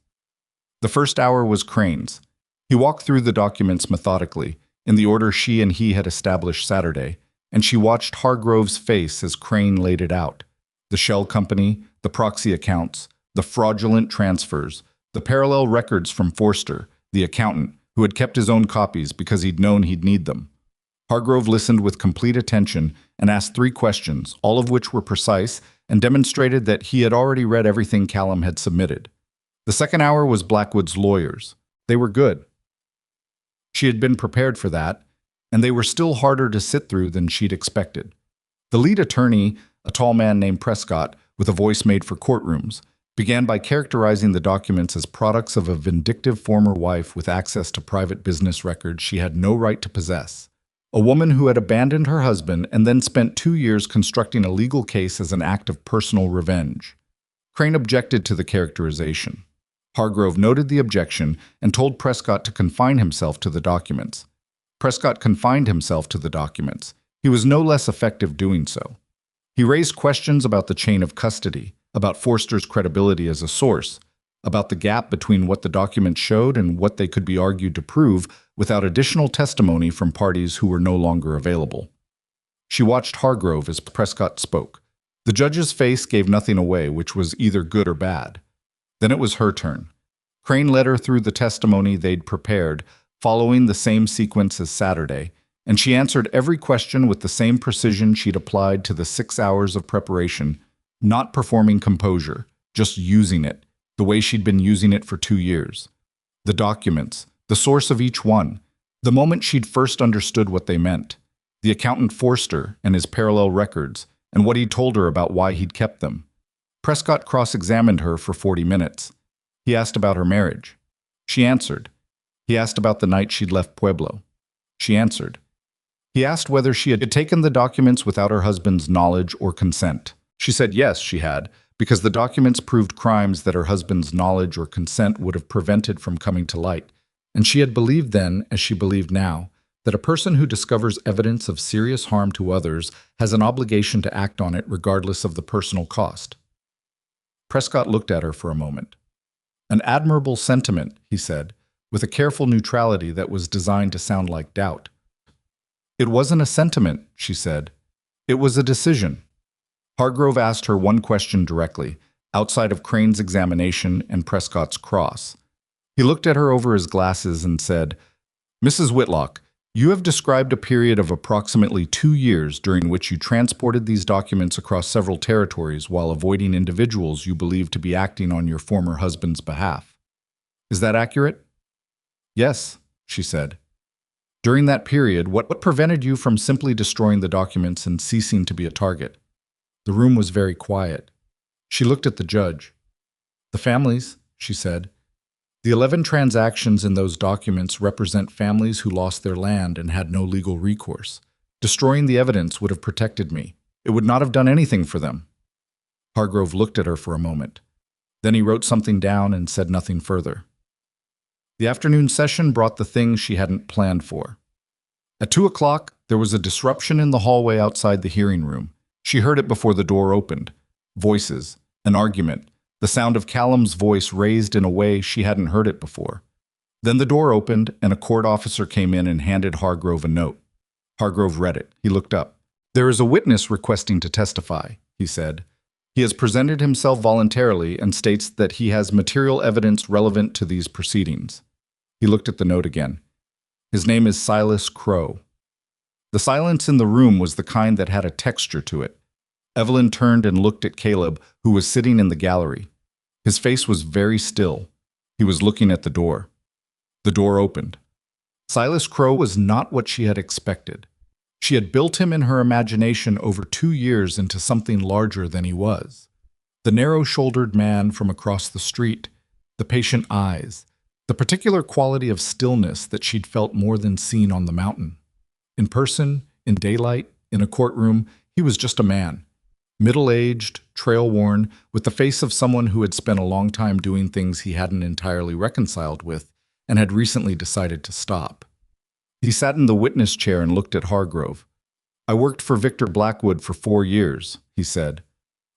S1: The first hour was Crane's. He walked through the documents methodically, in the order she and he had established Saturday, and she watched Hargrove's face as Crane laid it out. The shell company, the proxy accounts, the fraudulent transfers, the parallel records from Forster, the accountant, who had kept his own copies because he'd known he'd need them. Hargrove listened with complete attention and asked 3 questions, all of which were precise and demonstrated that he had already read everything Callum had submitted. The second hour was Blackwood's lawyers. They were good. She had been prepared for that, and they were still harder to sit through than she'd expected. The lead attorney, a tall man named Prescott, with a voice made for courtrooms, began by characterizing the documents as products of a vindictive former wife with access to private business records she had no right to possess. A woman who had abandoned her husband and then spent 2 years constructing a legal case as an act of personal revenge. Crane objected to the characterization. Hargrove noted the objection and told Prescott to confine himself to the documents. Prescott confined himself to the documents. He was no less effective doing so. He raised questions about the chain of custody, about Forster's credibility as a source, about the gap between what the documents showed and what they could be argued to prove without additional testimony from parties who were no longer available. She watched Hargrove as Prescott spoke. The judge's face gave nothing away, which was either good or bad. Then it was her turn. Crane led her through the testimony they'd prepared, following the same sequence as Saturday, and she answered every question with the same precision she'd applied to the 6 hours of preparation, not performing composure, just using it, the way she'd been using it for 2 years. The documents, the source of each one, the moment she'd first understood what they meant, the accountant Forster and his parallel records, and what he'd told her about why he'd kept them. Prescott cross-examined her for 40 minutes. He asked about her marriage. She answered. He asked about the night she'd left Pueblo. She answered. He asked whether she had taken the documents without her husband's knowledge or consent. She said yes, she had, because the documents proved crimes that her husband's knowledge or consent would have prevented from coming to light, and she had believed then, as she believed now, that a person who discovers evidence of serious harm to others has an obligation to act on it regardless of the personal cost. Prescott looked at her for a moment. "An admirable sentiment," he said, with a careful neutrality that was designed to sound like doubt. "It wasn't a sentiment," she said. "It was a decision." Hargrove asked her one question directly, outside of Crane's examination and Prescott's cross. He looked at her over his glasses and said, "Mrs. Whitlock, you have described a period of approximately 2 years during which you transported these documents across several territories while avoiding individuals you believe to be acting on your former husband's behalf. Is that accurate?" "Yes," she said. "During that period, what prevented you from simply destroying the documents and ceasing to be a target?" The room was very quiet. She looked at the judge. "The families," she said. "The 11 transactions in those documents represent families who lost their land and had no legal recourse. Destroying the evidence would have protected me. It would not have done anything for them." Hargrove looked at her for a moment. Then he wrote something down and said nothing further. The afternoon session brought the things she hadn't planned for. At 2 o'clock, there was a disruption in the hallway outside the hearing room. She heard it before the door opened. Voices, an argument, the sound of Callum's voice raised in a way she hadn't heard it before. Then the door opened and a court officer came in and handed Hargrove a note. Hargrove read it. He looked up. "There is a witness requesting to testify," he said. "He has presented himself voluntarily and states that he has material evidence relevant to these proceedings." He looked at the note again. "His name is Silas Crow." The silence in the room was the kind that had a texture to it. Evelyn turned and looked at Caleb, who was sitting in the gallery. His face was very still. He was looking at the door. The door opened. Silas Crow was not what she had expected. She had built him in her imagination over 2 years into something larger than he was. The narrow-shouldered man from across the street, the patient eyes, the particular quality of stillness that she'd felt more than seen on the mountain. In person, In daylight, in a courtroom, he was just a man. Middle-aged, trail-worn, with the face of someone who had spent a long time doing things he hadn't entirely reconciled with and had recently decided to stop. He sat in the witness chair and looked at Hargrove. "I worked for Victor Blackwood for 4 years," he said.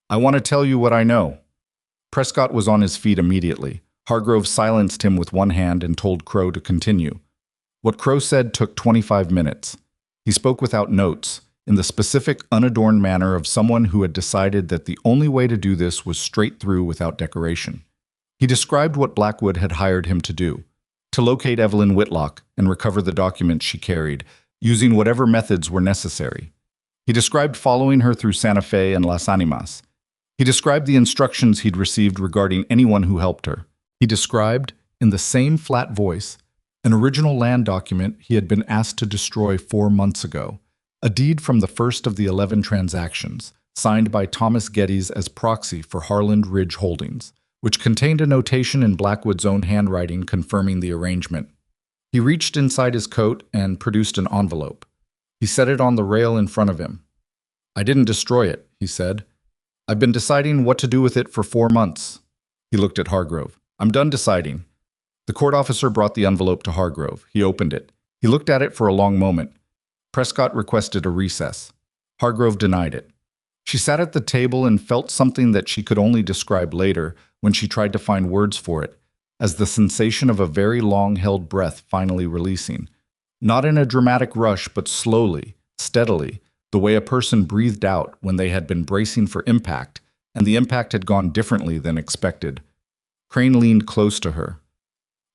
S1: "I want to tell you what I know." Prescott was on his feet immediately. Hargrove silenced him with one hand and told Crow to continue. What Crow said took 25 minutes. He spoke without notes, in the specific, unadorned manner of someone who had decided that the only way to do this was straight through without decoration. He described what Blackwood had hired him to do: to locate Evelyn Whitlock and recover the documents she carried, using whatever methods were necessary. He described following her through Santa Fe and Las Animas. He described the instructions he'd received regarding anyone who helped her. He described, in the same flat voice, an original land document he had been asked to destroy 4 months ago, a deed from the first of the 11 transactions, signed by Thomas Geddes as proxy for Harland Ridge Holdings, which contained a notation in Blackwood's own handwriting confirming the arrangement. He reached inside his coat and produced an envelope. He set it on the rail in front of him. "I didn't destroy it," he said. "I've been deciding what to do with it for 4 months." He looked at Hargrove. "I'm done deciding." The court officer brought the envelope to Hargrove. He opened it. He looked at it for a long moment. Prescott requested a recess. Hargrove denied it. She sat at the table and felt something that she could only describe later when she tried to find words for it, as the sensation of a very long-held breath finally releasing. Not in a dramatic rush, but slowly, steadily, the way a person breathed out when they had been bracing for impact, and the impact had gone differently than expected. Crane leaned close to her.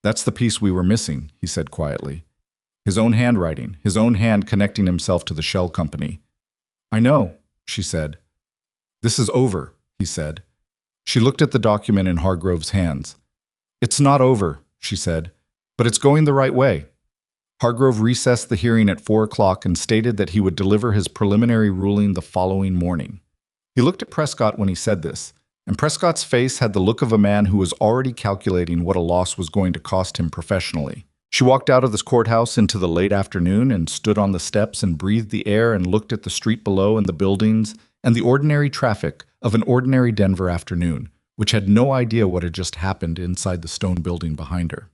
S1: "That's the piece we were missing," he said quietly. His own handwriting, his own hand connecting himself to the shell company. "I know," she said. "This is over," he said. She looked at the document in Hargrove's hands. "It's not over," she said, "but it's going the right way." Hargrove recessed the hearing at 4 o'clock and stated that he would deliver his preliminary ruling the following morning. He looked at Prescott when he said this, and Prescott's face had the look of a man who was already calculating what a loss was going to cost him professionally. She walked out of this courthouse into the late afternoon and stood on the steps and breathed the air and looked at the street below and the buildings and the ordinary traffic of an ordinary Denver afternoon, which had no idea what had just happened inside the stone building behind her.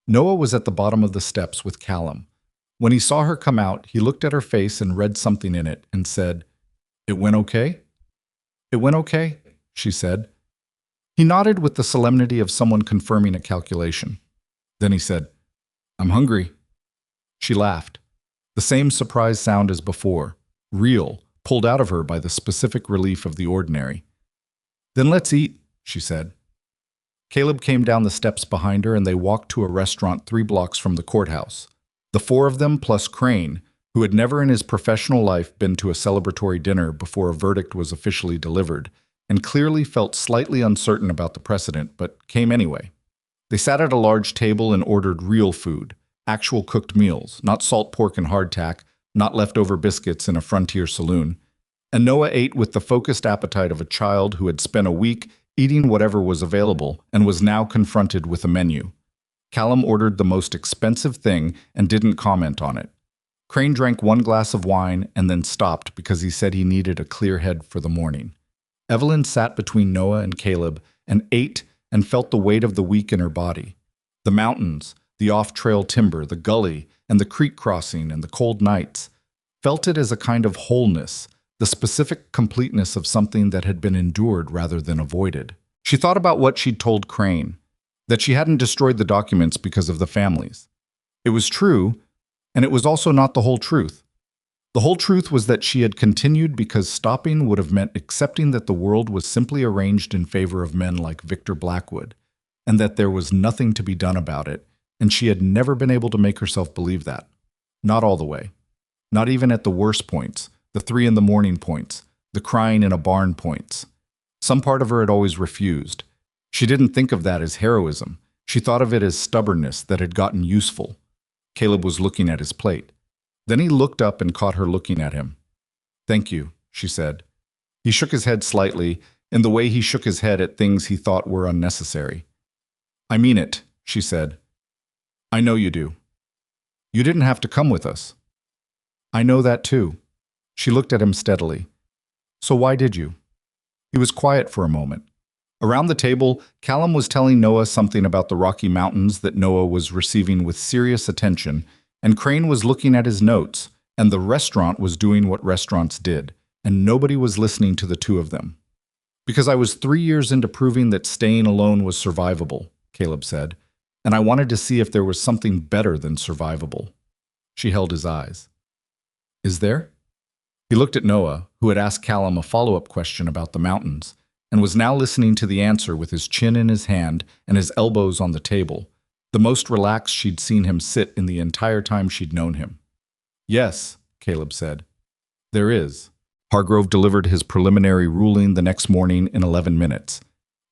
S1: Noah was at the bottom of the steps with Callum. When he saw her come out, he looked at her face and read something in it and said, "It went okay?" "It went okay," she said. He nodded with the solemnity of someone confirming a calculation. Then he said, "I'm hungry." She laughed. The same surprised sound as before, real, pulled out of her by the specific relief of the ordinary. "Then let's eat," she said. Caleb came down the steps behind her and they walked to a restaurant 3 blocks from the courthouse. The 4 of them plus Crane, who had never in his professional life been to a celebratory dinner before a verdict was officially delivered, and clearly felt slightly uncertain about the precedent, but came anyway. They sat at a large table and ordered real food, actual cooked meals, not salt pork and hardtack, not leftover biscuits in a frontier saloon. And Noah ate with the focused appetite of a child who had spent a week eating whatever was available and was now confronted with a menu. Callum ordered the most expensive thing and didn't comment on it. Crane drank 1 glass of wine and then stopped because he said he needed a clear head for the morning. Evelyn sat between Noah and Caleb and ate and felt the weight of the week in her body. The mountains, the off-trail timber, the gully, and the creek crossing and the cold nights, felt it as a kind of wholeness, the specific completeness of something that had been endured rather than avoided. She thought about what she'd told Crane, that she hadn't destroyed the documents because of the families. It was true, and it was also not the whole truth. The whole truth was that she had continued because stopping would have meant accepting that the world was simply arranged in favor of men like Victor Blackwood, and that there was nothing to be done about it, and she had never been able to make herself believe that. Not all the way. Not even at the worst points, the 3 in the morning points, the crying in a barn points. Some part of her had always refused. She didn't think of that as heroism. She thought of it as stubbornness that had gotten useful. Caleb was looking at his plate. Then he looked up and caught her looking at him. "Thank you," she said. He shook his head slightly, in the way he shook his head at things he thought were unnecessary. "I mean it," she said. "I know you do. You didn't have to come with us." I know that too. She looked at him steadily. So why did you? He was quiet for a moment. Around the table, Callum was telling Noah something about the Rocky Mountains that Noah was receiving with serious attention, and Crane was looking at his notes, and the restaurant was doing what restaurants did, and nobody was listening to the two of them. Because I was 3 years into proving that staying alone was survivable, Caleb said, and I wanted to see if there was something better than survivable. She held his eyes. Is there? He looked at Noah, who had asked Callum a follow-up question about the mountains, and was now listening to the answer with his chin in his hand and his elbows on the table, the most relaxed she'd seen him sit in the entire time she'd known him. Yes, Caleb said. There is. Hargrove delivered his preliminary ruling the next morning in 11 minutes.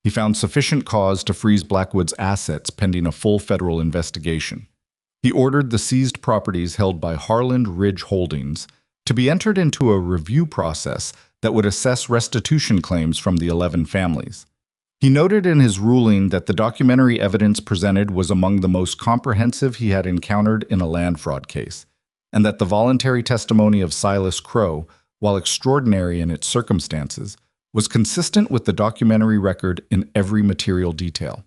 S1: He found sufficient cause to freeze Blackwood's assets pending a full federal investigation. He ordered the seized properties held by Harland Ridge Holdings to be entered into a review process that would assess restitution claims from the 11 families. He noted in his ruling that the documentary evidence presented was among the most comprehensive he had encountered in a land fraud case, and that the voluntary testimony of Silas Crow, while extraordinary in its circumstances, was consistent with the documentary record in every material detail.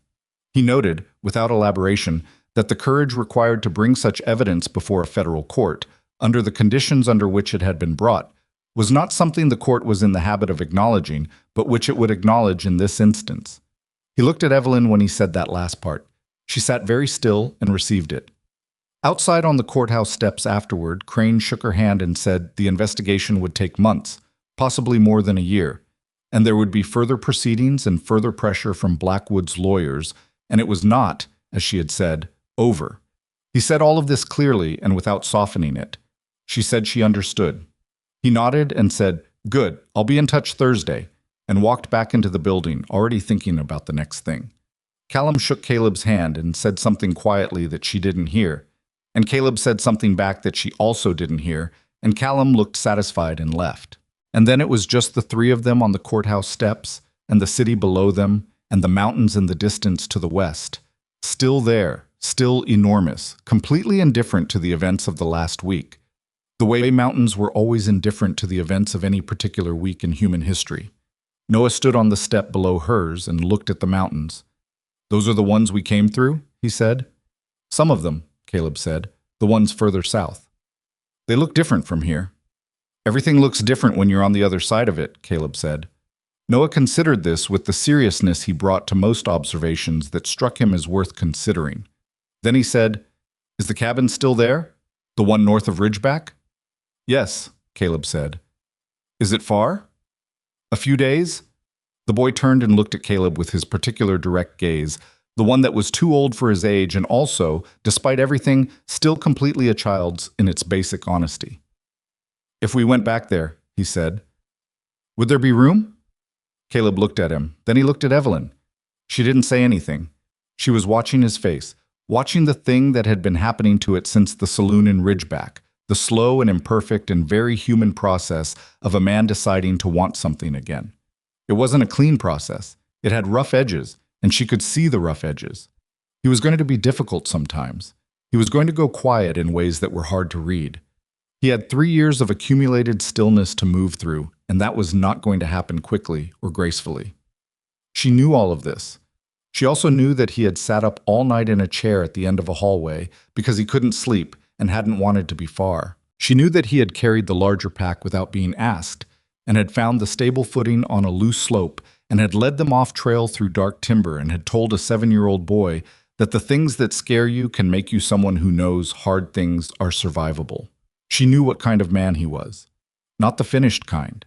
S1: He noted, without elaboration, that the courage required to bring such evidence before a federal court, under the conditions under which it had been brought, was not something the court was in the habit of acknowledging, but which it would acknowledge in this instance. He looked at Evelyn when he said that last part. She sat very still and received it. Outside on the courthouse steps afterward, Crane shook her hand and said the investigation would take months, possibly more than a year, and there would be further proceedings and further pressure from Blackwood's lawyers, and it was not, as she had said, over. He said all of this clearly and without softening it. She said she understood. He nodded and said, "Good, I'll be in touch Thursday," and walked back into the building, already thinking about the next thing. Callum shook Caleb's hand and said something quietly that she didn't hear, and Caleb said something back that she also didn't hear, and Callum looked satisfied and left. And then it was just the three of them on the courthouse steps, and the city below them, and the mountains in the distance to the west, still there, still enormous, completely indifferent to the events of the last week. The way mountains were always indifferent to the events of any particular week in human history. Noah stood on the step below hers and looked at the mountains. "Those are the ones we came through?" he said. "Some of them," Caleb said, "the ones further south. They look different from here." "Everything looks different when you're on the other side of it," Caleb said. Noah considered this with the seriousness he brought to most observations that struck him as worth considering. Then he said, "Is the cabin still there? The one north of Ridgeback?" "Yes," Caleb said. "Is it far?" "A few days?" The boy turned and looked at Caleb with his particular direct gaze, the one that was too old for his age and also, despite everything, still completely a child's in its basic honesty. "If we went back there," he said, "would there be room?" Caleb looked at him. Then he looked at Evelyn. She didn't say anything. She was watching his face, watching the thing that had been happening to it since the saloon in Ridgeback, the slow and imperfect and very human process of a man deciding to want something again. It wasn't a clean process. It had rough edges, and she could see the rough edges. He was going to be difficult sometimes. He was going to go quiet in ways that were hard to read. He had 3 years of accumulated stillness to move through, and that was not going to happen quickly or gracefully. She knew all of this. She also knew that he had sat up all night in a chair at the end of a hallway because he couldn't sleep and hadn't wanted to be far. She knew that he had carried the larger pack without being asked, and had found the stable footing on a loose slope, and had led them off trail through dark timber, and had told a 7-year-old boy that the things that scare you can make you someone who knows hard things are survivable. She knew what kind of man he was. Not the finished kind.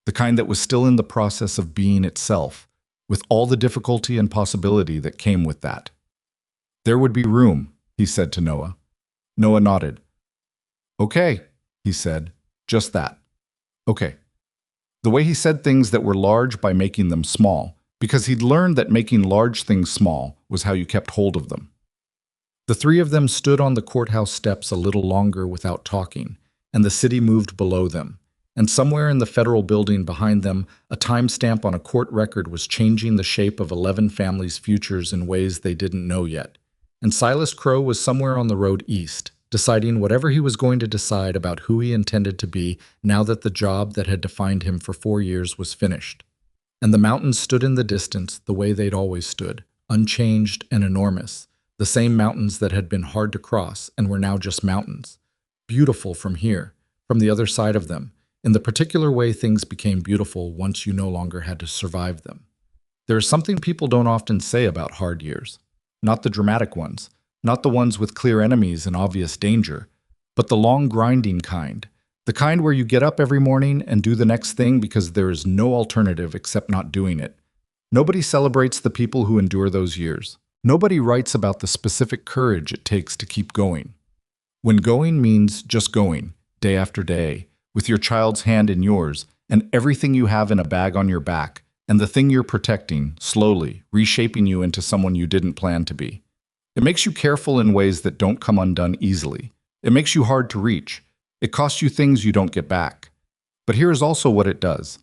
S1: The kind that was still in the process of being itself, with all the difficulty and possibility that came with that. "There would be room," he said to Noah. Noah nodded. "Okay," he said. "Just that. Okay." The way he said things that were large by making them small, because he'd learned that making large things small was how you kept hold of them. The three of them stood on the courthouse steps a little longer without talking, and the city moved below them. And somewhere in the federal building behind them, a timestamp on a court record was changing the shape of 11 families' futures in ways they didn't know yet. And Silas Crow was somewhere on the road east, deciding whatever he was going to decide about who he intended to be now that the job that had defined him for 4 years was finished. And the mountains stood in the distance the way they'd always stood, unchanged and enormous, the same mountains that had been hard to cross and were now just mountains. Beautiful from here, from the other side of them, in the particular way things became beautiful once you no longer had to survive them. There is something people don't often say about hard years. Not the dramatic ones, not the ones with clear enemies and obvious danger, but the long grinding kind, the kind where you get up every morning and do the next thing because there is no alternative except not doing it. Nobody celebrates the people who endure those years. Nobody writes about the specific courage it takes to keep going. When going means just going, day after day, with your child's hand in yours, and everything you have in a bag on your back, and the thing you're protecting, slowly, reshaping you into someone you didn't plan to be. It makes you careful in ways that don't come undone easily. It makes you hard to reach. It costs you things you don't get back. But here is also what it does.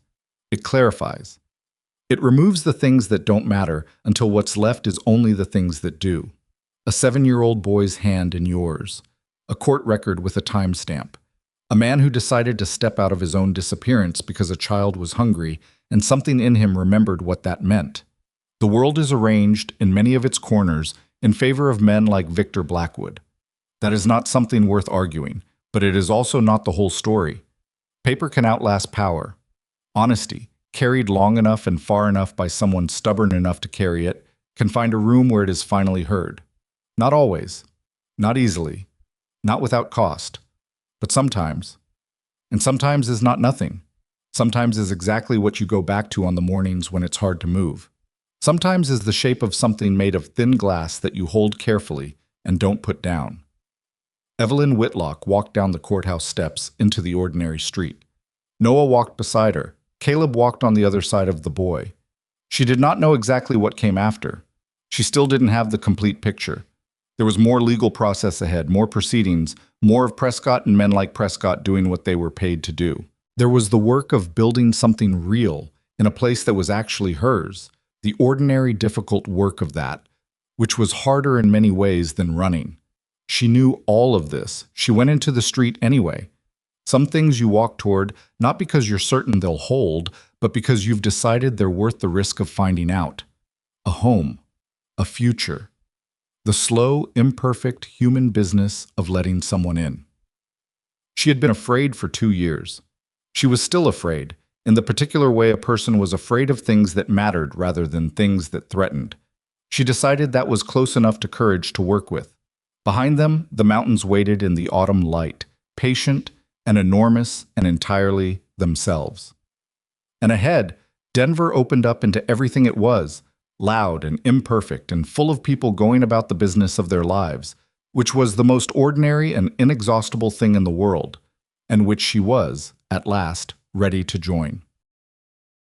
S1: It clarifies. It removes the things that don't matter until what's left is only the things that do. A 7-year-old boy's hand in yours. A court record with a timestamp. A man who decided to step out of his own disappearance because a child was hungry and something in him remembered what that meant. The world is arranged, in many of its corners, in favor of men like Victor Blackwood. That is not something worth arguing, but it is also not the whole story. Paper can outlast power. Honesty, carried long enough and far enough by someone stubborn enough to carry it, can find a room where it is finally heard. Not always, not easily, not without cost, but sometimes. And sometimes is not nothing. Sometimes is exactly what you go back to on the mornings when it's hard to move. Sometimes is the shape of something made of thin glass that you hold carefully and don't put down. Evelyn Whitlock walked down the courthouse steps into the ordinary street. Noah walked beside her. Caleb walked on the other side of the boy. She did not know exactly what came after. She still didn't have the complete picture. There was more legal process ahead, more proceedings, more of Prescott and men like Prescott doing what they were paid to do. There was the work of building something real in a place that was actually hers, the ordinary, difficult work of that, which was harder in many ways than running. She knew all of this. She went into the street anyway. Some things you walk toward, not because you're certain they'll hold, but because you've decided they're worth the risk of finding out. A home, a future, the slow, imperfect human business of letting someone in. She had been afraid for 2 years. She was still afraid, in the particular way a person was afraid of things that mattered rather than things that threatened. She decided that was close enough to courage to work with. Behind them, the mountains waited in the autumn light, patient and enormous and entirely themselves. And ahead, Denver opened up into everything it was, loud and imperfect and full of people going about the business of their lives, which was the most ordinary and inexhaustible thing in the world, and which she was, at last, ready to join.